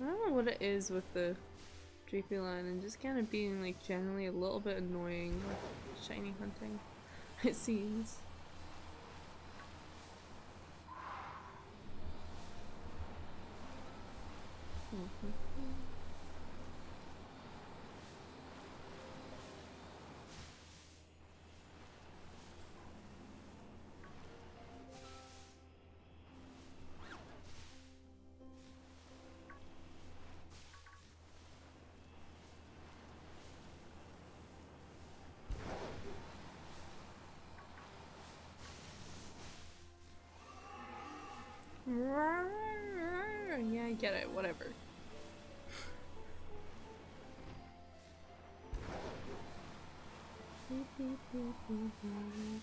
I don't know what it is with the Drapion line and just kind of being like generally a little bit annoying with shiny hunting, it seems. Yeah, I get it, whatever. Come on.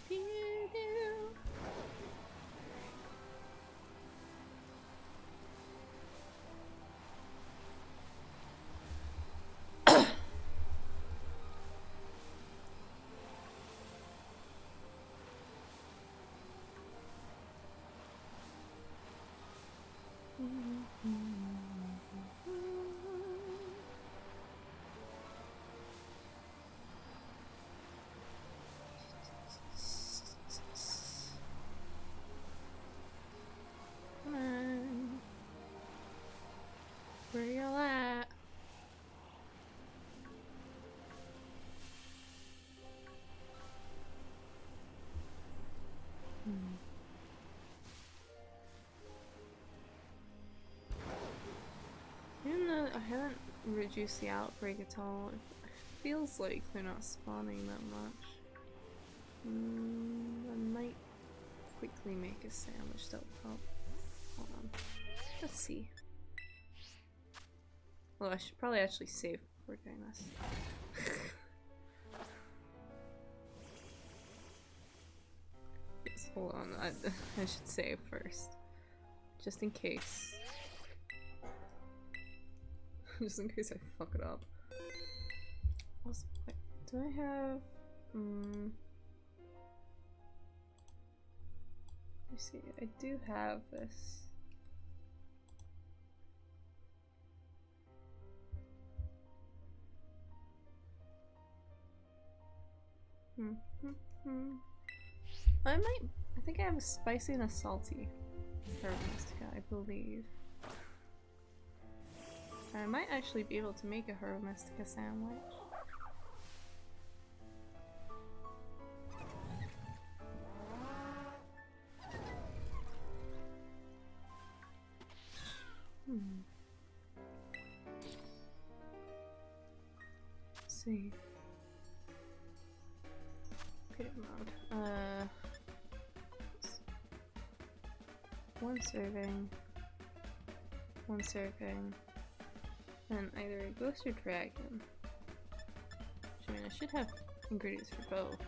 Where y'all at? Even though I haven't reduced the outbreak at all, it feels like they're not spawning that much. I might quickly make a sandwich that will help. Hold on. Let's see. Well, I should probably actually save before doing this. Yes, hold on. I should save first. Just in case. Just in case I fuck it up. Also, wait, do I have... let me see, I do have this. I think I have a spicy and a salty herb mystica, I believe. I might actually be able to make a herb mystica sandwich. Let's see. Okay, mode. One serving, and either a ghost or dragon. Which, I mean, I should have ingredients for both.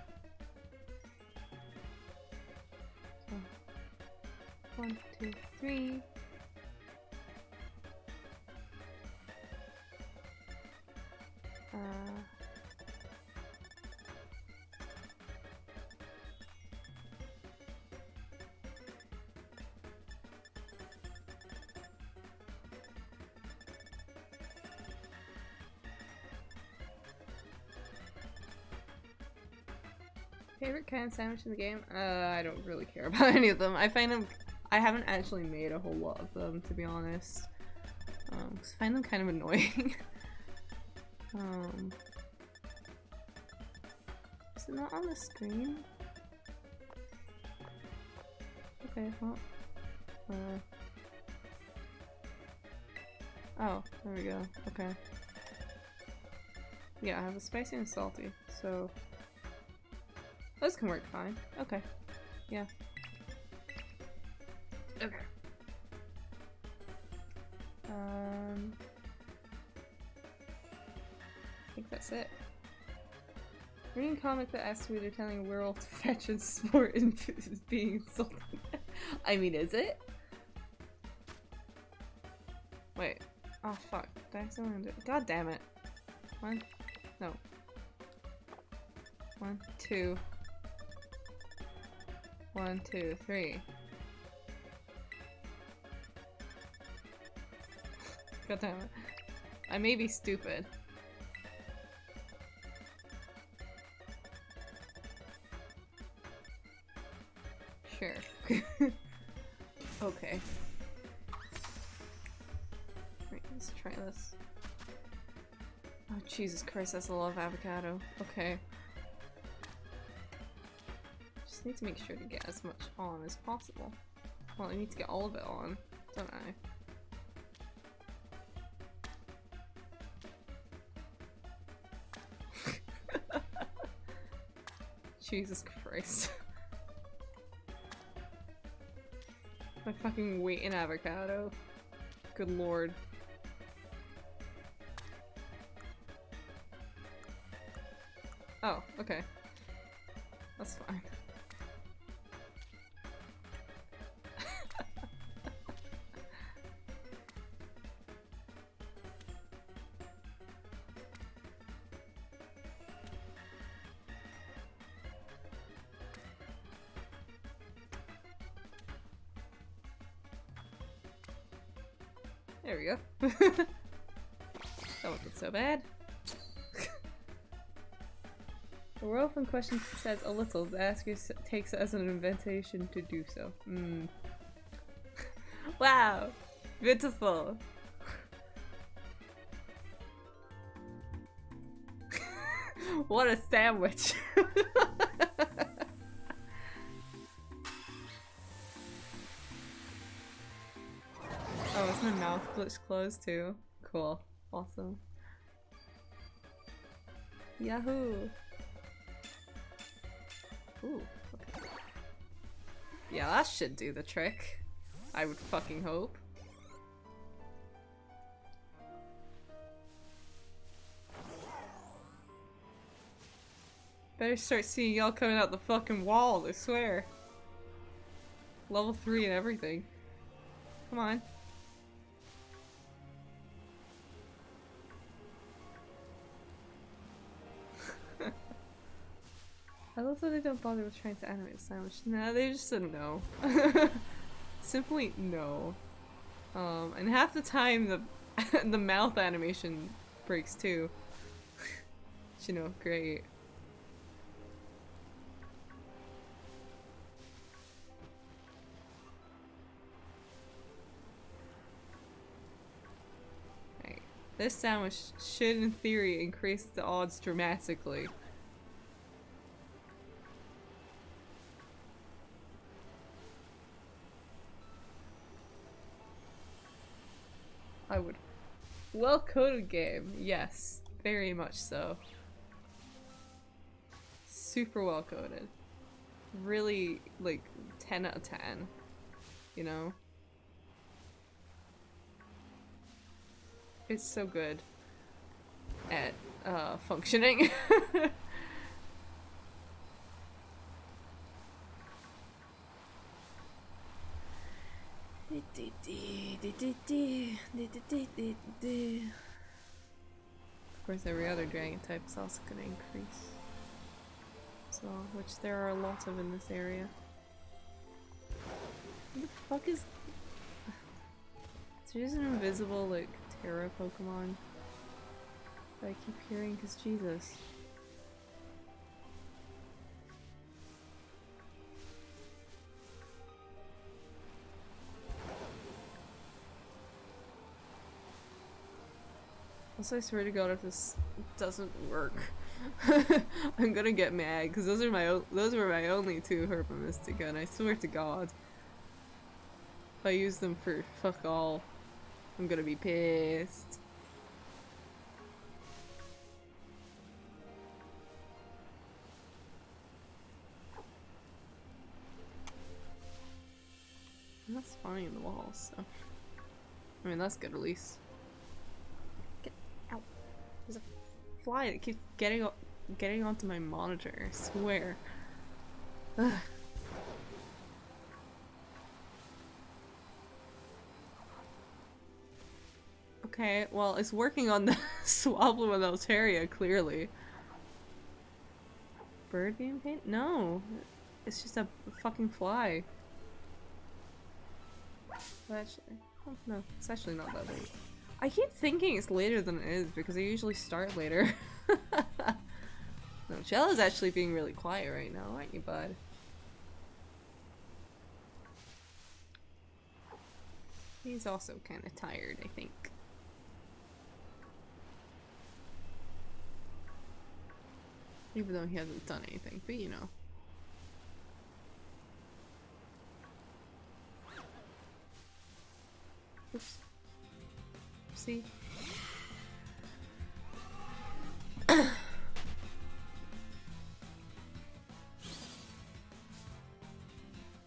So, 1, 2, 3. Favorite kind of sandwich in the game? I don't really care about any of them. I find them I haven't actually made a whole lot of them, to be honest. 'Cause I find them kind of annoying. Is it not on the screen? Okay, well. Oh, there we go. Okay. Yeah, I have a spicy and salty, so those can work fine. Okay. Yeah. Okay. I think that's it. Reading a comic that asks me to telling a werewolf to fetch and sport and is being insulted. I mean, is it? Wait. Oh fuck. Did I accidentally do it? God damn it. One. No. 1, 2. 1, 2, 3. God damn it. I may be stupid. Sure. Okay. Wait, let's try this. Oh Jesus Christ, that's a lot of avocado. Okay. Just need to make sure to get as much on as possible. Well, I need to get all of it on, don't I? Jesus Christ. My fucking weight in avocado. Good lord. Oh, okay. That's fine. There we go. That wasn't so bad. The world in question says a little, the asker takes it as an invitation to do so. Wow! Beautiful! What a sandwich! Oh, is my mouth glitch closed too? Cool. Awesome. Yahoo! Ooh, okay. Yeah, that should do the trick. I would fucking hope. Better start seeing y'all coming out the fucking wall, I swear. Level 3 and everything. Come on. I love that they don't bother with trying to animate the sandwich. Nah, they just said no. Simply no. And half the time the the mouth animation breaks too. You know, great. Right. This sandwich should, in theory, increase the odds dramatically. I would. Well-coded game, yes. Very much so. Super well-coded. Really, like, 10 out of 10. You know? It's so good at, functioning. Of course, every other dragon type is also going to increase. So, which there are a lot of in this area. What the fuck is... Is there just an invisible, like, Terra Pokemon that I keep hearing? Because Jesus. Also, I swear to God, if this doesn't work, I'm gonna get mad because those were my only two Herba Mystica, and I swear to God, if I use them for fuck all, I'm gonna be pissed. I'm not spawning in the walls, so I mean that's good at least. Get out! There's a fly that keeps getting onto my monitor. I swear. Ugh. Okay, well, it's working on the Swablu and Altaria, clearly. Bird being painted? No. It's just a fucking fly. Well, actually, oh, no, it's actually not that late. I keep thinking it's later than it is because I usually start later. No, Jella's actually being really quiet right now, aren't you, bud? He's also kind of tired, I think. Even though he hasn't done anything, but you know. Oops. See?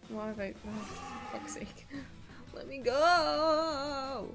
Why have I... Oh, for fuck's sake. Let me go!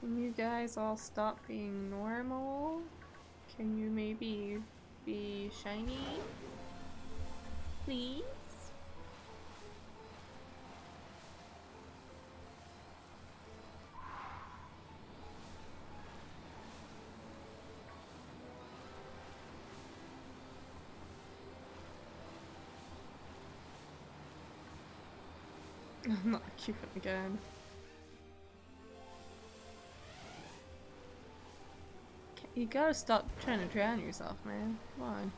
Can you guys all stop being normal? Can you maybe be shiny? Please? I'm not cute again. You gotta stop trying to drown yourself, man. Come on.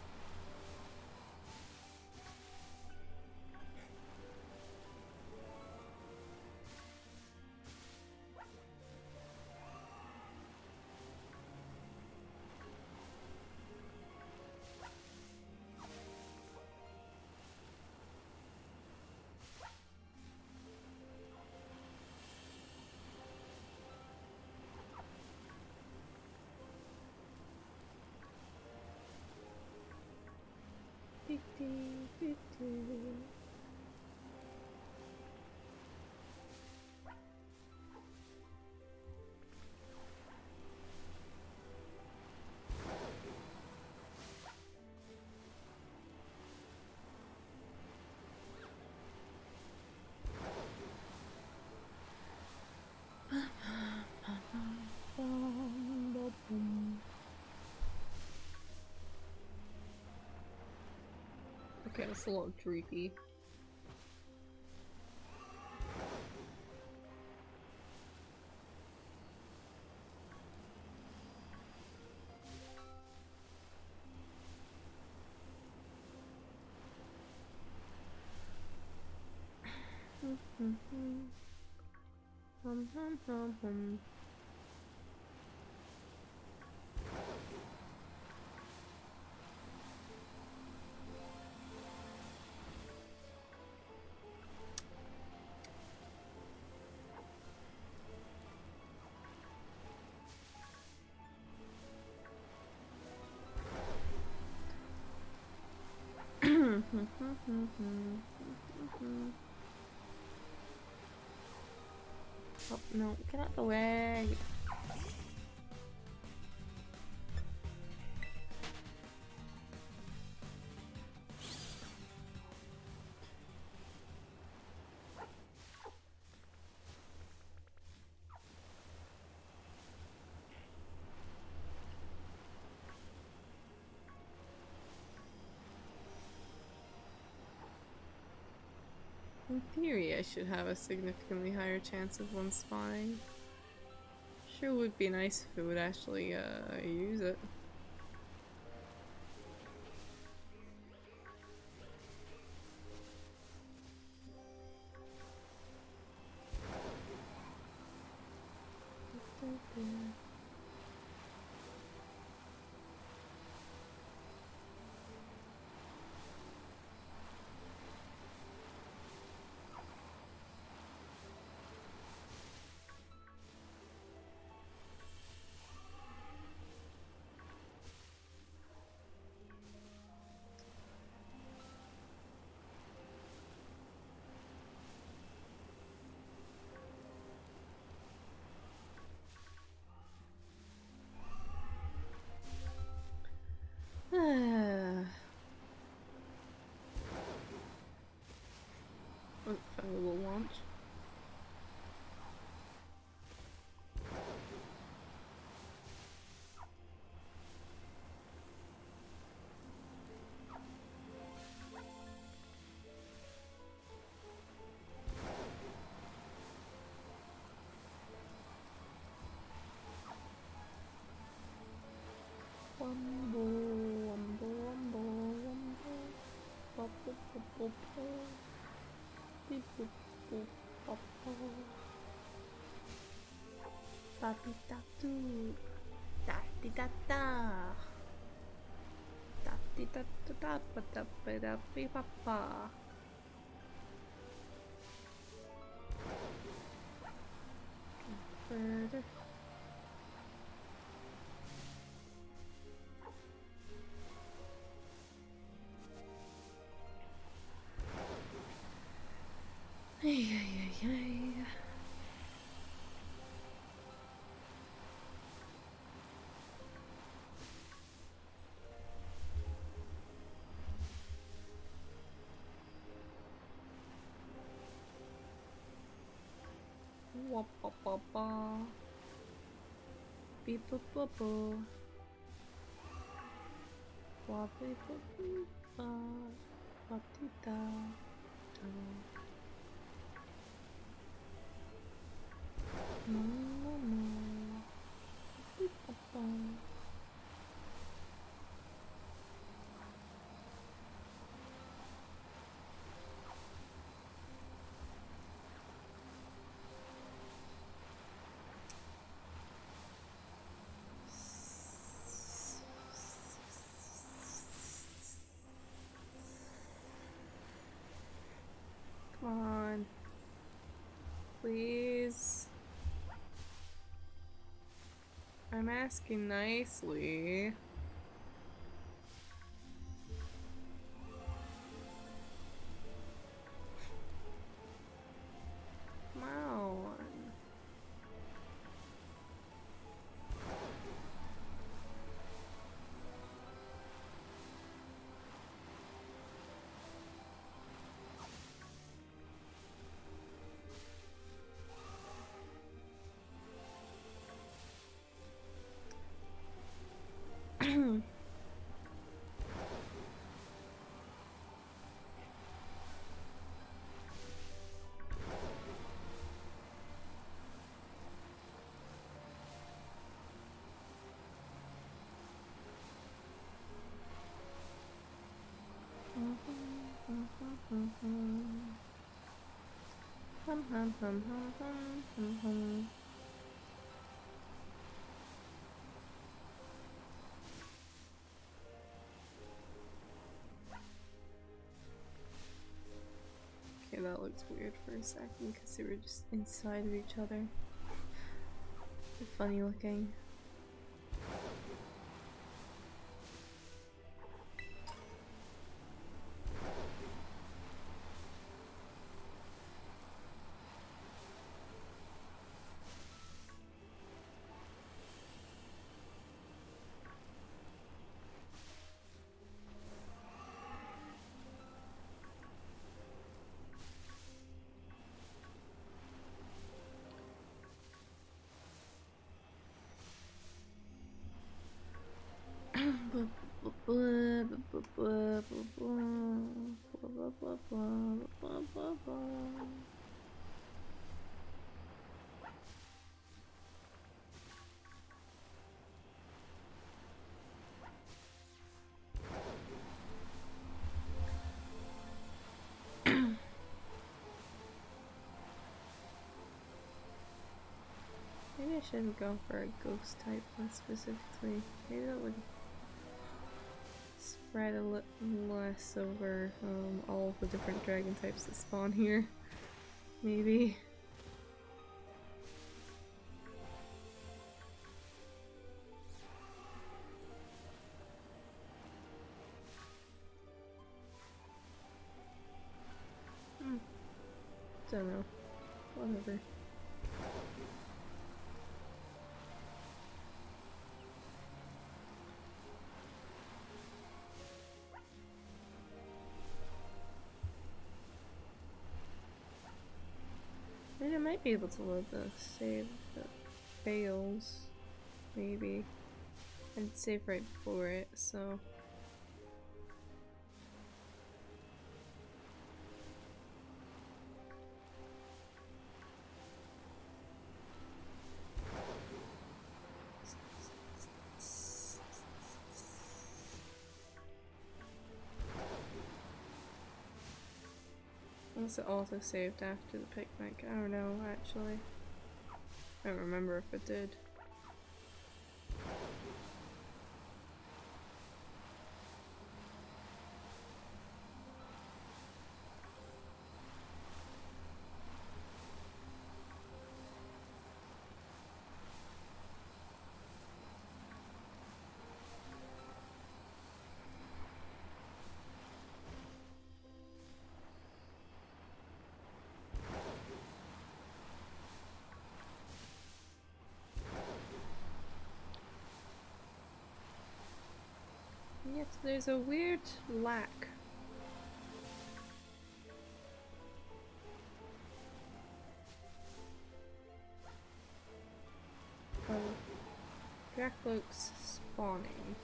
Yeah, it's a little dreepy. Oh no, get out the way. In theory, I should have a significantly higher chance of one spawning. Sure would be nice if it would actually use it. Oh, funny little launch. Wumbo, wumbo, wumbo, wumbo. Bop, bop, bop, bop, bop. Beep, boop, boop, bop, bop. Papi tatu. Tati tata. Tati tatu tapa tapa tapi papa. Further. Ay, ay, ay, ay. Wop, wop, wop, wop. Beep, boop, boop, boop. Wop, beep, boop, boop, bop. Wop, dee, da, da. No, no, no. Beep, bop, bop. Come on. Please. I'm asking nicely. Come on. Hum, hum, hum, hum, hum, hum. Okay, that looks weird for a second because they were just inside of each other. They're funny looking. Maybe I should go for a ghost type one specifically. Maybe that would spread a little less over all of the different dragon types that spawn here. Maybe. Don't know. Whatever. I mean, I might be able to load the save that fails. Maybe. I'd save right before it, so. Unless it also saved after the picnic. I don't know, actually. I don't remember if it did. Yet there's a weird lack of Drakloaks spawning.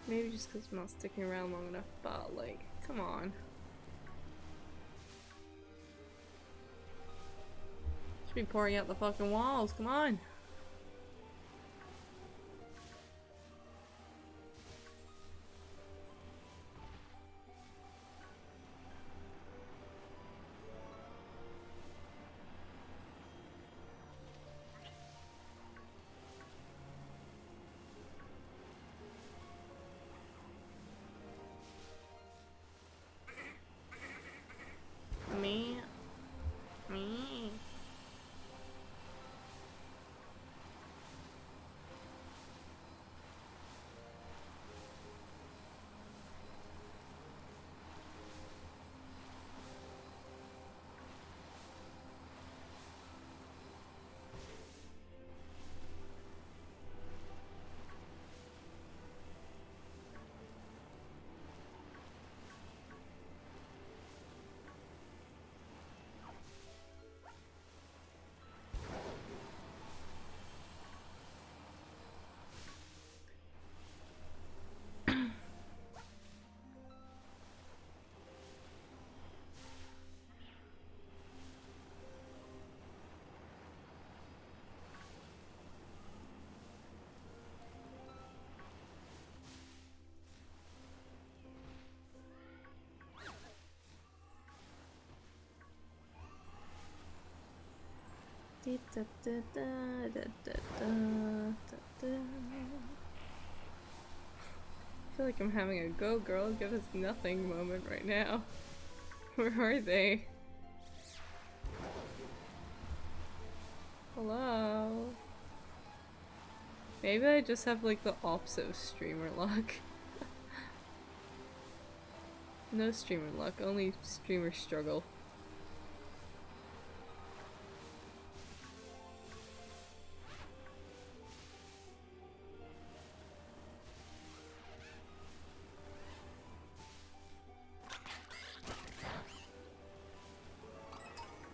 Maybe just because I'm not sticking around long enough, but like, come on. Should be pouring out the fucking walls, come on! Me? Me? I feel like I'm having a go girl, give us nothing moment right now. Where are they? Hello? Maybe I just have like the opposite of streamer luck. No streamer luck, only streamer struggle.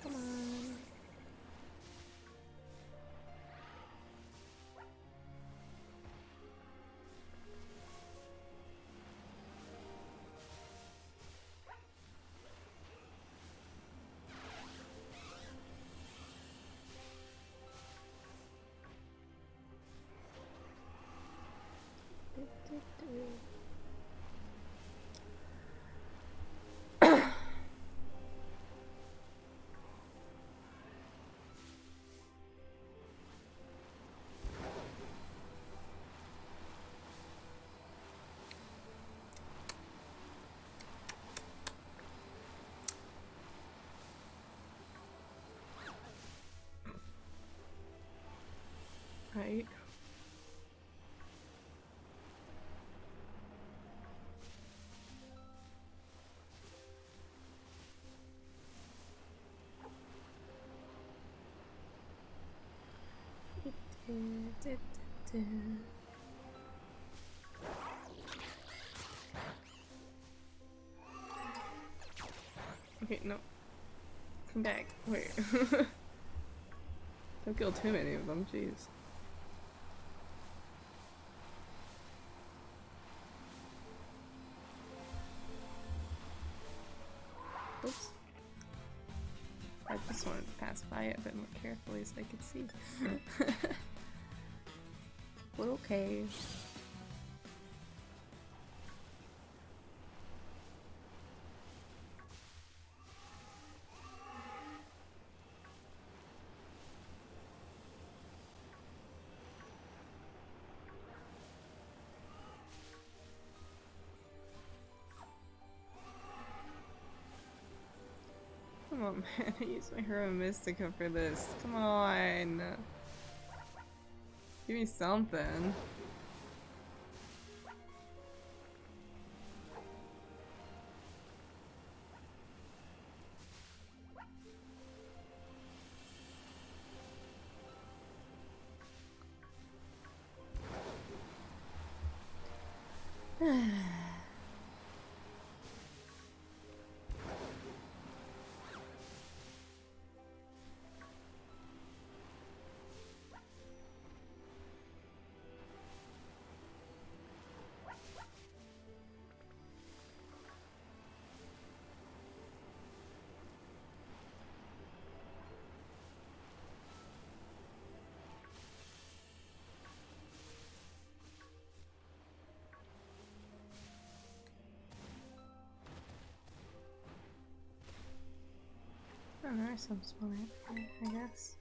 Come on. Right. Okay, no. Come back. Wait. Don't kill too many of them, jeez. Oops. I just wanted to pass by it a bit more carefully so I could see. But okay. Come on, man. I used my Hero Mystica for this. Come on. Give me something. Oh, there's some spawning, I guess.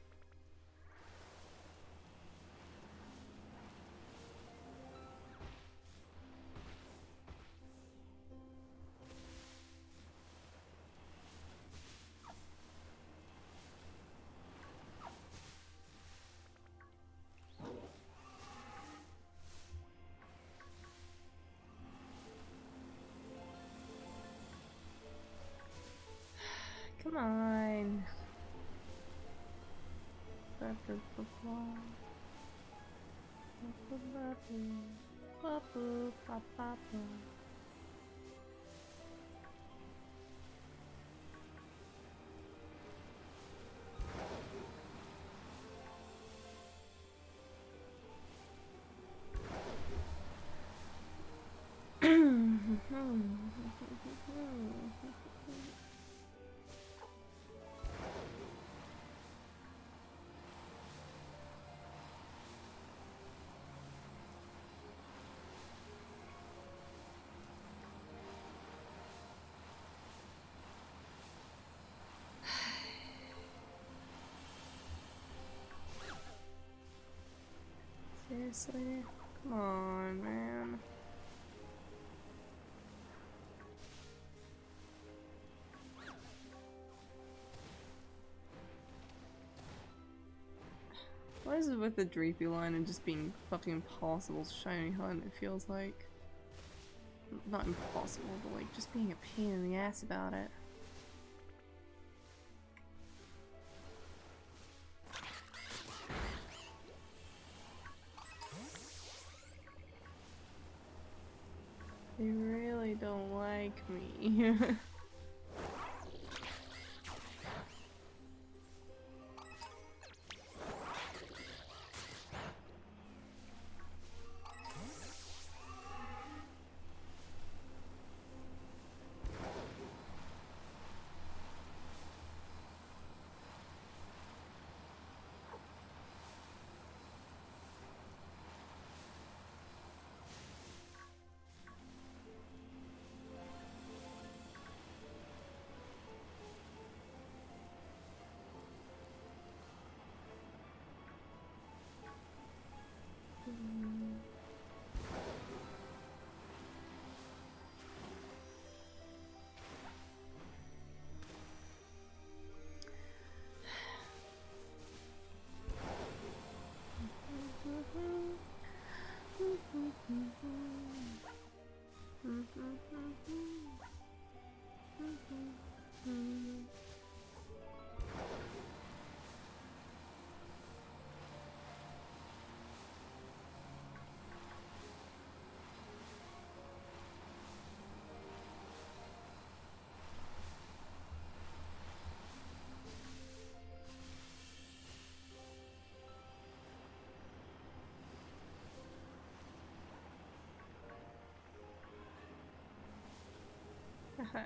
Come on. Seriously? Come on, man. What is it with the Dreepy line and just being fucking impossible to shiny hunt, it feels like? Not impossible, but like just being a pain in the ass about it. They really don't like me.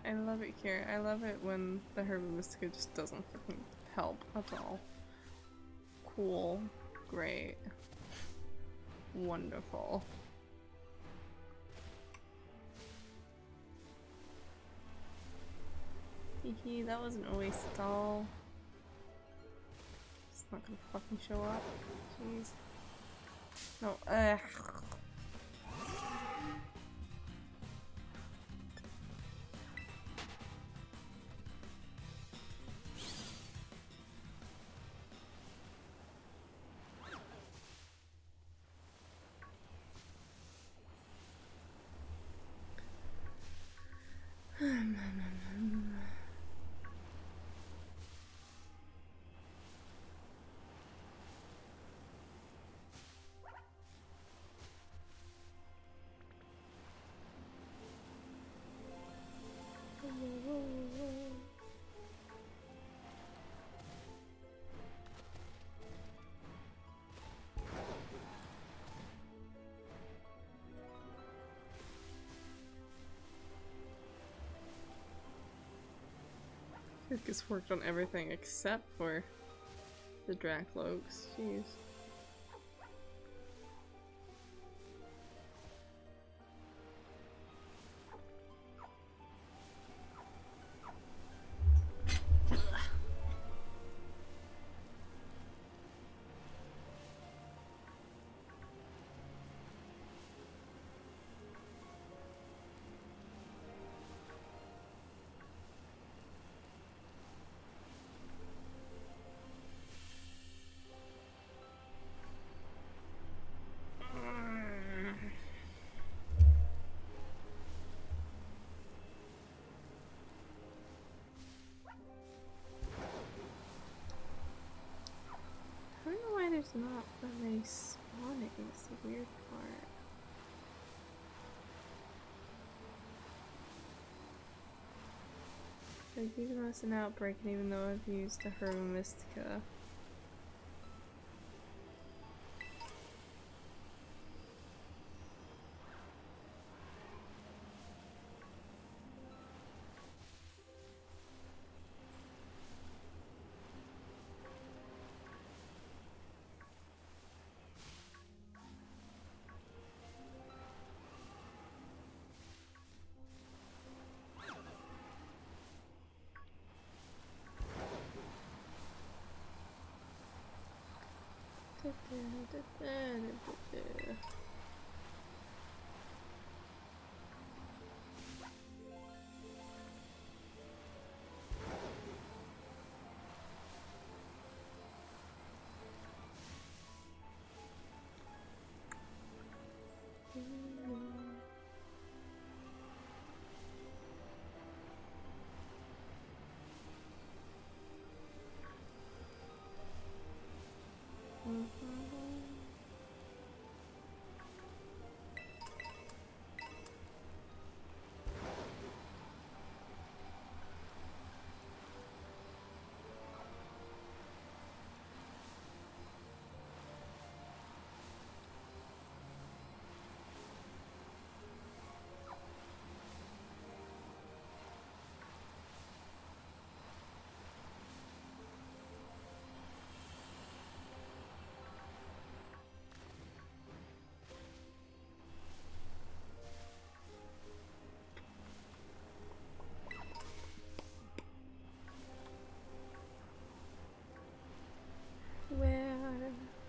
I love it here. I love it when the Herba Mystica just doesn't fucking help at all. Cool. Great. Wonderful. Hehe, that wasn't a waste at all. It's not gonna fucking show up. Jeez. No, This worked on everything except for the Dracloaks. Jeez. I don't know why there's not that many spawning, it's the weird part. Like, even though it's an outbreak, and even though I've used the Herba Mystica.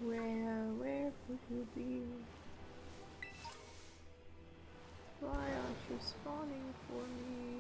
Where would you be? Why aren't you spawning for me?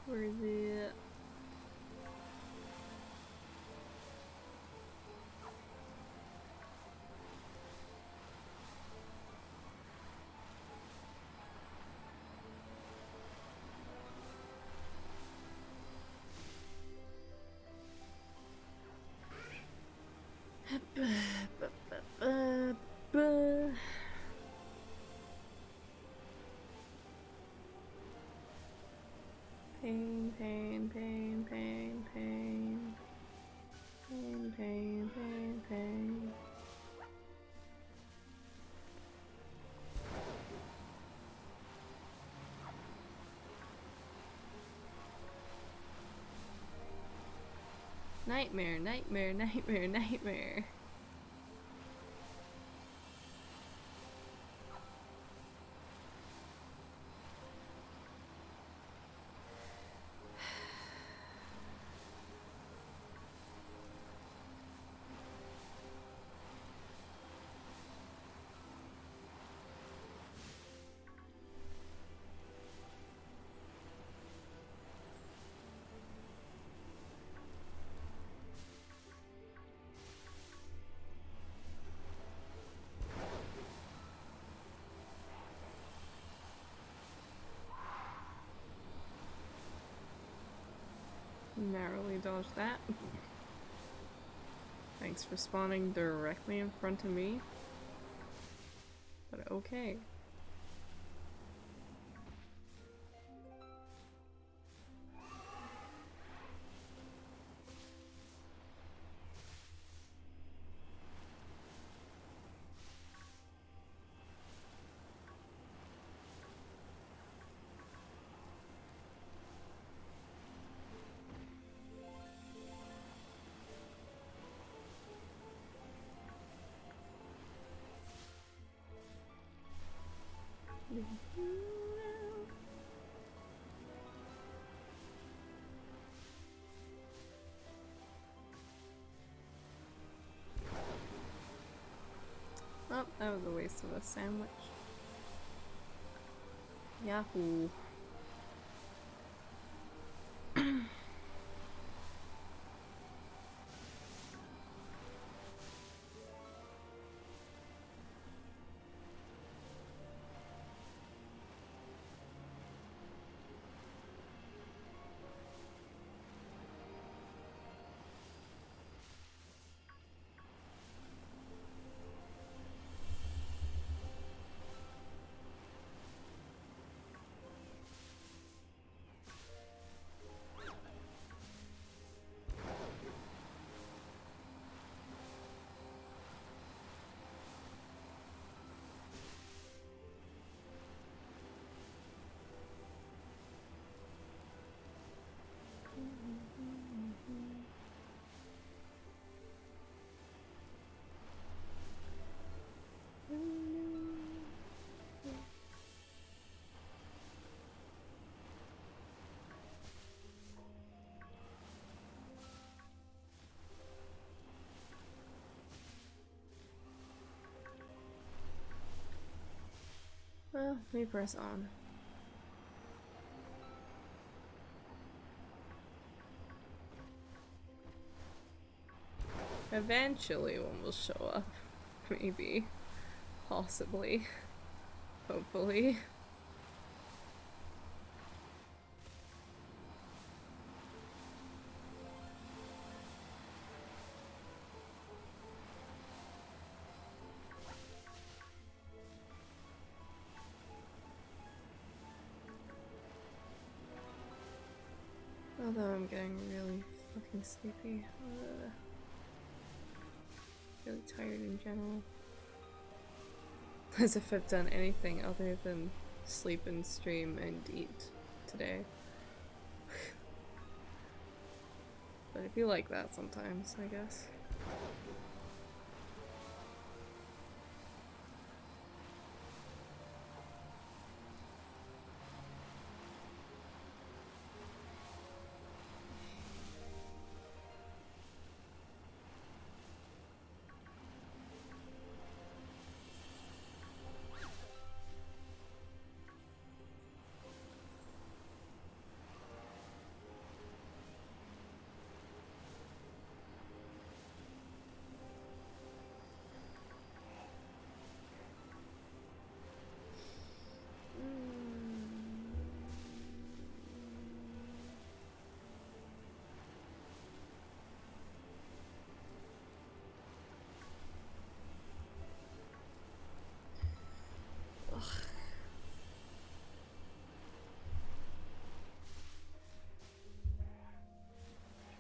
Where is it? Pain, pain, pain, pain, pain. Pain, pain, pain, pain. Nightmare, nightmare, nightmare, nightmare. dodge that. Thanks for spawning directly in front of me. But okay. Oh, that was a waste of a sandwich. Yahoo. Well, we press on. Eventually one will show up. Maybe. Possibly. Hopefully. Although I'm getting really fucking sleepy. Really tired in general. As if I've done anything other than sleep and stream and eat today. But I feel like that sometimes, I guess.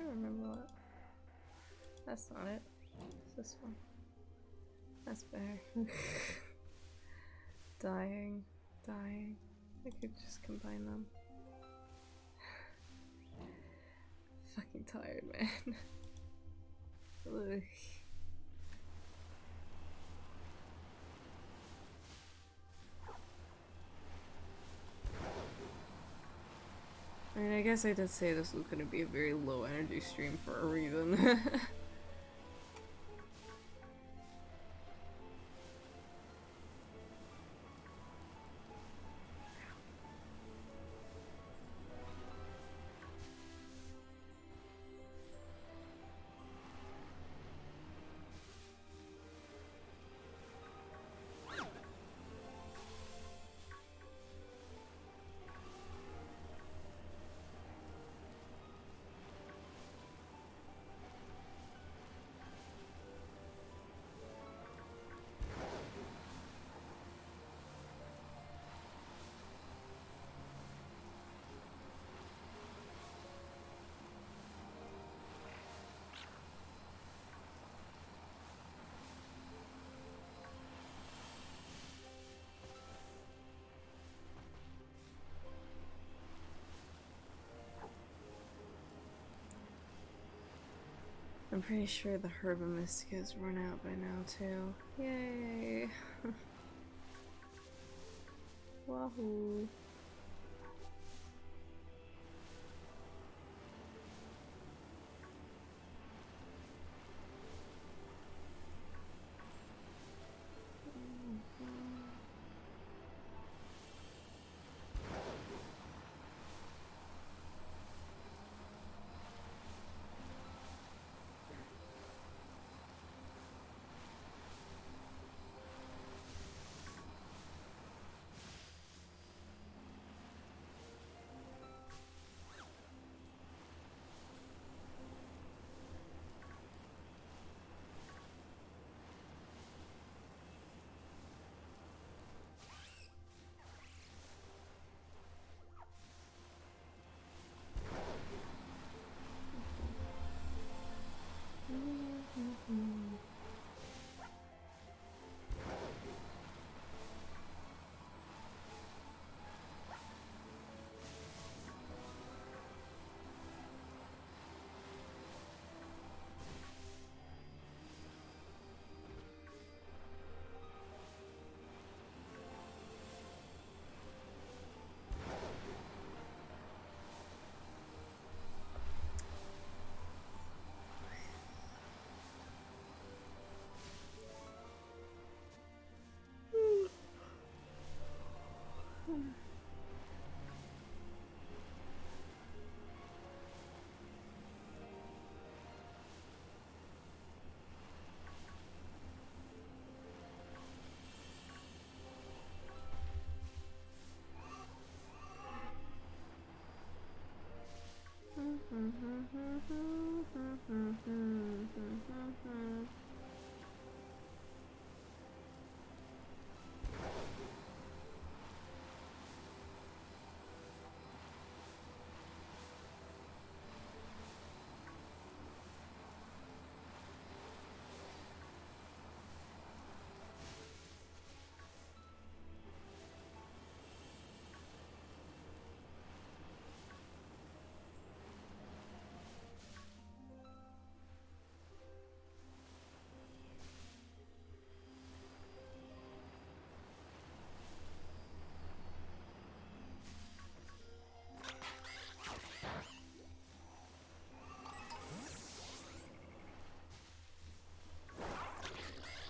I don't remember what. That's not it. It's this one. That's better. Dying. Dying. I could just combine them. Fucking tired, man. Ugh. I mean, I guess I did say this was gonna be a very low energy stream for a reason. I'm pretty sure the Herba Mystica's run out by now too. Yay! Wahoo!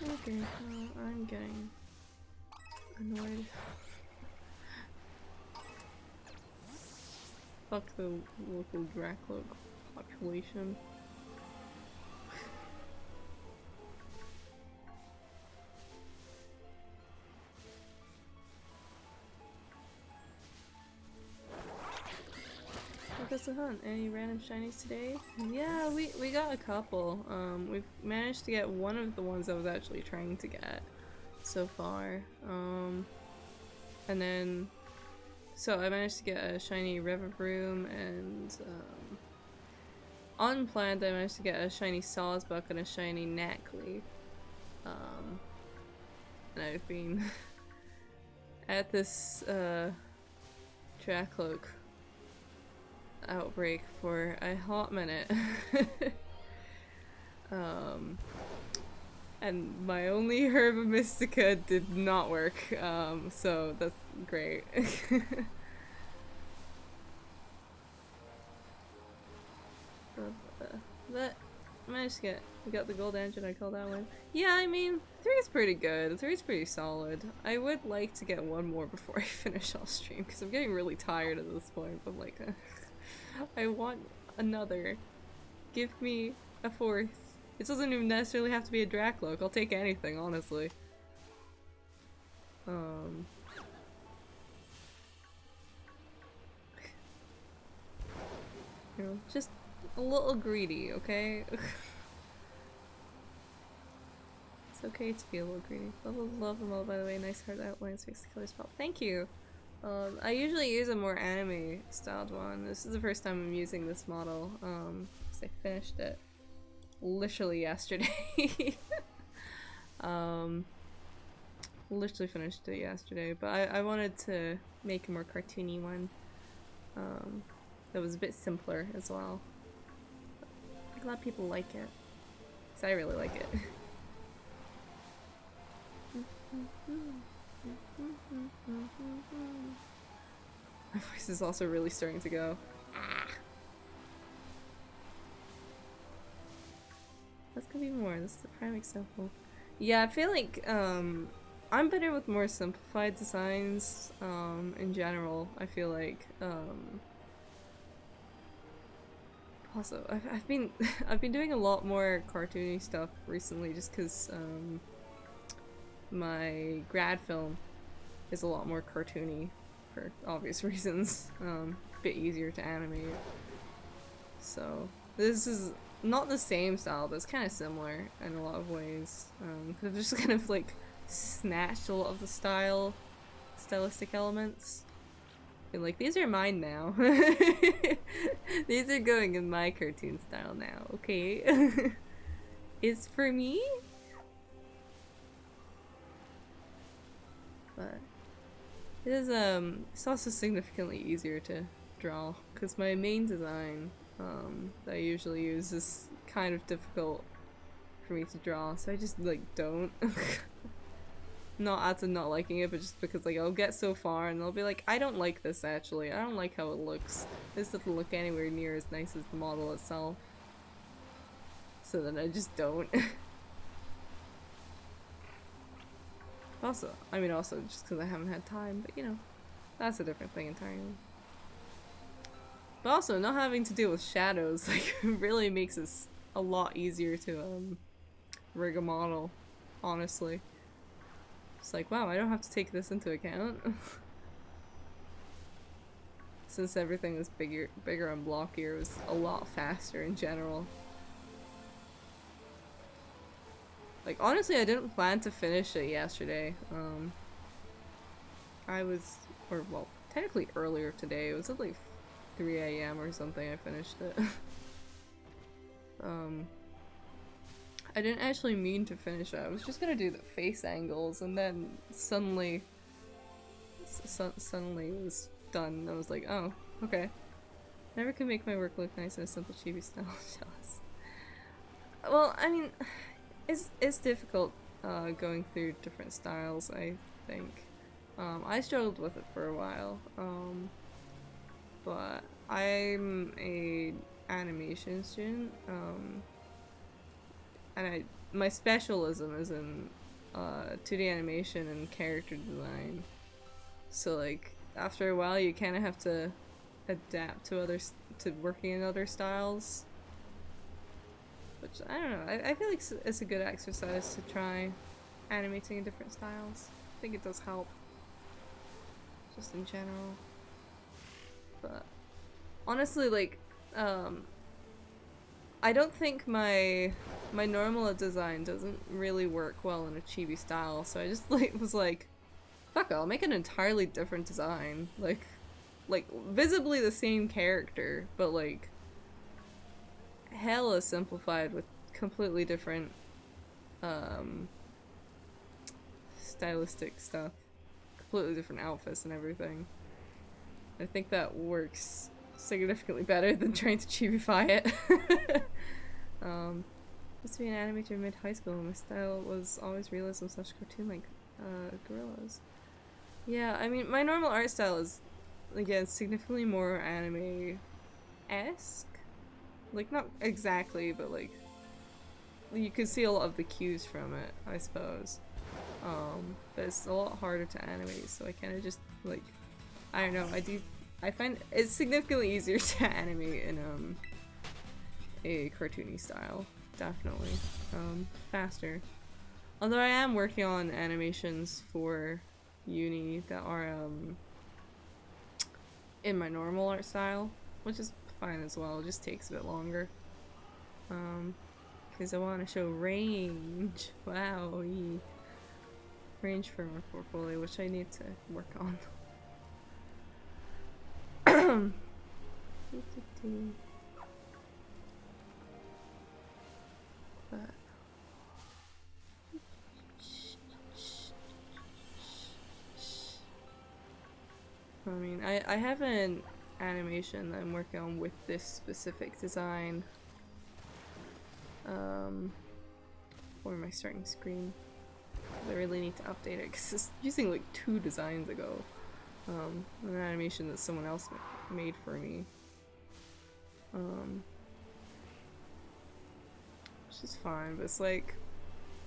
Okay, I'm getting annoyed. Fuck the local Dracloak population. What's the hunt? Any random shinies today? Yeah, we got a couple. We've managed to get one of the ones I was actually trying to get so far. And then so I managed to get a shiny Revavroom and unplanned I managed to get a shiny Sawsbuck and a shiny Nacli. And I've been at this Dracloak outbreak for a hot minute. And my only Herba Mystica did not work, so that's great. But managed to we got the gold engine, I call that one. Yeah, I mean, 3 is pretty good. 3 is pretty solid. I would like to get one more before I finish off stream, because I'm getting really tired at this point, but like, I want another. Give me a 4th. It doesn't even necessarily have to be a Dracloak. I'll take anything, honestly. You know, just a little greedy, okay? It's okay to be a little greedy. Love them all, by the way. Nice hard outlines, makes the colors pop. Thank you! I usually use a more anime styled one. This is the first time I'm using this model, because I finished it literally yesterday. Literally finished it yesterday, but I wanted to make a more cartoony one, that was a bit simpler as well. I'm glad people like it. I really like it. My voice is also really starting to go. Ah. That's gonna be more. This is a prime example. Yeah, I feel like I'm better with more simplified designs in general. I feel like also I've been I've been doing a lot more cartoony stuff recently just because my grad film is a lot more cartoony for obvious reasons. A bit easier to animate. So this is not the same style, but it's kind of similar in a lot of ways. I've just kind of like snatched a lot of the stylistic elements. And like, these are mine now. These are going in my cartoon style now, okay? It's for me? But it is, it's also significantly easier to draw, because my main design that I usually use is kind of difficult for me to draw, so I just like don't. Not out of not liking it, but just because like I'll get so far and they'll be like, I don't like this actually, I don't like how it looks. This doesn't look anywhere near as nice as the model itself. So then I just don't. Also, I mean also just because I haven't had time, but you know, that's a different thing entirely. But also, not having to deal with shadows like really makes it a lot easier to rig a model, honestly. It's like, wow, I don't have to take this into account. Since everything was bigger and blockier, it was a lot faster in general. Like, honestly, I didn't plan to finish it yesterday. I was, or well, technically earlier today. It was at like 3 AM or something I finished it. I didn't actually mean to finish it. I was just gonna do the face angles, and then suddenly it was done, and I was like, oh, okay. Never can make my work look nice in a simple chibi style. Jealous. Well, I mean, it's difficult going through different styles, I think. I struggled with it for a while, but I'm a animation student, and my specialism is in 2D animation and character design. So like after a while, you kind of have to adapt to working in other styles. Which I don't know. I feel like it's a good exercise to try animating in different styles. I think it does help, just in general. But honestly, like I don't think my normal design doesn't really work well in a chibi style, so I just like was like, fuck it, I'll make an entirely different design. Like visibly the same character, but like hella simplified with completely different stylistic stuff. Completely different outfits and everything. I think that works significantly better than trying to chibify it. Used to be an animator in mid-high school, and my style was always realism / cartoon like gorillas. Yeah, I mean, my normal art style is, again, significantly more anime-esque. Like, not exactly, but like, you can see a lot of the cues from it, I suppose. But it's a lot harder to animate, so I kind of just, like, I don't know, I find it's significantly easier to animate in, a cartoony style. Definitely. Faster. Although I am working on animations for uni that are, in my normal art style, which is fine as well, it just takes a bit longer. Because I want to show range. Wow. Range for my portfolio, which I need to work on. But I mean, I have an animation that I'm working on with this specific design. for my starting screen. I really need to update it because it's using like 2 designs ago. An animation that someone else made for me. Which is fine, but it's like,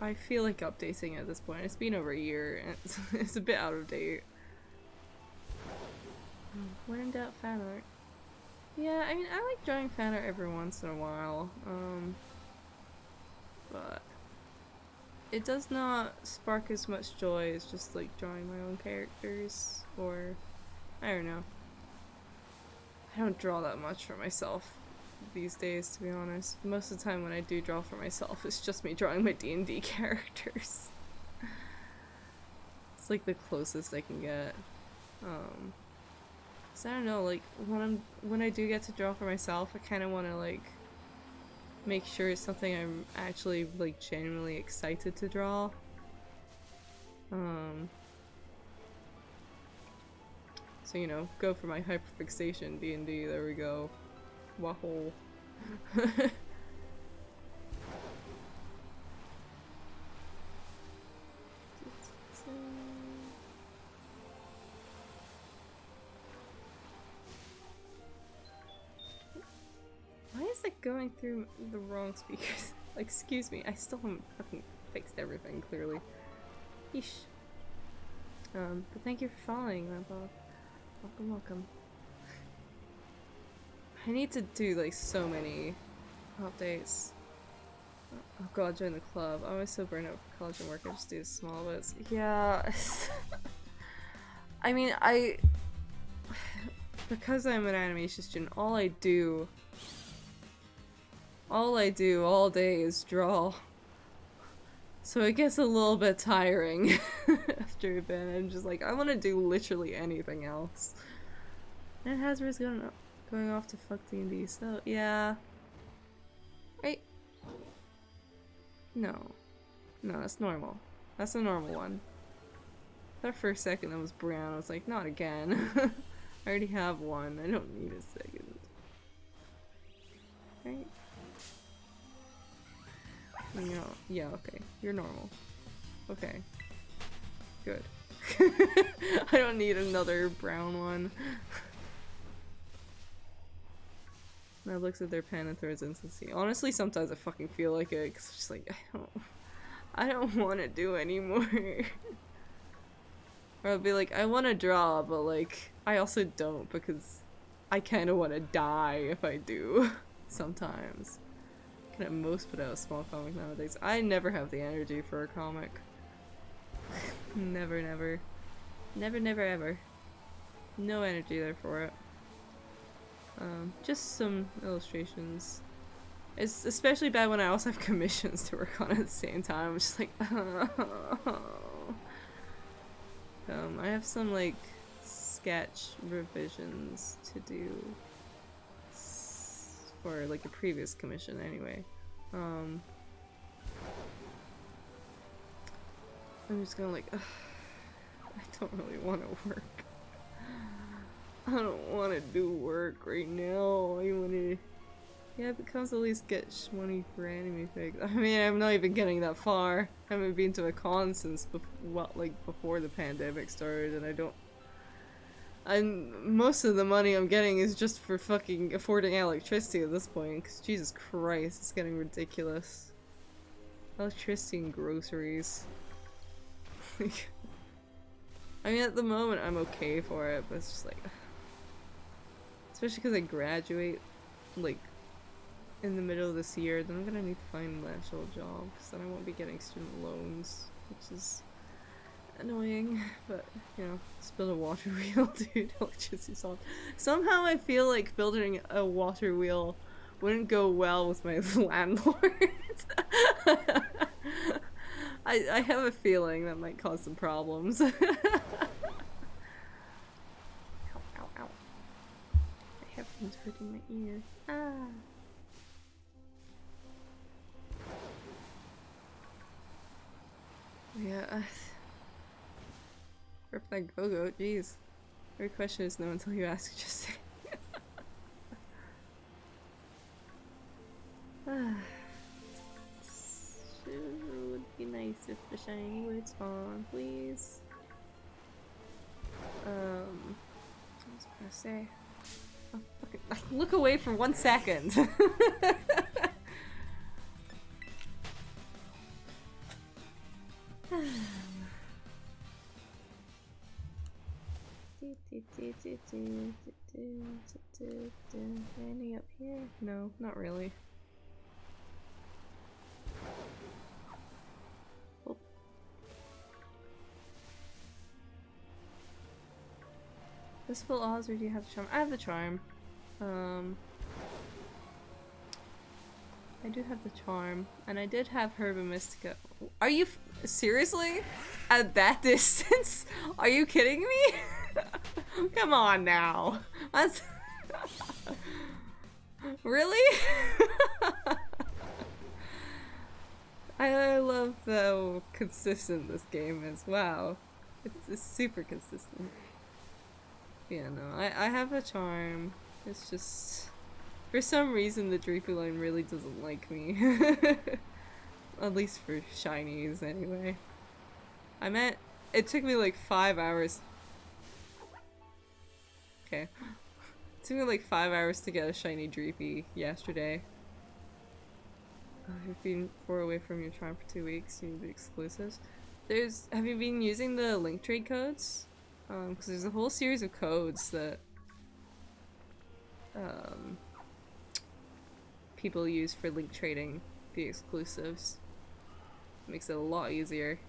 I feel like updating it at this point. It's been over a year and it's a bit out of date. When in doubt, fan art. Yeah, I mean, I like drawing fan art every once in a while, but it does not spark as much joy as just like drawing my own characters, or I don't know. I don't draw that much for myself these days, to be honest. Most of the time when I do draw for myself, it's just me drawing my D&D characters. It's like the closest I can get. So I don't know, like when I do get to draw for myself, I kind of want to like make sure it's something I'm actually like genuinely excited to draw. So you know, go for my hyperfixation D&D. There we go. Wahoo. Why is it going through the wrong speakers? Like, excuse me, I still haven't fucking fixed everything, clearly. Yeesh. But thank you for following, Grandpa. Welcome, welcome. I need to do, like, so many updates. Oh god, join the club. I'm always so burned out for college and work, I just do small bits. Yeah. I mean, because I'm an animation student, all I do all day is draw. So it gets a little bit tiring after a bit. I'm just like, I want to do literally anything else. And Hasbro's going off to fuck D&D, so yeah. Right? No. No, that's normal. That's a normal one. That for a second that was brown, I was like, not again. I already have one, I don't need a second. Right? You know, yeah, okay. You're normal. Okay. Good. I don't need another brown one. Now looks at their pen and throws instancy. Honestly, sometimes I fucking feel like it, because it's just like, I don't want to do anymore. Or I'll be like, I want to draw, but like, I also don't, because I kind of want to die if I do. Sometimes. I can at most put out a small comic nowadays. I never have the energy for a comic. Never, never. Never, never, ever. No energy there for it. Just some illustrations. It's especially bad when I also have commissions to work on at the same time. I'm just like, I have some like sketch revisions to do for like a previous commission anyway. I'm just gonna like, I don't really want to work. I don't want to do work right now. I want to, yeah, it becomes at least get money for anime figs. I mean, I'm not even getting that far. I haven't been to a con since before the pandemic started, and I don't. And most of the money I'm getting is just for fucking affording electricity at this point, because Jesus Christ, it's getting ridiculous. Electricity and groceries. I mean, at the moment I'm okay for it, but it's just like, especially because I graduate like in the middle of this year, then I'm gonna need to find an actual job, because then I won't be getting student loans, which is annoying. But you know, just build a water wheel, dude. Electricity solved. Somehow I feel like building a water wheel wouldn't go well with my landlord. I have a feeling that might cause some problems. Ow, ow, ow. My headphones hurting my ear. Ah. Yeah. Rip that go-go, jeez. Every question is no until you ask, just say. Be nice if the shiny would spawn, please. I was gonna say. Oh, fucking, look away for 1 second. Any up here? No, not really. Oh. This full odds, or do you have the charm? I have the charm. I do have the charm, and I did have Herba Mystica. Are you seriously? At that distance? Are you kidding me? Come on now. That's really? I love how consistent this game is. Wow. It's super consistent. Yeah, no, I have a charm. It's just... For some reason, the Dracoline really doesn't like me. At least for shinies, anyway. It took me like 5 hours. Okay. It took me like 5 hours to get a shiny Dreepy yesterday. Oh, you've been far away from your charm for 2 weeks. You need the exclusives. Have you been using the link trade codes? Because there's a whole series of codes that people use for link trading the exclusives. Makes it a lot easier.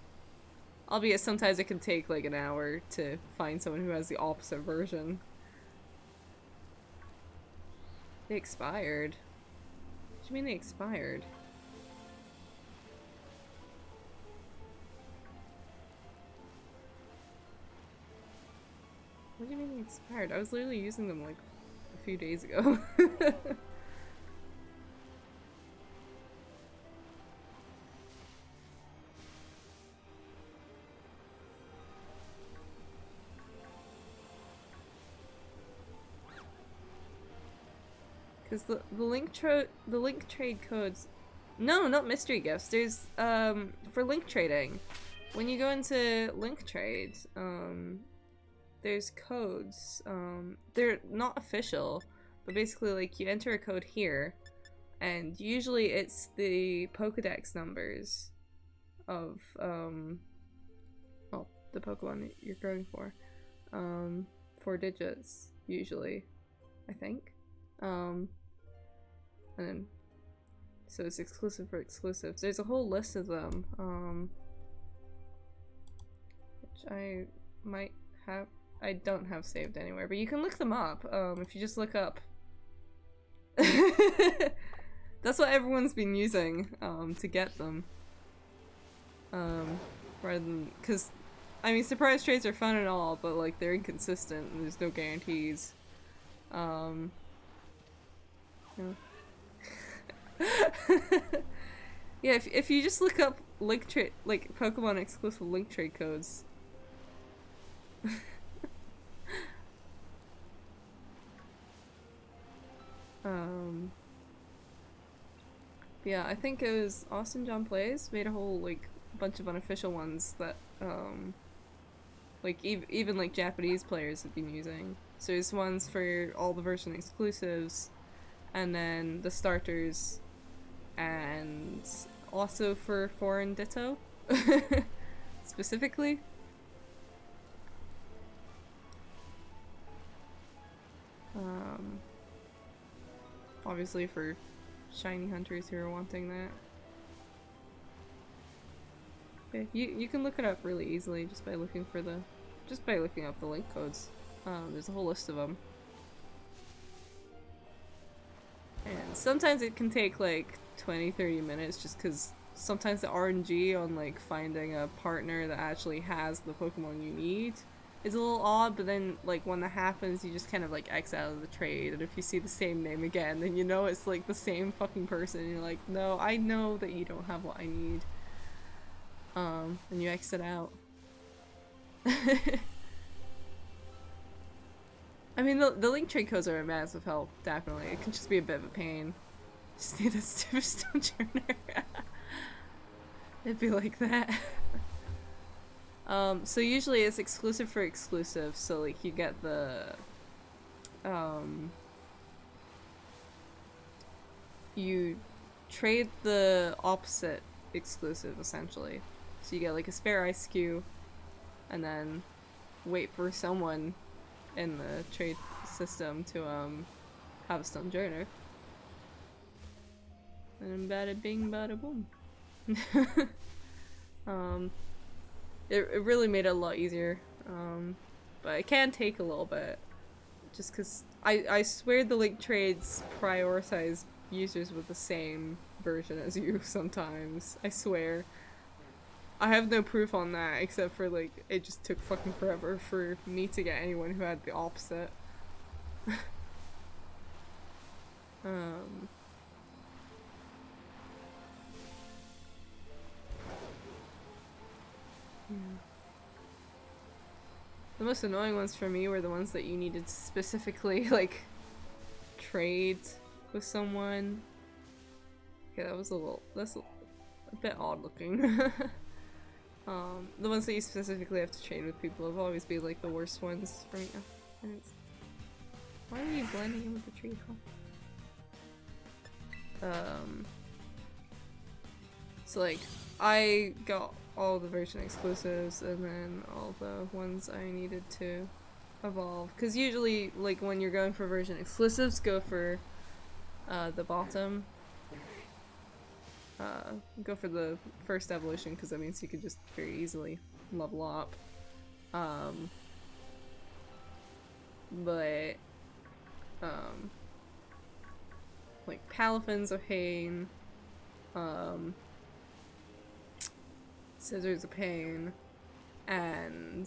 Albeit sometimes it can take like an hour to find someone who has the opposite version. They expired. What do you mean they expired? What do you mean they expired? I was literally using them like a few days ago. Because the link trade codes, no, not mystery gifts. There's for link trading, when you go into link trade, there's codes. They're not official, but basically like you enter a code here, and usually it's the Pokedex numbers of well, the Pokemon that you're going for, 4 digits usually, I think. And then, so it's exclusive for exclusives. There's a whole list of them, which I might have, I don't have saved anywhere, but you can look them up, if you just look up. That's what everyone's been using, to get them. Rather than, cause, I mean, surprise trades are fun and all, but like, they're inconsistent and there's no guarantees. Yeah, if you just look up link trade, like Pokemon exclusive link trade codes. Yeah, I think it was Austin John Plays made a whole like bunch of unofficial ones that like even like Japanese players have been using. So there's ones for all the version exclusives, and then the starters, and also for foreign Ditto specifically. Obviously for shiny hunters who are wanting that. Okay, you can look it up really easily just by looking for looking up the link codes. There's a whole list of them. And sometimes it can take like 20-30 minutes just because sometimes the RNG on like finding a partner that actually has the Pokemon you need is a little odd, but then like when that happens you just kind of like X out of the trade, and if you see the same name again then you know it's like the same fucking person and you're like, no, I know that you don't have what I need. And you exit out. I mean, the link trade codes are a massive help, definitely. It can just be a bit of a pain. Just need a stupid stone churner. It'd be like that. So usually it's exclusive for exclusive, so like you get the you trade the opposite exclusive essentially. So you get like a spare ice cube and then wait for someone in the trade system to have a stun joiner. And then bada bing bada boom. It really made it a lot easier. But it can take a little bit. Just cause I swear the link trades prioritize users with the same version as you sometimes. I swear. I have no proof on that except for like it just took fucking forever for me to get anyone who had the opposite. Yeah. The most annoying ones for me were the ones that you needed to specifically like trade with someone. Okay, that's a bit odd looking. The ones that you specifically have to trade with people have always been like the worst ones for me. Why are you blending in with the tree? So like I got all the version exclusives and then all the ones I needed to evolve. Because usually like when you're going for version exclusives, go for the bottom. Go for the first evolution because that means you can just very easily level up. But like Palafin's a pain. Scissor's a pain. And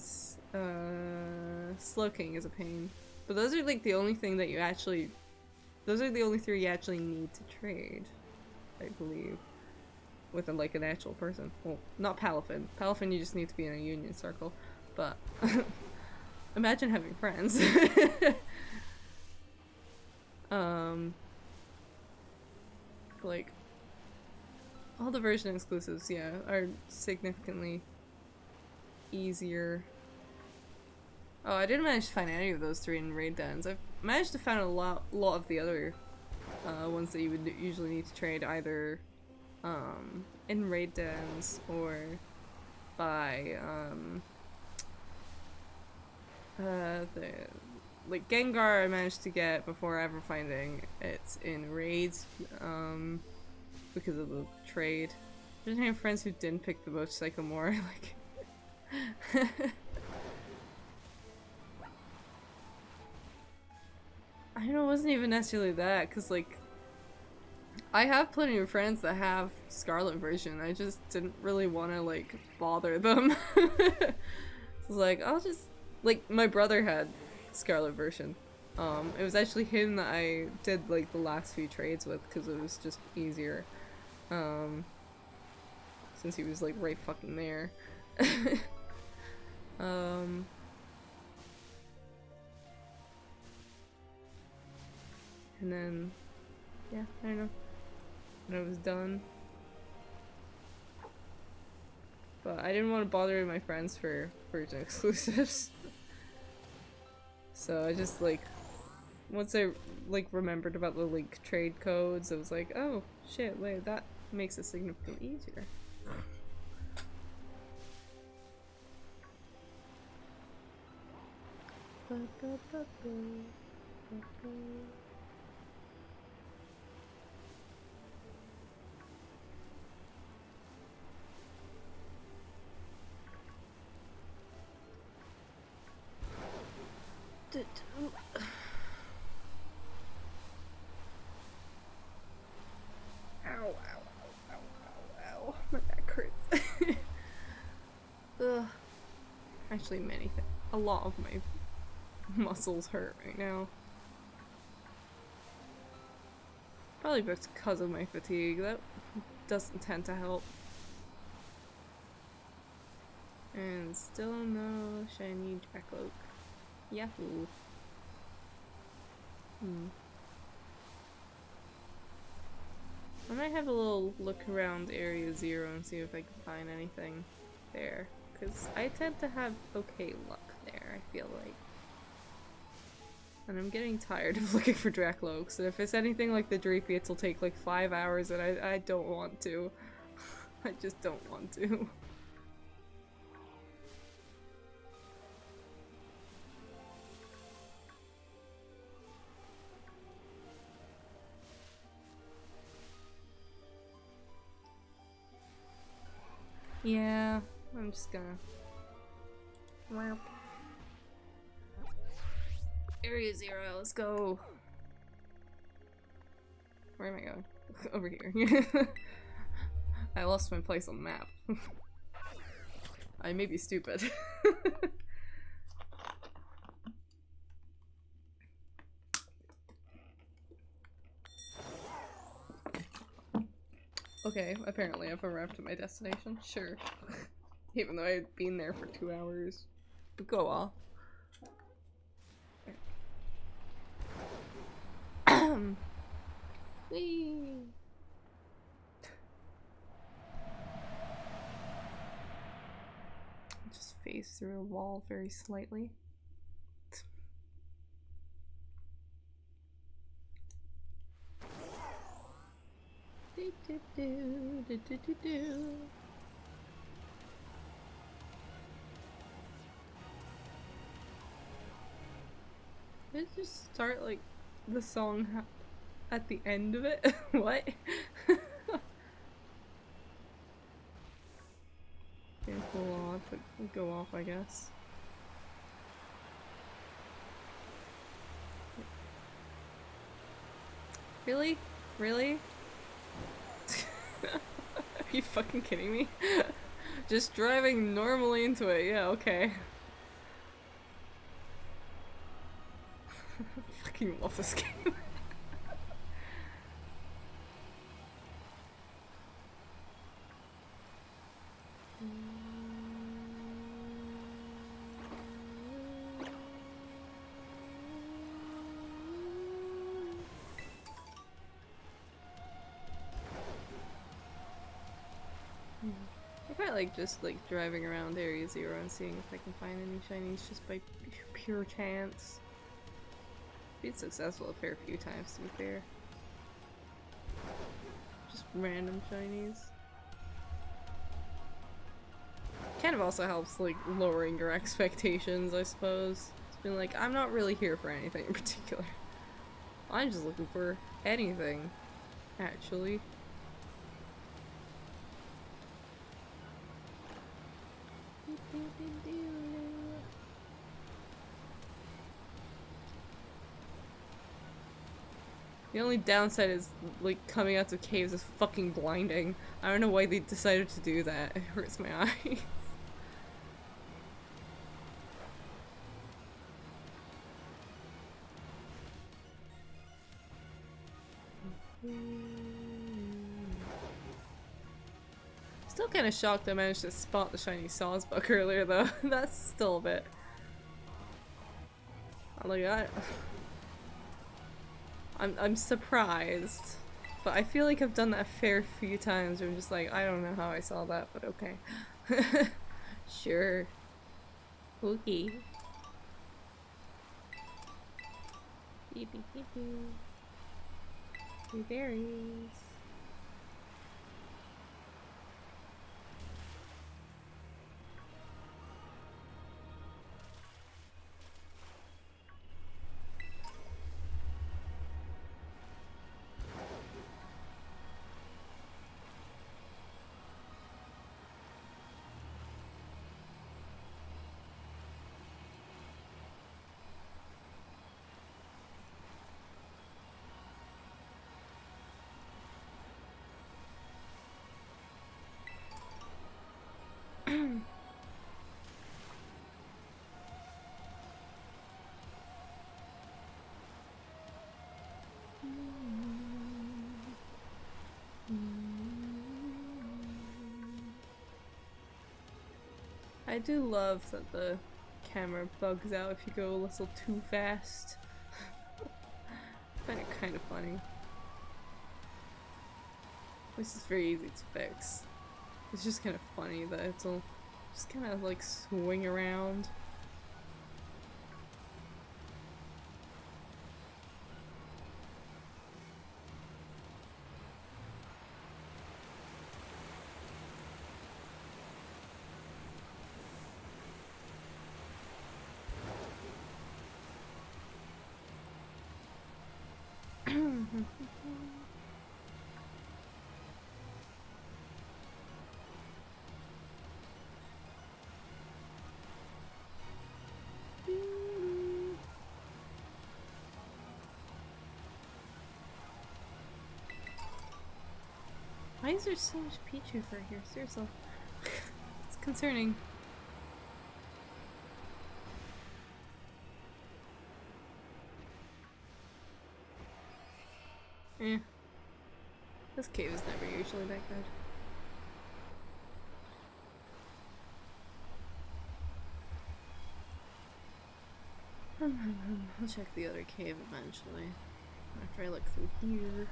Slowking is a pain. But those are like the only thing that you actually those are the only three you actually need to trade, I believe. With like an actual person. Well, not Palafin. Palafin you just need to be in a union circle. But imagine having friends. Like all the version exclusives, yeah, are significantly easier. Oh, I didn't manage to find any of those three in raid dens. I've managed to find a lot of the other ones that you would usually need to trade either in raid dens or by the like Gengar I managed to get before ever finding it's in raids because of the trade. I didn't have friends who didn't pick the motorcycle more like I know it wasn't even necessarily that because like I have plenty of friends that have Scarlet version. I just didn't really want to like bother them. It's like I'll just like my brother had Scarlet version. It was actually him that I did like the last few trades with because it was just easier. Since he was like right fucking there. And then yeah, I don't know. When I was done. But I didn't want to bother my friends for version exclusives. So I just like once I like remembered about the like trade codes, I was like, oh shit, wait, that makes it significantly easier. Ow. My back hurts. Ugh. Actually, a lot of my muscles hurt right now. Probably because of my fatigue. That doesn't tend to help. And still no shiny Jackalope. Yahoo. I might have a little look around Area Zero and see if I can find anything there. Because I tend to have okay luck there, I feel like. And I'm getting tired of looking for Dracloaks, and if it's anything like the Dreepy, it'll take like 5 hours, and I don't want to. I just don't want to. Yeah, I'm just gonna... Wow. Area Zero, let's go. Where am I going? Over here. I lost my place on the map. I may be stupid. Okay, apparently I've arrived at my destination. Sure. Even though I've been there for 2 hours. Go off. Whee! Just phase through a wall very slightly. Did it just start like the song at the end of it? What? Can't pull off, but go off, I guess. Really? Really? Are you fucking kidding me? Just driving normally into it, yeah, okay. Fucking love this game. I quite like just like driving around Area Zero and seeing if I can find any shinies just by pure chance. Been successful a fair few times, to be fair. Just random shinies. Kind of also helps like lowering your expectations, I suppose. It's been like, I'm not really here for anything in particular. I'm just looking for anything, actually. The only downside is, like, coming out to caves is fucking blinding. I don't know why they decided to do that. It hurts my eyes. Still kind of shocked I managed to spot the shiny Sawsbuck earlier, though. That's still a bit... Like, I'm surprised, but I feel like I've done that a fair few times where I'm just like, I don't know how I saw that, but okay. Sure. Okay. Beep beep beep beep. Blueberries. I do love that the camera bugs out if you go a little too fast. I find it kind of funny. This is very easy to fix. It's just kind of funny that it'll just kind of like swing around. Why is there so much Pichu for here? Seriously. It's concerning. Eh. This cave is never usually that good. I'll check the other cave eventually. After I look through here.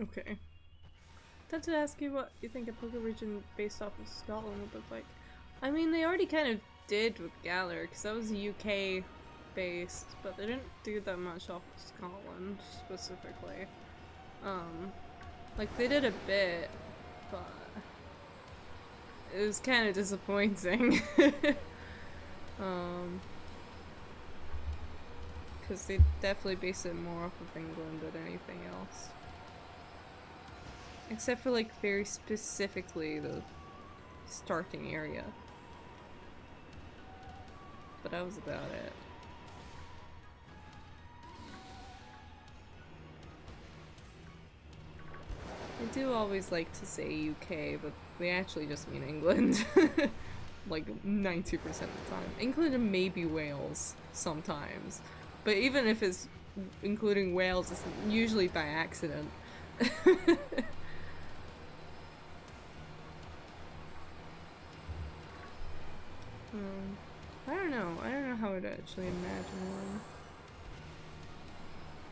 Okay. Time to ask you what you think a Poke region based off of Scotland would look like. I mean, they already kind of did with Galar, because that was UK based, but they didn't do that much off of Scotland specifically. Like they did a bit, but it was kind of disappointing. Because they definitely based it more off of England than anything else. Except for like very specifically the starting area. But that was about it. I do always like to say UK, but we actually just mean England. Like 90% of the time. England and maybe Wales sometimes. But even if it's including Wales, it's usually by accident. I don't know. I don't know how I'd actually imagine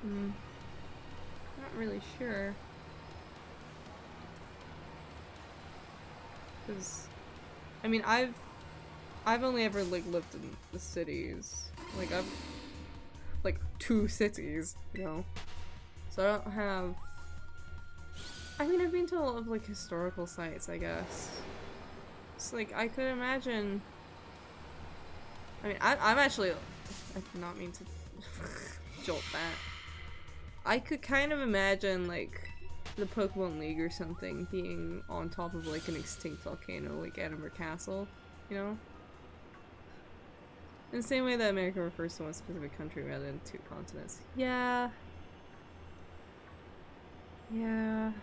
one. Not really sure. Because, I mean, I've only ever like lived in the cities. Like I've like 2 cities, you know. So I don't have. I mean, I've been to a lot of like historical sites, I guess. It's like I could imagine. I mean, I'm actually. I did not mean to jolt that. I could kind of imagine like the Pokemon League or something being on top of like an extinct volcano, like Edinburgh Castle, you know? In the same way that America refers to one specific country rather than 2 continents. Yeah. Yeah.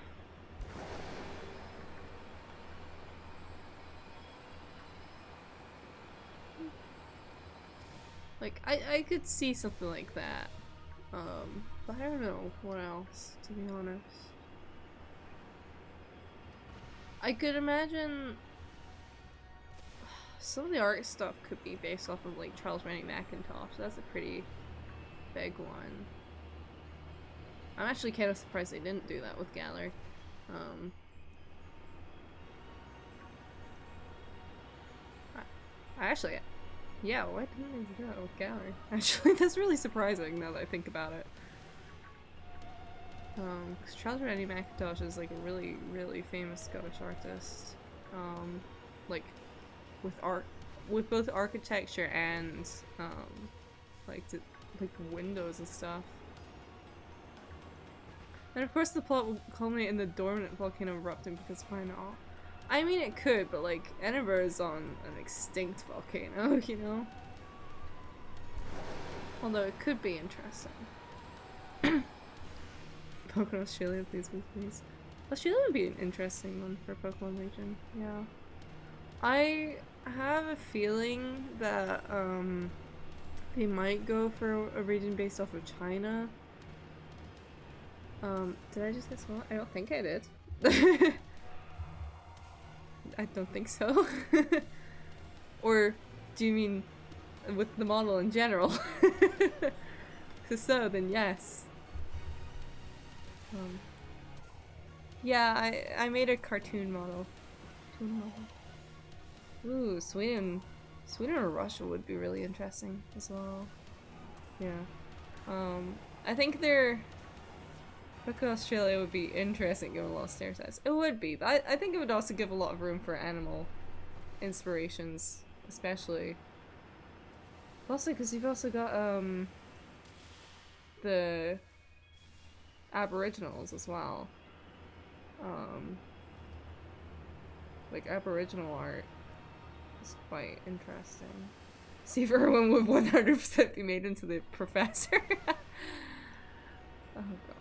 Like, I could see something like that. But I don't know what else, to be honest. I could imagine some of the art stuff could be based off of like Charles Rennie Mackintosh. That's a pretty big one. I'm actually kind of surprised they didn't do that with Galar. I actually, yeah, why didn't they do that with Galar? Actually, that's really surprising now that I think about it. Because Charles Rennie Mackintosh is like a really, really famous Scottish artist. Like with both architecture and like windows and stuff. And of course the plot will culminate in the dormant volcano erupting, because why not? I mean it could, but like Edinburgh is on an extinct volcano, you know? Although it could be interesting. Pokemon Australia, please. Australia would be an interesting one for Pokemon region, yeah. I have a feeling that they might go for a region based off of China. Did I just get small? I don't think I did. I don't think so. Or do you mean with the model in general? If so, then yes. Yeah, I made a cartoon model. Ooh, Sweden or Russia would be really interesting as well. Yeah. I think Australia would be interesting given a lot of stereotypes. It would be, but I think it would also give a lot of room for animal inspirations, especially. Also, because you've also got the Aboriginals as well. Like Aboriginal art is quite interesting. See if everyone would 100% be made into the professor. Oh god.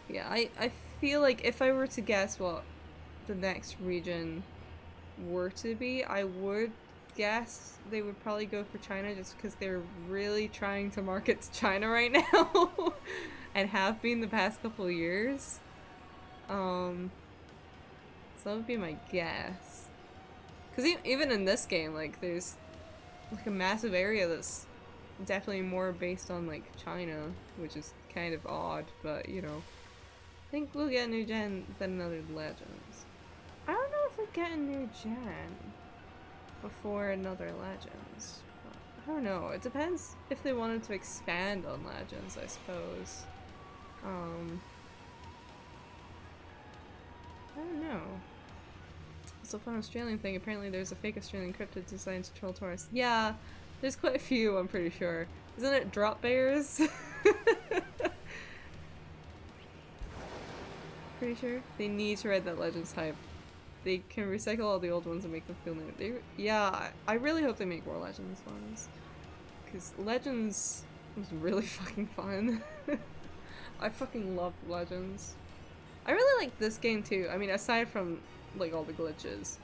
Yeah, I feel like if I were to guess what the next region were to be, I would guess they would probably go for China just because they're really trying to market to China right now and have been the past couple of years. So that would be my guess. Because even in this game, like, there's like a massive area that's definitely more based on like China, which is kind of odd, but you know. I think we'll get a new gen, then another Legends. I don't know if we'll get a new gen before another Legends. I don't know. It depends if they wanted to expand on Legends, I suppose. I don't know. It's a fun Australian thing. Apparently there's a fake Australian cryptid designed to troll tourists. Yeah, there's quite a few, I'm pretty sure. Isn't it drop bears? Pretty sure. They need to write that Legends type. They can recycle all the old ones and make them feel new. Yeah, I really hope they make more Legends ones. Because Legends was really fucking fun. I fucking love Legends. I really like this game too. I mean, aside from like all the glitches.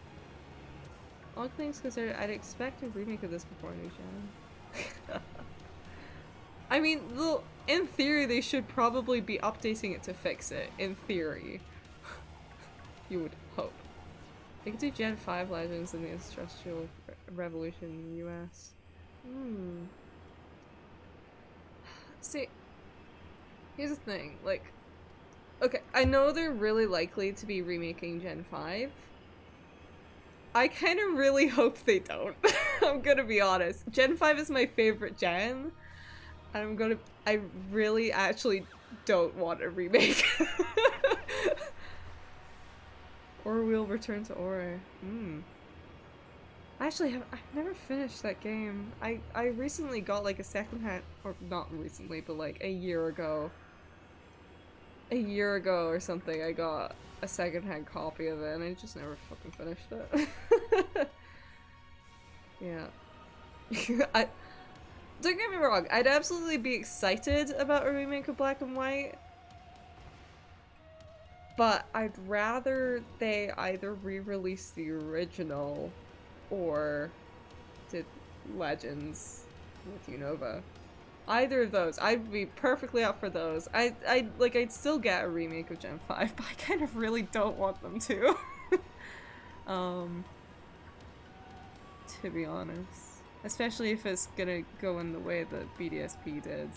All things considered, I'd expect a remake of this before a new gen. I mean, in theory, they should probably be updating it to fix it. In theory. You would hope. They could do Gen 5 Legends in the Industrial Revolution in the US. See, here's the thing, like, okay, I know they're really likely to be remaking Gen 5. I kind of really hope they don't. I'm gonna be honest. Gen 5 is my favorite gen. And I really actually don't want a remake. Or we'll return to Ore. Actually, I've never finished that game. I recently got like a secondhand, or not recently, but like a year ago or something, I got a secondhand copy of it and I just never fucking finished it. Yeah. Don't get me wrong, I'd absolutely be excited about a remake of Black and White, but I'd rather they either re-release the original or did Legends with Unova. Either of those. I'd be perfectly up for those. I'd still get a remake of Gen 5, but I kind of really don't want them to. To be honest. Especially if it's gonna go in the way that BDSP did.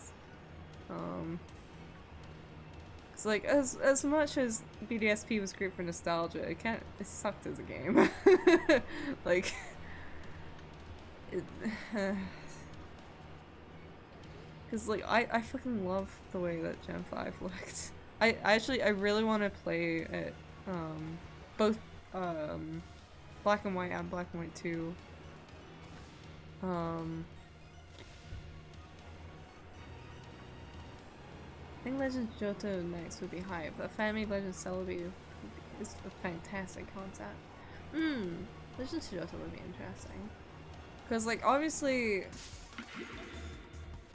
It's like, as much as BDSP was great for nostalgia, it sucked as a game. Like, because like I fucking love the way that Gen 5 looked. I really want to play it, both Black and White and Black and White 2. I think Legends Johto next would be hype, but Family Legends Celebi is a fantastic concept. Legends Johto would be interesting. Because, like, obviously...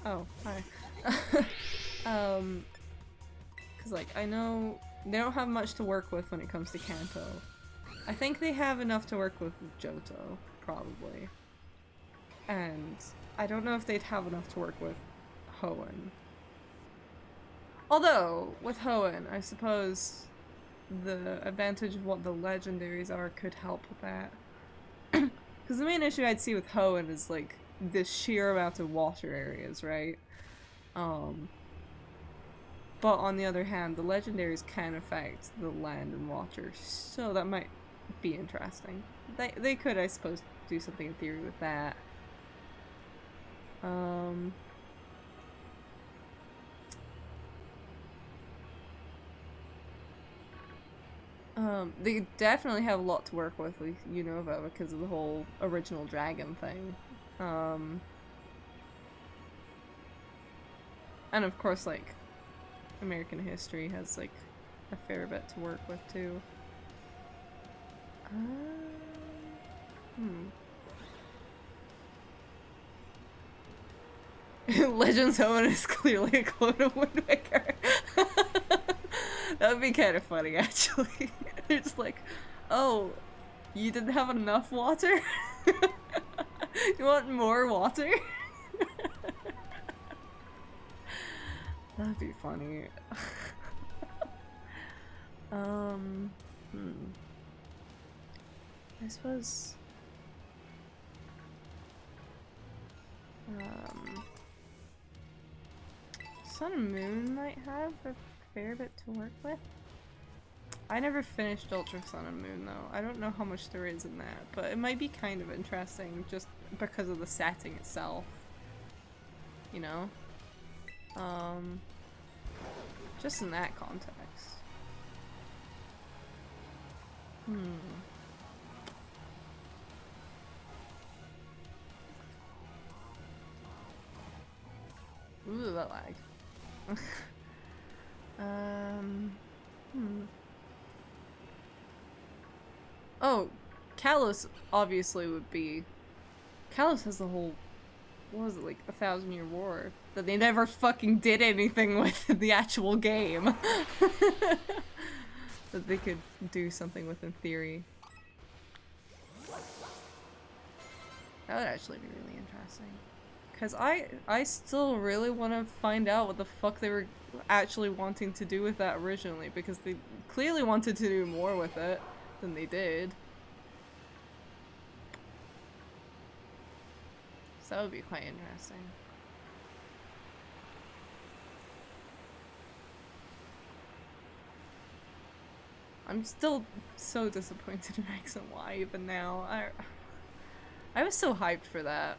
Oh, hi. Because, like, I know they don't have much to work with when it comes to Kanto. I think they have enough to work with Johto, probably. And I don't know if they'd have enough to work with Hoenn. Although, with Hoenn, I suppose the advantage of what the legendaries are could help with that. Because the main issue I'd see with Hoenn is, like, the sheer amount of water areas, right? But on the other hand, the legendaries can affect the land and water, so that might be interesting. They could, I suppose, do something in theory with that. They definitely have a lot to work with Unova because of the whole original dragon thing. And of course, like, American history has, like, a fair bit to work with, too. Legends Hoenn is clearly a clone of Wind Waker. That would be kind of funny, actually. It's like, oh, you didn't have enough water? You want more water? That'd be funny. I suppose... Sun and Moon might have a fair bit to work with. I never finished Ultra Sun and Moon though. I don't know how much there is in that, but it might be kind of interesting just because of the setting itself. You know? Just in that context. Ooh, that lag. Oh, Kalos obviously would be... Kalos has the whole... What was it, like, 1,000-Year War? That they never fucking did anything with in the actual game. That they could do something with in theory. That would actually be really interesting. Because I still really want to find out what the fuck they were actually wanting to do with that originally, because they clearly wanted to do more with it than they did. So that would be quite interesting. I'm still so disappointed in X and Y even now. I was so hyped for that.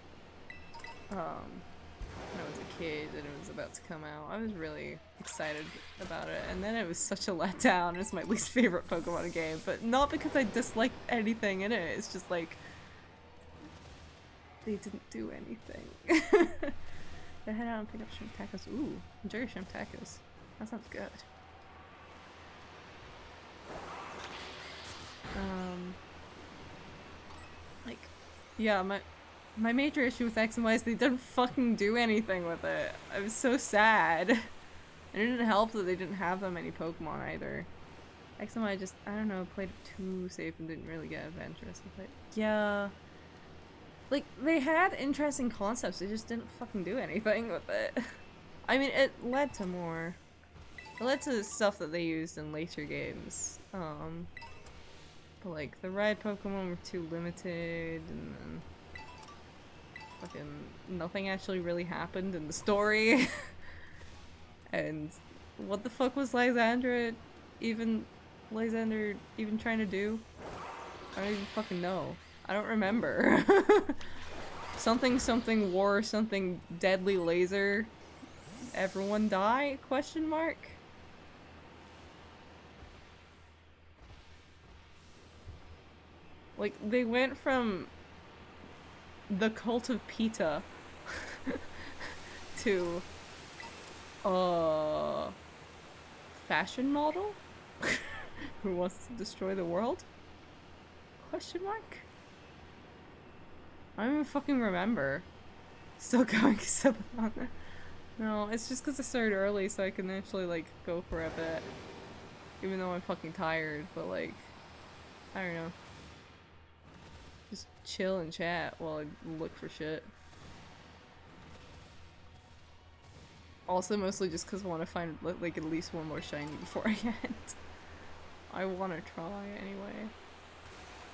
When I was a kid and it was about to come out. I was really excited about it, and then it was such a letdown. It's my least favorite Pokemon game, but not because I disliked anything in it. It's just like they didn't do anything. They head out and pick up shrimp tacos. Ooh, enjoy shrimp tacos. That sounds good. Like, yeah, my major issue with X and Y is they didn't fucking do anything with it. I was so sad. And it didn't help that they didn't have that many Pokemon either. X and Y just, I don't know, played it too safe and didn't really get adventurous with it. Yeah. Like, they had interesting concepts, they just didn't fucking do anything with it. I mean, it led to more. It led to stuff that they used in later games. But like, the ride Pokemon were too limited, and then fucking nothing actually really happened in the story. And what the fuck was Lysander even trying to do? I don't even fucking know. I don't remember. something war, something deadly laser. Everyone die? Question mark? Like, they went from the cult of Pita to fashion model who wants to destroy the world? Question mark? I don't even fucking remember. Still going Subathon. No, it's just because I started early so I can actually, like, go for a bit. Even though I'm fucking tired, but, like, I don't know. Just chill and chat while I look for shit. Also, mostly just because I want to find like at least one more shiny before I end. I want to try anyway.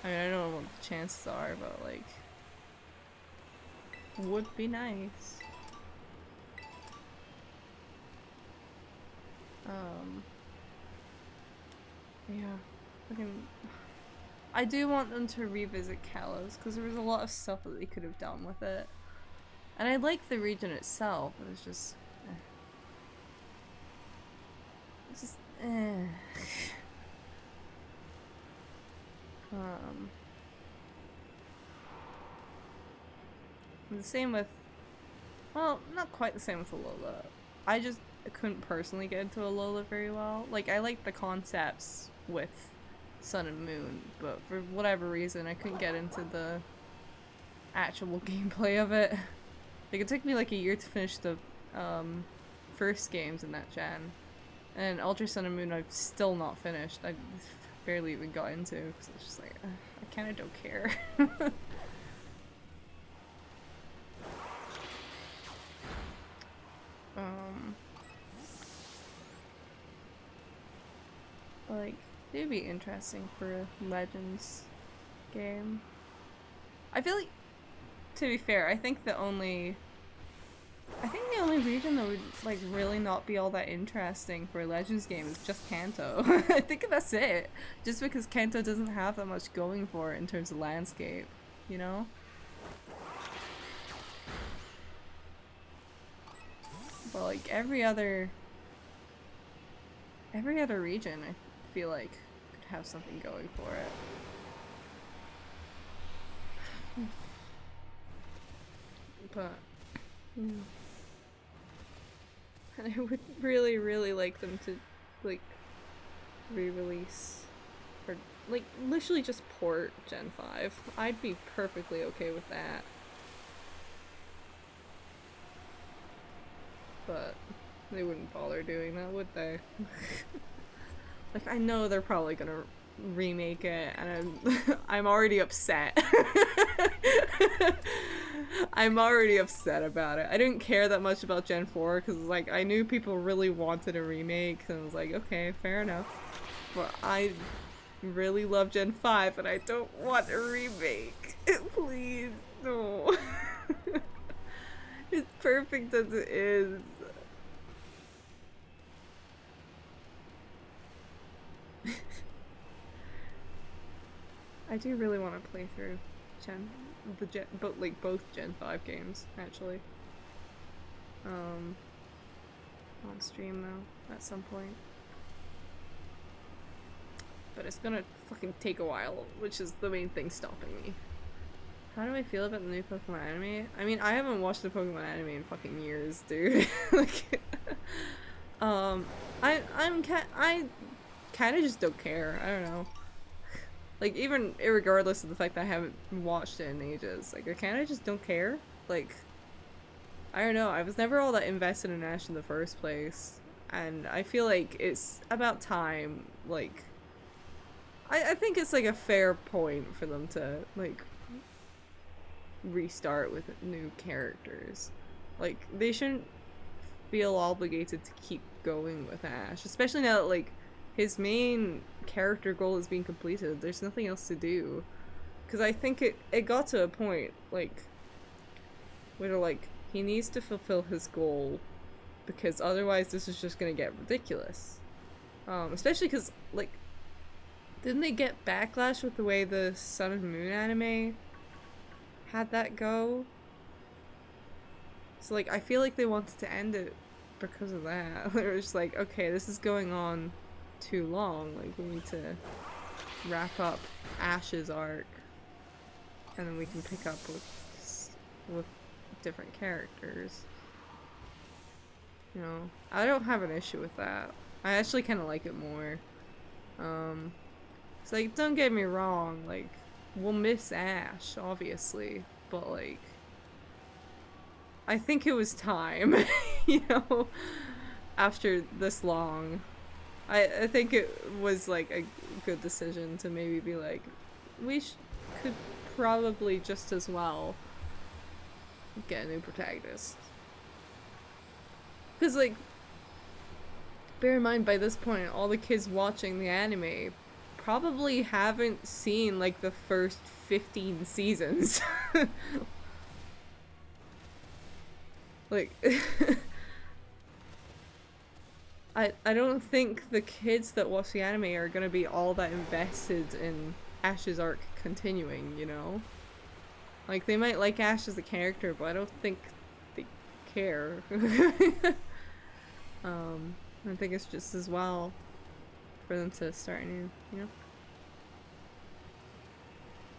I mean, I don't know what the chances are, but like, would be nice. Yeah. I do want them to revisit Kalos, because there was a lot of stuff that they could have done with it. And I like the region itself, but it's just... It's just... The same with... Well, not quite the same with Alola. I just couldn't personally get into Alola very well. Like, I like the concepts with Sun and Moon, but for whatever reason, I couldn't get into the actual gameplay of it. Like, it took me like a year to finish the first games in that gen. And Ultra Sun and Moon I've still not finished. I barely even got into, because it's just like, I kinda don't care. Like, it'd be interesting for a Legends game. I feel like, to be fair, I think the only region that would like really not be all that interesting for a Legends game is just Kanto. I think that's it. Just because Kanto doesn't have that much going for it in terms of landscape, you know? But like every other region, I feel like could have something going for it. But and I would really, really like them to like re-release or like literally just port Gen 5. I'd be perfectly okay with that. But they wouldn't bother doing that, would they? Like, I know they're probably gonna remake it, and I'm already upset. I'm already upset about it. I didn't care that much about Gen 4, because, like, I knew people really wanted a remake, and I was like, okay, fair enough. But I really love Gen 5, and I don't want a remake. Please, no. It's perfect as it is. I do really want to play through both Gen 5 games, actually. On stream though, at some point. But it's gonna fucking take a while, which is the main thing stopping me. How do I feel about the new Pokemon anime? I mean, I haven't watched the Pokemon anime in fucking years, dude. Like, I kind of just don't care. I don't know. Like, even regardless of the fact that I haven't watched it in ages, like, I kind of just don't care. Like, I don't know. I was never all that invested in Ash in the first place, and I feel like it's about time. Like, I think it's like a fair point for them to like restart with new characters. Like, they shouldn't feel obligated to keep going with Ash, especially now that like his main character goal is being completed. There's nothing else to do, because I think it got to a point like where like he needs to fulfill his goal, because otherwise this is just gonna get ridiculous. Especially because like, didn't they get backlash with the way the Sun and Moon anime had that go? So like, I feel like they wanted to end it because of that. They were just like, okay, this is going on too long, like we need to wrap up Ash's arc, and then we can pick up with different characters. You know, I don't have an issue with that. I actually kind of like it more. It's like, don't get me wrong, like, we'll miss Ash, obviously, but like, I think it was time, you know, after this long. I think it was like a good decision to maybe be like, we could probably just as well get a new protagonist. Because, like, bear in mind, by this point, all the kids watching the anime probably haven't seen, like, the first 15 seasons. Like, I don't think the kids that watch the anime are gonna be all that invested in Ash's arc continuing, you know? Like, they might like Ash as a character, but I don't think they care. I think it's just as well for them to start new, you know?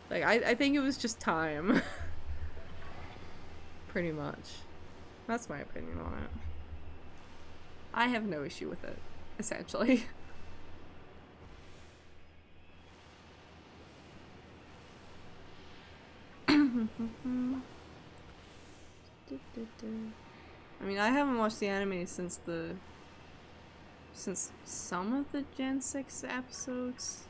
Like, I think it was just time. Pretty much. That's my opinion on it. I have no issue with it, essentially. I mean, I haven't watched the anime since some of the Gen 6 episodes.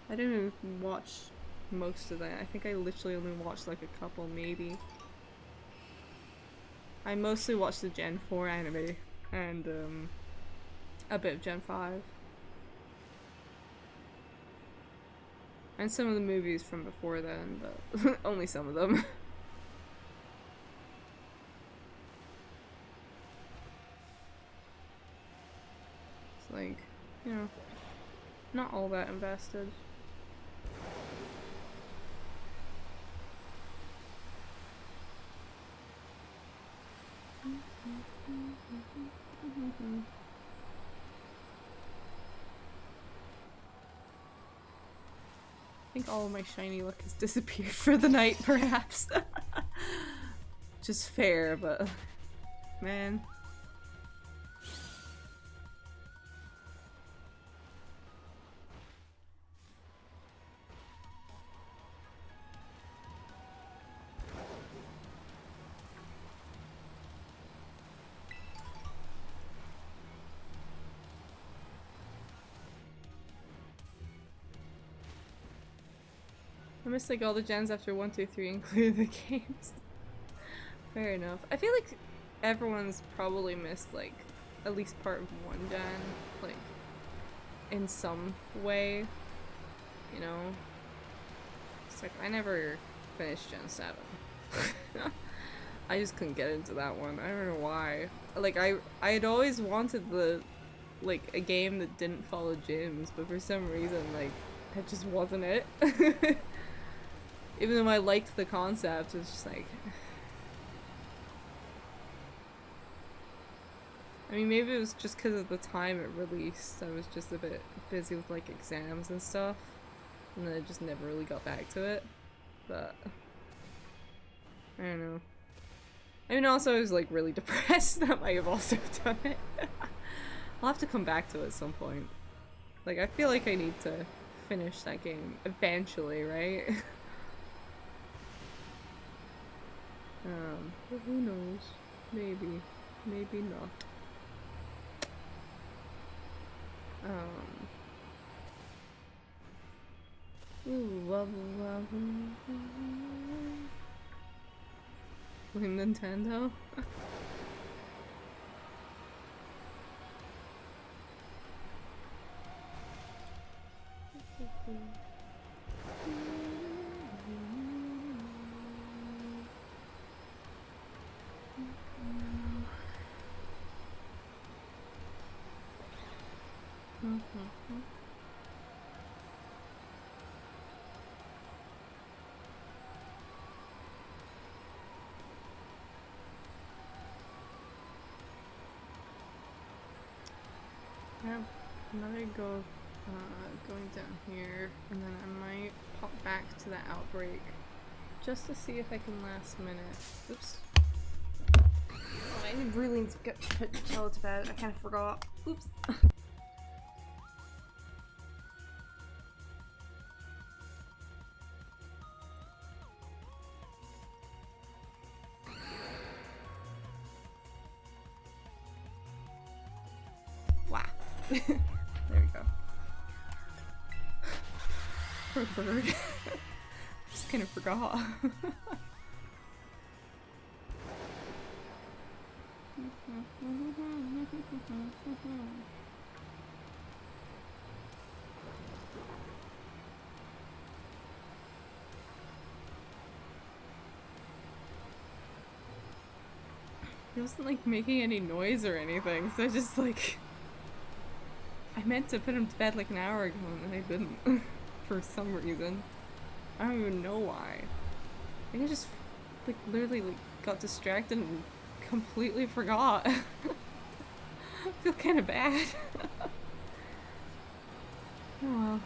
I didn't even watch most of that. I think I literally only watched like a couple, maybe. I mostly watched the Gen 4 anime and a bit of Gen 5. And some of the movies from before then, but only some of them. It's like, you know, not all that invested. I think all of my shiny luck has disappeared for the night, perhaps. Just fair, but man. I missed like all the gens after 1, 2, 3, including the games. Fair enough. I feel like everyone's probably missed like at least part of 1 gen, like in some way, you know? It's like I never finished Gen 7. I just couldn't get into that one. I don't know why. Like I had always wanted like a game that didn't follow gyms, but for some reason like that just wasn't it. Even though I liked the concept, it's just like... I mean, maybe it was just because of the time it released. I was just a bit busy with, like, exams and stuff. And then I just never really got back to it. But... I don't know. I mean, also I was, like, really depressed. That might have also done it. I'll have to come back to it at some point. Like, I feel like I need to finish that game eventually, right? But who knows? Maybe. Maybe not. Ooh, wobble wobble. Blame Nintendo? Another going down here, and then I might pop back to the outbreak just to see if I can last minute. Oops. Oh, I really need to put Cello to bed. I kind of forgot. Oops. Wow. There we go. Poor bird. Just kind of forgot. He wasn't like making any noise or anything, so I just like I meant to put him to bed like an hour ago and I didn't for some reason. I don't even know why. I think I just like literally like got distracted and completely forgot. I feel kind of bad. Oh well.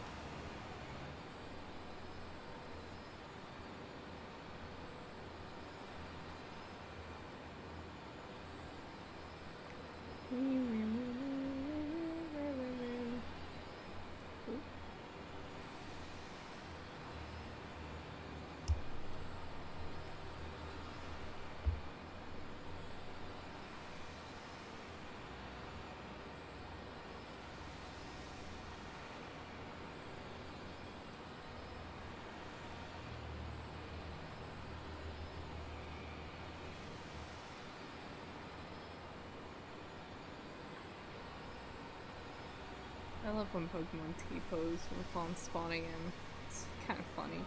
I love when Pokemon T-pose upon spawning in. It's kind of funny.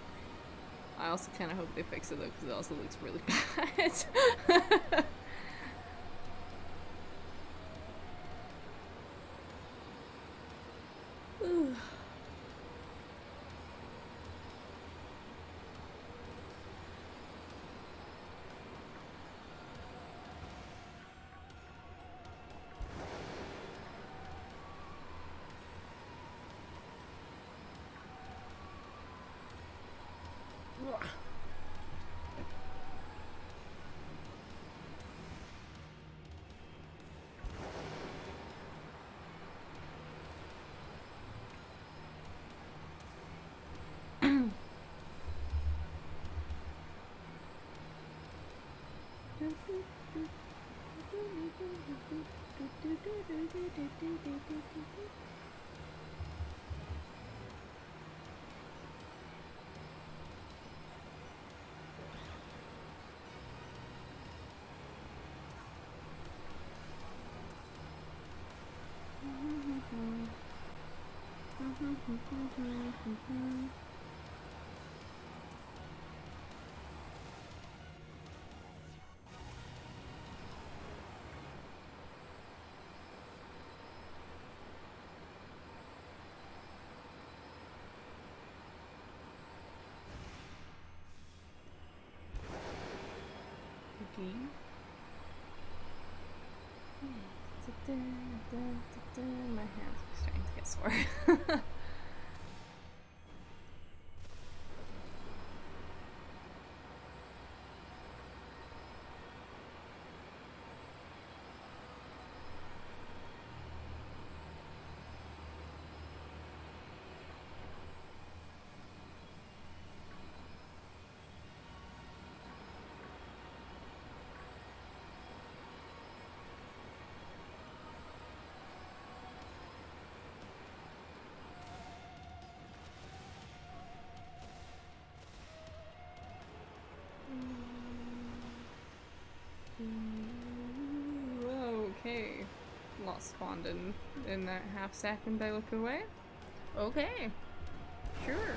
I also kind of hope they fix it though, because it also looks really bad. Okay. My hands are starting to get sore. Okay. Lost spawned in that half second I look away. Okay. Sure.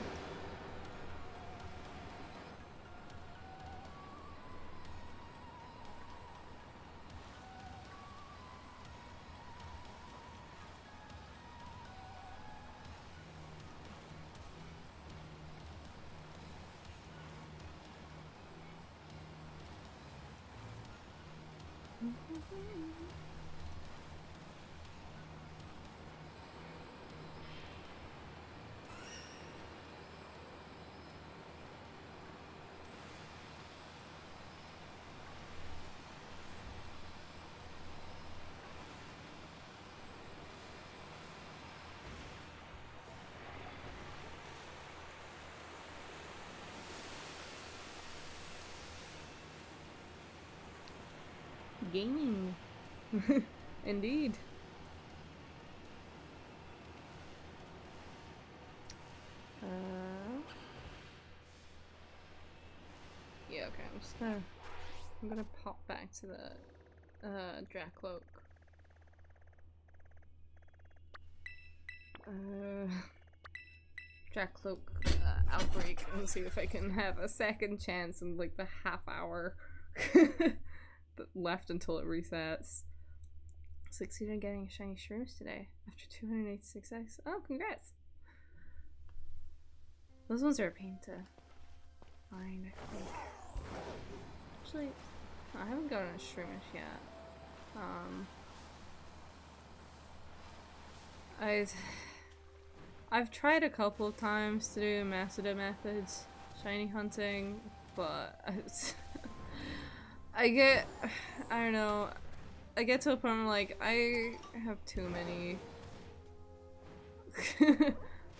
Gaming. Indeed. Yeah, okay, I'm gonna pop back to the Drakloak. Drakloak, outbreak, and see if I can have a second chance in like the half hour left until it resets. Succeeded in getting shiny shrooms today after 286x. Oh, congrats! Those ones are a pain to find, I think. Actually, I haven't gotten a shroomish yet. I've tried a couple of times to do Masada methods, shiny hunting, but I don't know, I get to a point where like, I have too many.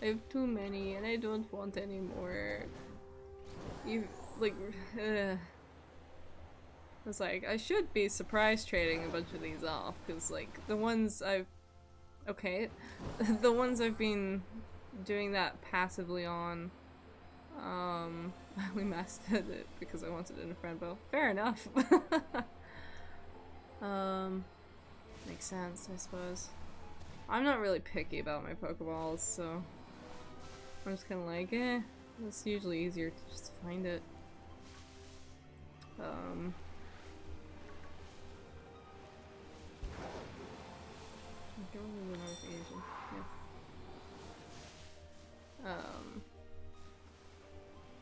I have too many and I don't want any more. Like, it's like, I should be surprise trading a bunch of these off, because like, the ones I've the ones I've been doing that passively on, I only mastered it because I wanted it in a friend bow. Fair enough. Makes sense, I suppose. I'm not really picky about my Pokeballs, so I'm just kinda like, it's usually easier to just find it.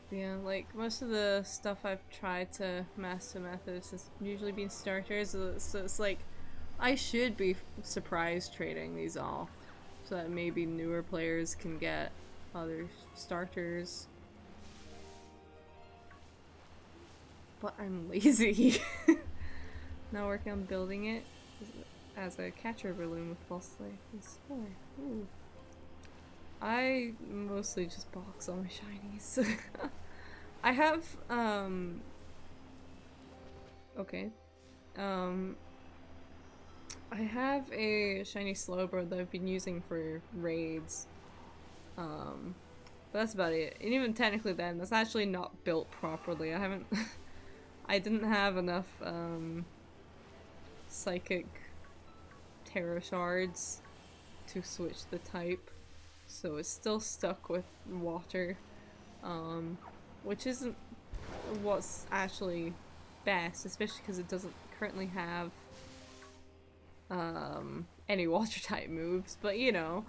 Yeah, like most of the stuff I've tried to master methods has usually been starters, so it's like I should be surprise trading these off so that maybe newer players can get other starters. But I'm lazy. Now working on building it as a catcher balloon with false life and spore. Ooh. I mostly just box all my shinies. I have, okay. I have a shiny Slowbro that I've been using for raids. But that's about it. And even technically then, that's actually not built properly. I haven't I didn't have enough, psychic Terra shards to switch the type. So it's still stuck with water, which isn't what's actually best, especially because it doesn't currently have any water type moves, but you know.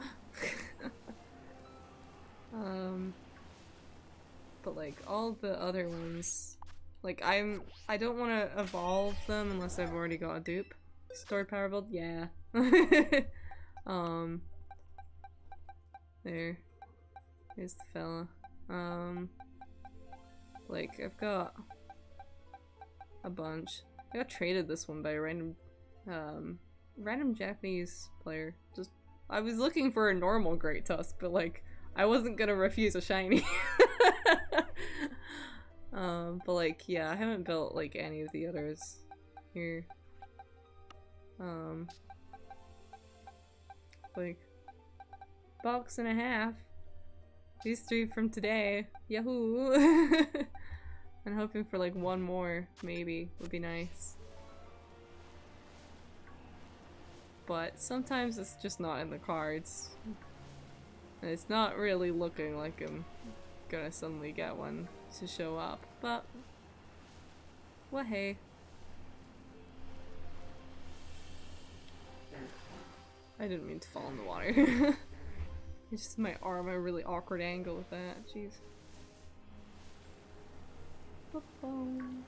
But like all the other ones, like I don't want to evolve them unless I've already got a dupe. Story power build, yeah. There. Here's the fella. Like, I've got a bunch. I got traded this one by a random Japanese player. Just, I was looking for a normal Great Tusk, but like, I wasn't gonna refuse a shiny. But like, yeah, I haven't built like any of the others here. Like, box and a half. These 3 from today. Yahoo! I'm hoping for like one more, maybe, would be nice. But sometimes it's just not in the cards. And it's not really looking like I'm gonna suddenly get one to show up, but well, hey. I didn't mean to fall in the water. It's just my arm at a really awkward angle with that. Jeez. I'm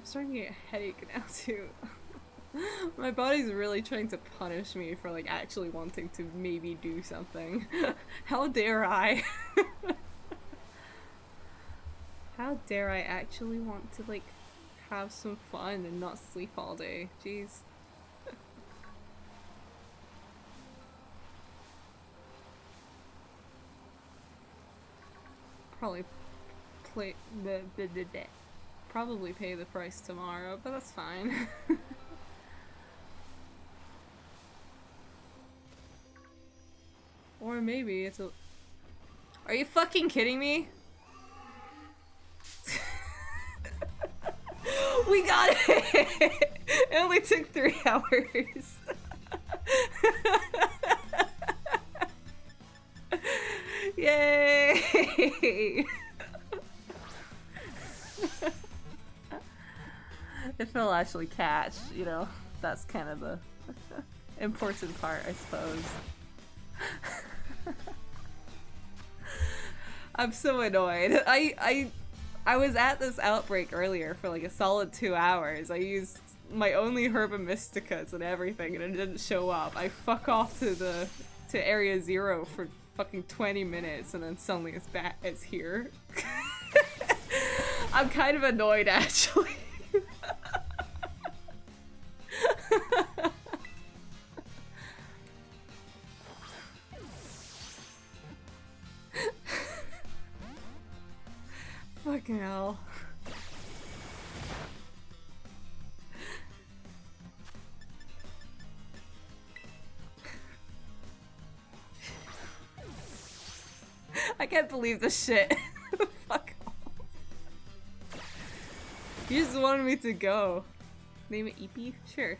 starting to get a headache now too. My body's really trying to punish me for like actually wanting to maybe do something. How dare I? How dare I actually want to like have some fun and not sleep all day? Jeez. Probably probably pay the price tomorrow, but that's fine. Or maybe it's a— Are you fucking kidding me? We got it! It only took 3 hours. Yay! If it'll actually catch, you know, that's kind of the important part, I suppose. I'm so annoyed. I was at this outbreak earlier for like a solid 2 hours. I used my only Herba Mysticas and everything, and it didn't show up. I fuck off to Area 0 for fucking 20 minutes, and then suddenly it's here. I'm kind of annoyed, actually. Fucking hell. I can't believe this shit. Fuck off. You just wanted me to go. Name it Eepee? Sure.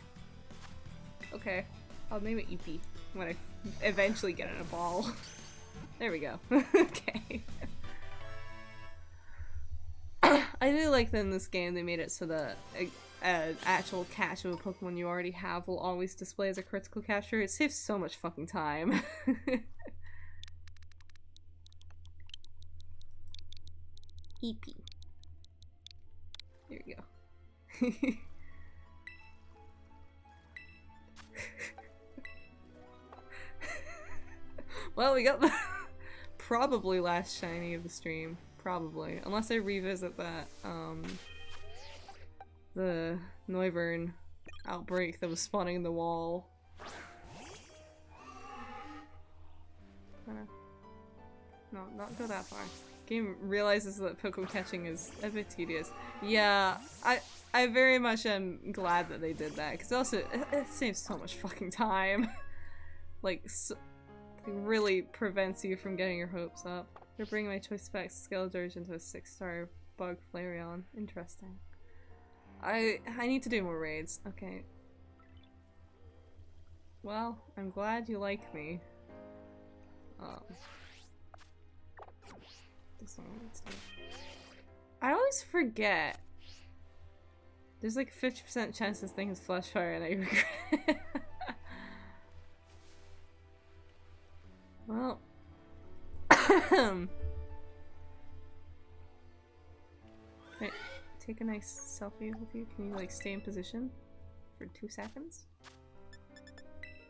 Okay. I'll name it Eepee when I eventually get in a ball. There we go. Okay. I do like that in this game they made it so that actual catch of a Pokemon you already have will always display as a critical capture. It saves so much fucking time. Eepee. There we go. Well, we got the probably last shiny of the stream. Probably. Unless I revisit that, the Noivern outbreak that was spawning in the wall. No, not go that far. Game realizes that Pokemon catching is a bit tedious. Yeah, I very much am glad that they did that, because also, it saves so much fucking time. Like, so, it really prevents you from getting your hopes up. They're bringing my choice spec Skeledirge into a 6-star bug Flareon. Interesting. I need to do more raids. Okay. Well, I'm glad you like me. This one needs to... I always forget. There's like a 50% chance this thing is Fleshfire and I regret it. Well... Wait, take a nice selfie with you. Can you like stay in position for 2 seconds?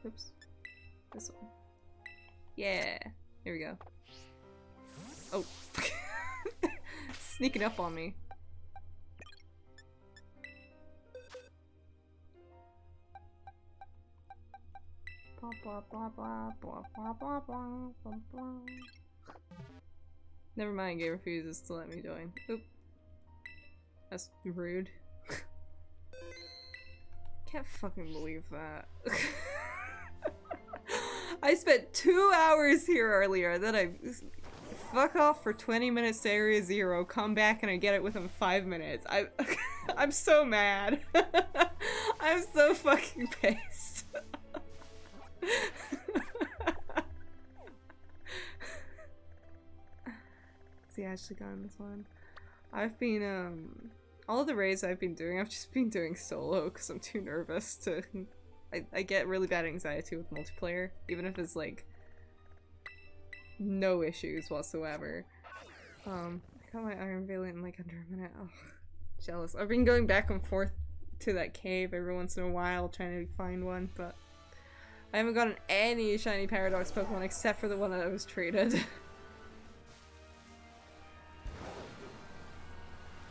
Oops. This one. Yeah. Here we go. Oh. Sneaking up on me. Blah blah blah blah blah blah blah blah blah blah. Never mind, game refuses to let me join. Oop. That's rude. Can't fucking believe that. I spent 2 hours here earlier, then I fuck off for 20 minutes to Area 0, come back and I get it within 5 minutes. I'm so mad. I'm so fucking pissed. See, Ashley got on this one. I've been, all of the raids I've been doing, I've just been doing solo because I'm too nervous to... I get really bad anxiety with multiplayer, even if it's like no issues whatsoever. I got my Iron Valiant in like under a minute. Oh, jealous. I've been going back and forth to that cave every once in a while trying to find one, but I haven't gotten any shiny Paradox Pokemon except for the one that I was traded.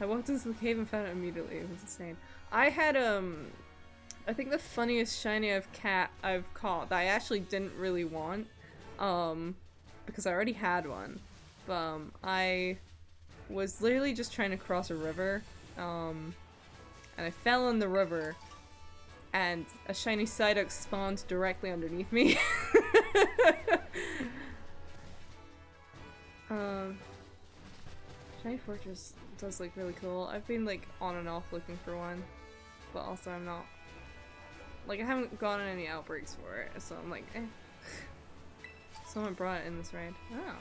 I walked into the cave and found it immediately. It was insane. I had I think the funniest shiny I've caught that I actually didn't really want, because I already had one. But I was literally just trying to cross a river, and I fell in the river, and a shiny Psyduck spawned directly underneath me. Shiny Fortress does look really cool. I've been like on and off looking for one, but also I'm not, like, I haven't gotten any outbreaks for it, so I'm like, eh. Someone brought it in this raid. Oh.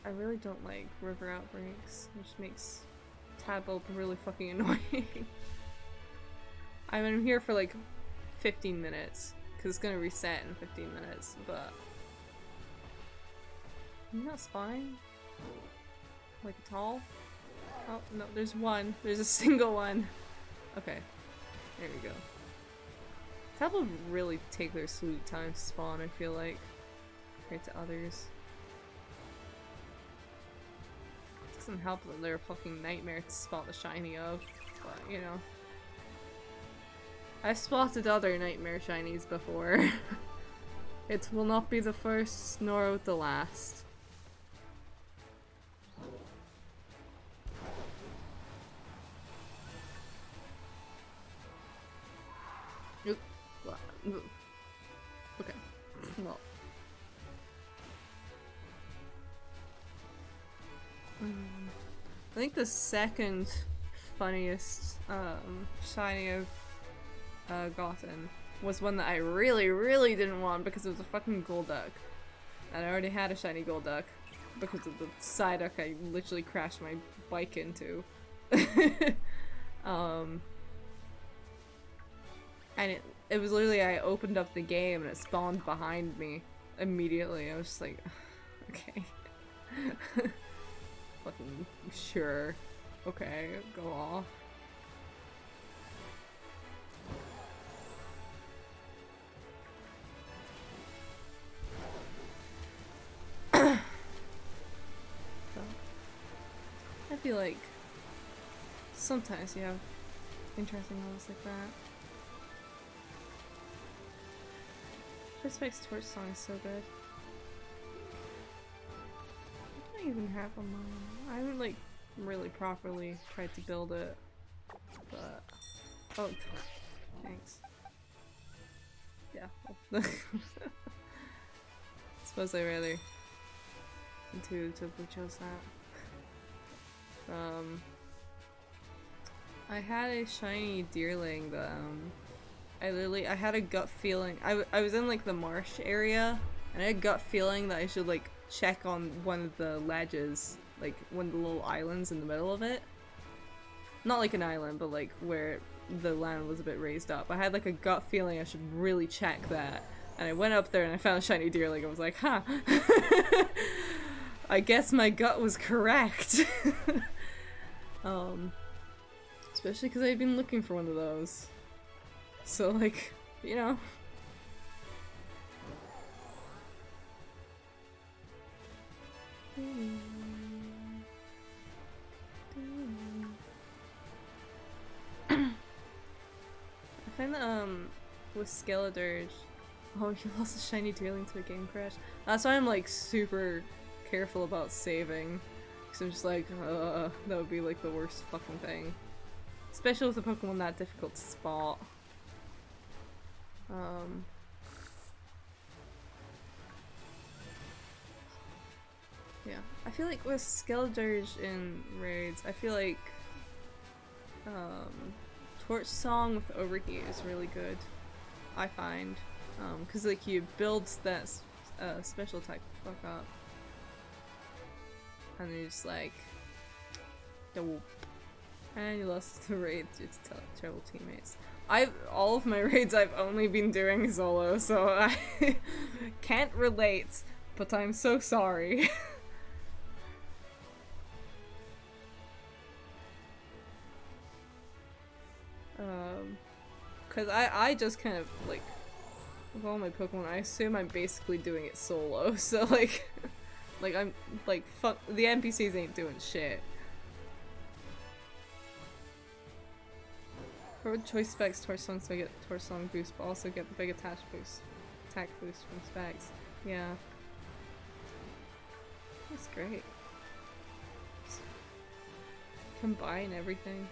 I really don't like river outbreaks, which makes tab open really fucking annoying. I'm here for like 15 minutes, because it's gonna reset in 15 minutes, but... You're not spawning? Like at all? Oh, no, there's one. There's a single one. Okay. There we go. Tab will really take their sweet time to spawn, I feel like, compared to others. Doesn't help that they're a fucking nightmare to spot the shiny of, but you know. I've spotted other nightmare shinies before. It will not be the first, nor the last. Oop. Okay. Well. I think the second funniest shiny I've gotten was one that I really didn't want because it was a fucking Golduck. And I already had a shiny Golduck because of the Psyduck I literally crashed my bike into. And it was literally, I opened up the game and it spawned behind me immediately. I was just like, okay. Fucking sure. Okay, go off. So, I feel like sometimes you have interesting moments like that. This makes Torch Song is so good. I don't even have a mine. I haven't like really properly tried to build it, but oh, thanks. Yeah. Suppose I rather intuitively chose that. I had a shiny Deerling that I had a gut feeling. I was in like the marsh area and I had a gut feeling that I should like check on one of the ledges, like one of the little islands in the middle of it. Not like an island, but like where the land was a bit raised up. I had like a gut feeling I should really check that. And I went up there and I found a shiny Deerling. I was like, huh. I guess my gut was correct. Especially because I've been looking for one of those. So like, you know. I find that with Skeledirge, oh, you lost a shiny Deerling to a game crash. That's why I'm like super careful about saving, because I'm just like, that would be like the worst fucking thing. Especially with a Pokemon that difficult to spot. Yeah, I feel like with Skeledirge in raids, I feel like Torch Song with Overheat is really good, I find. Cause like you build that special attack fuck up. And you're just like, dope. And you lost the raid due to terrible teammates. All of my raids I've only been doing solo, so I can't relate, but I'm so sorry. Cause I just kind of like, with all my Pokemon, I assume I'm basically doing it solo, so like, like I'm like, fuck, the NPCs ain't doing shit. For choice specs, Torch Song, so I get Torch Song boost, but also get the big attack boost from specs. Yeah. That's great. Just combine everything.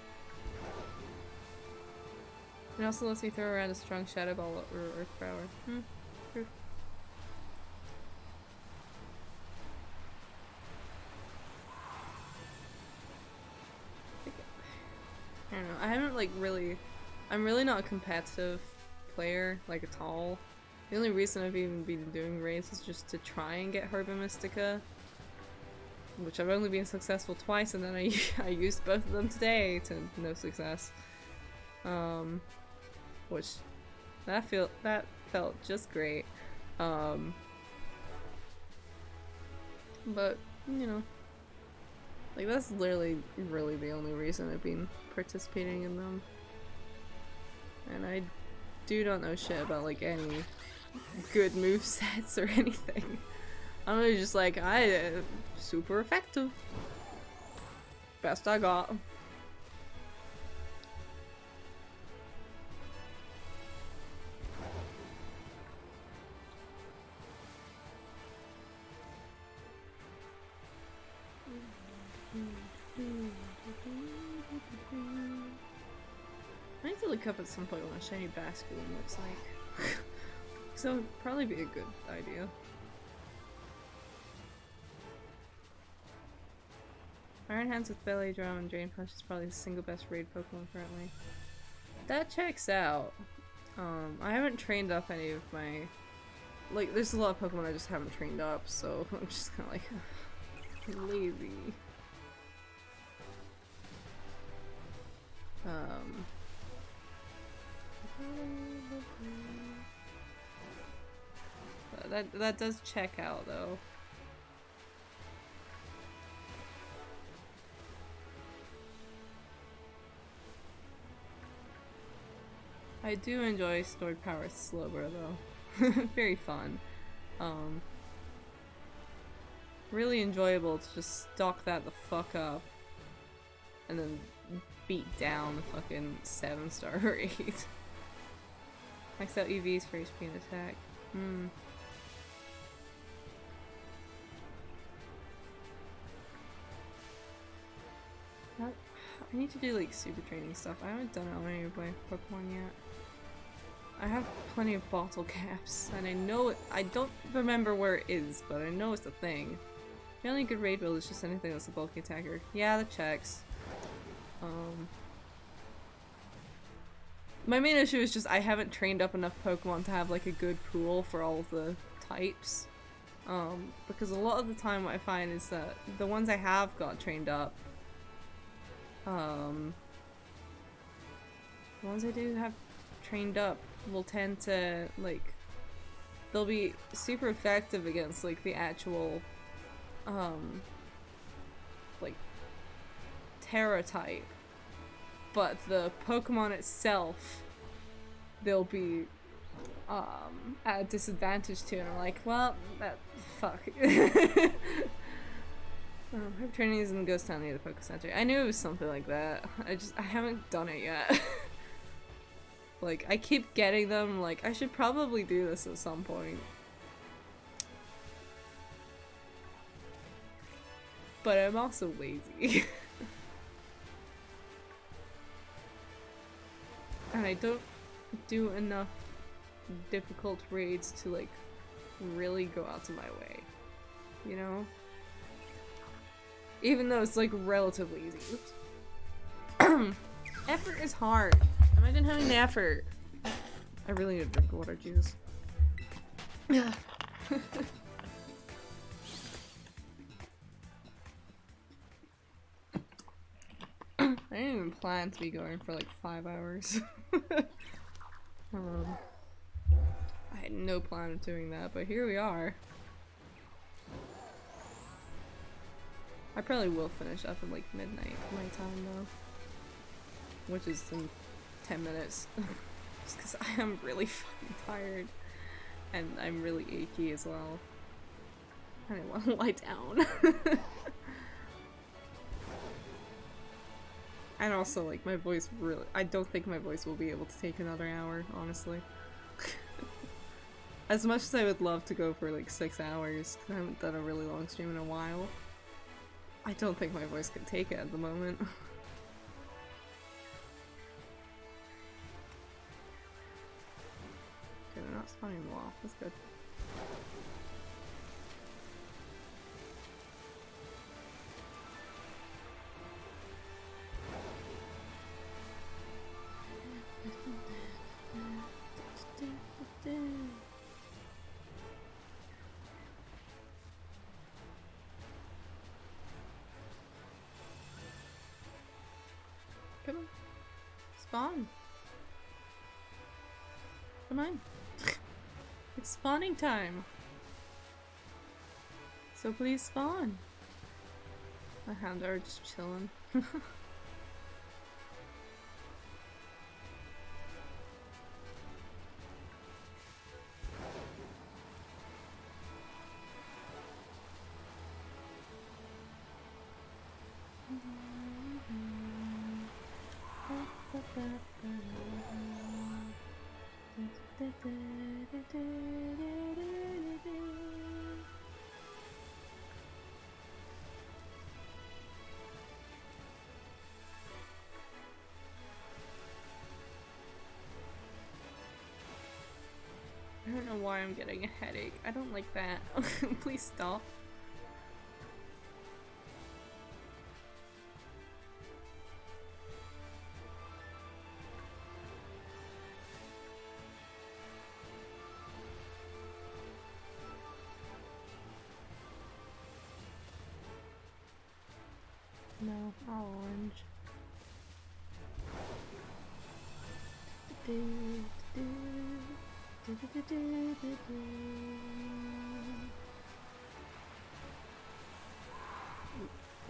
It also lets me throw around a strong Shadow Ball or Earth Power. True. I haven't like really, I'm really not a competitive player like at all. The only reason I've even been doing raids is just to try and get Herba Mystica, which I've only been successful twice, and then I used both of them today to no success. Which that felt just great. But you know, like that's literally really the only reason I've been participating in them. And I do not know shit about like any good move sets or anything. I'm really just like, super effective. Best I got. I need to look up at some point what a shiny Basculin looks like. So it'd probably be a good idea. Iron Hands with Belly Drum and Drain Punch is probably the single best raid Pokemon currently. That checks out. I haven't trained up any of my... Like, there's a lot of Pokemon I just haven't trained up, so I'm just kinda like... lazy. That does check out though. I do enjoy Stored Power Slowbro though. Very fun. Really enjoyable to just stock that the fuck up and then beat down the fucking 7-star raid. Max out EVs for HP and attack. I need to do like super training stuff. I haven't done it on any of my Pokemon yet. I have plenty of bottle caps, and I know it. I don't remember where it is, but I know it's a thing. The only good raid build is just anything that's a bulky attacker. Yeah, that checks. My main issue is just I haven't trained up enough Pokemon to have like a good pool for all of the types. Because a lot of the time what I find is that the ones I have got trained up, the ones I do have trained up will tend to, like, they'll be super effective against, like, the actual, like, Terra type. But the Pokemon itself, they'll be, at a disadvantage to, and I'm like, well, fuck. Her training is in Ghost Town near the Poke Center. I knew it was something like that. I haven't done it yet. Like, I keep getting them, like, I should probably do this at some point. But I'm also lazy. And I don't do enough difficult raids to, like, really go out of my way. You know? Even though it's, like, relatively easy. Oops. Effort is hard. Imagine having the effort. I really need to drink water, Jesus. Yeah. I didn't even plan to be going for like 5 hours. I had no plan of doing that, but here we are. I probably will finish up at like midnight my time though. Which is in 10 minutes. Just because I am really fucking tired. And I'm really achy as well. And I want to lie down. And also, like, my voice really- I don't think my voice will be able to take another hour, honestly. As much as I would love to go for like 6 hours, because I haven't done a really long stream in a while, I don't think my voice can take it at the moment. Okay, they're not spawning the wall. That's good. spawn. Come on. It's spawning time. So please spawn. My hounds are just chilling. I don't know why I'm getting a headache. I don't like that. Please stop. No, all orange.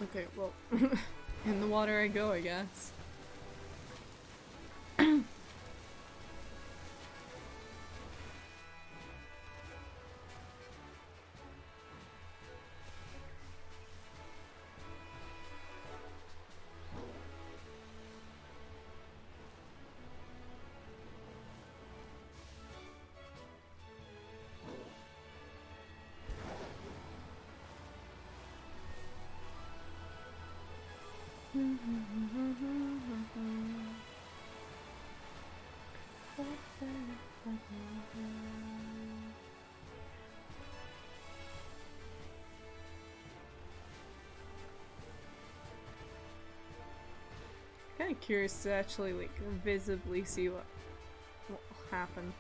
Okay, well, in the water I go, I guess. Kind of curious to actually like visibly see what will happen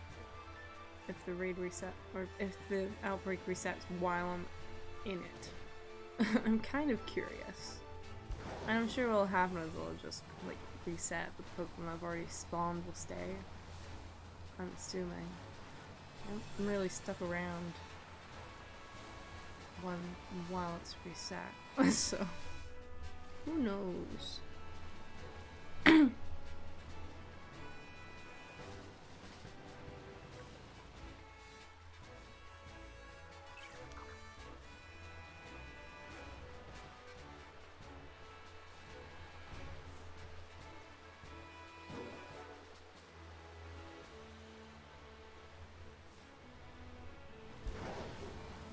if the raid reset or if the outbreak resets while I'm in it. I'm kind of curious. And I'm sure what'll happen is it'll just like reset, but the Pokemon I've already spawned will stay. I'm assuming. I'm really stuck around while it's reset. So who knows?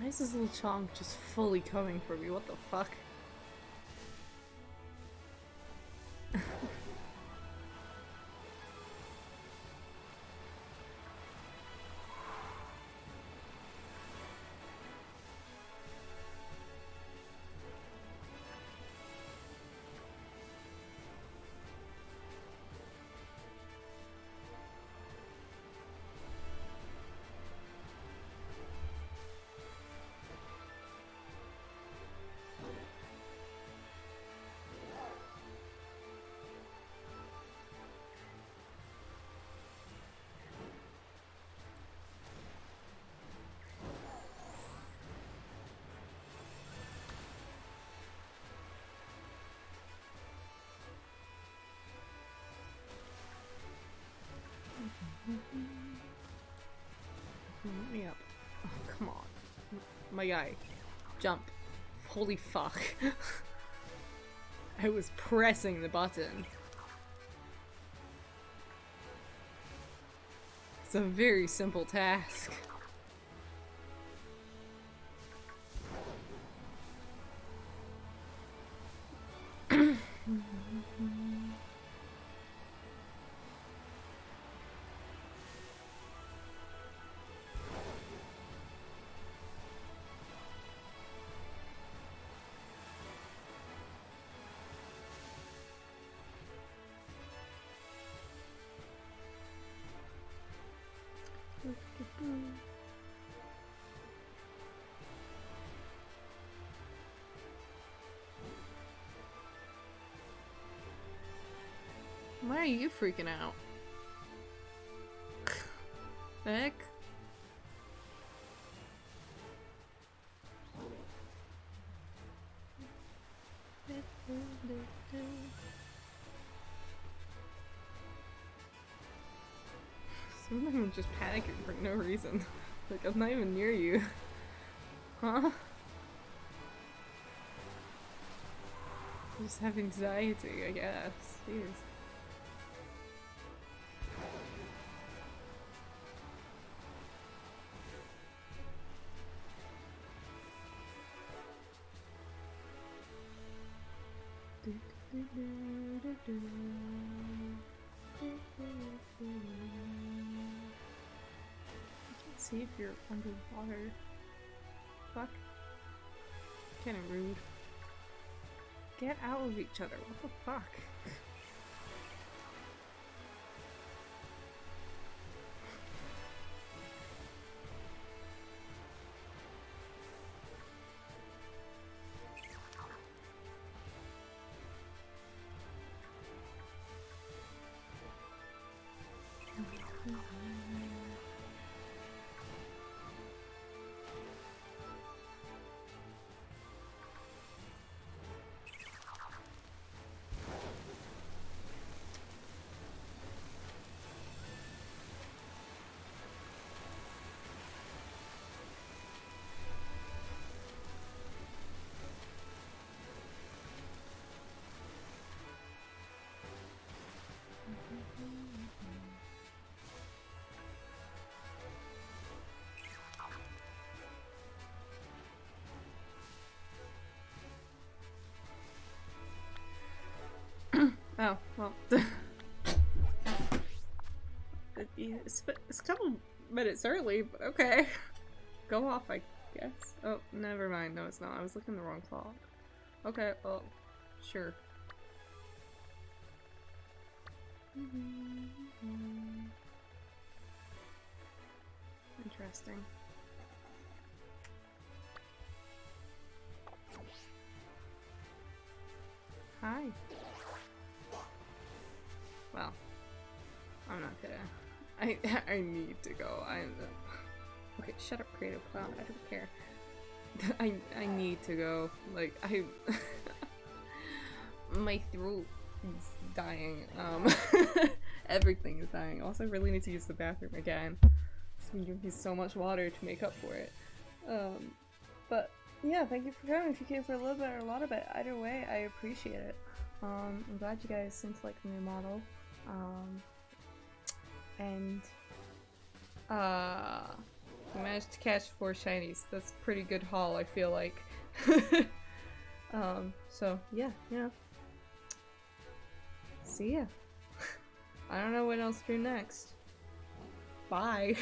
Why is this little chonk just fully coming for me? What the fuck? Let me up. Oh, come on. My guy. Jump. Holy fuck. I was pressing the button. It's a very simple task. you freaking out? Heck? Some of them are just panicking for no reason. Like, I'm not even near you. Huh? I just have anxiety, I guess. Jeez. See if you're underwater. Fuck. Kinda rude. Get out of each other. What the fuck? Oh, well. It's a couple minutes early, but okay. Go off, I guess. Oh, never mind. No, it's not. I was looking at the wrong clock. Okay, well, sure. Interesting. Hi. Well, I'm not gonna. I need to go. Okay, shut up, Creative Clown. I don't care. I need to go. Like my throat is dying. Everything is dying. Also, I really need to use the bathroom again. It's been drinking so much water to make up for it. But yeah, thank you for coming. If you came for a little bit or a lot of it, either way, I appreciate it. I'm glad you guys seem to like the new model. And we managed to catch 4 shinies. That's a pretty good haul, I feel like. So yeah, you know. See ya. I don't know what else to do next. Bye.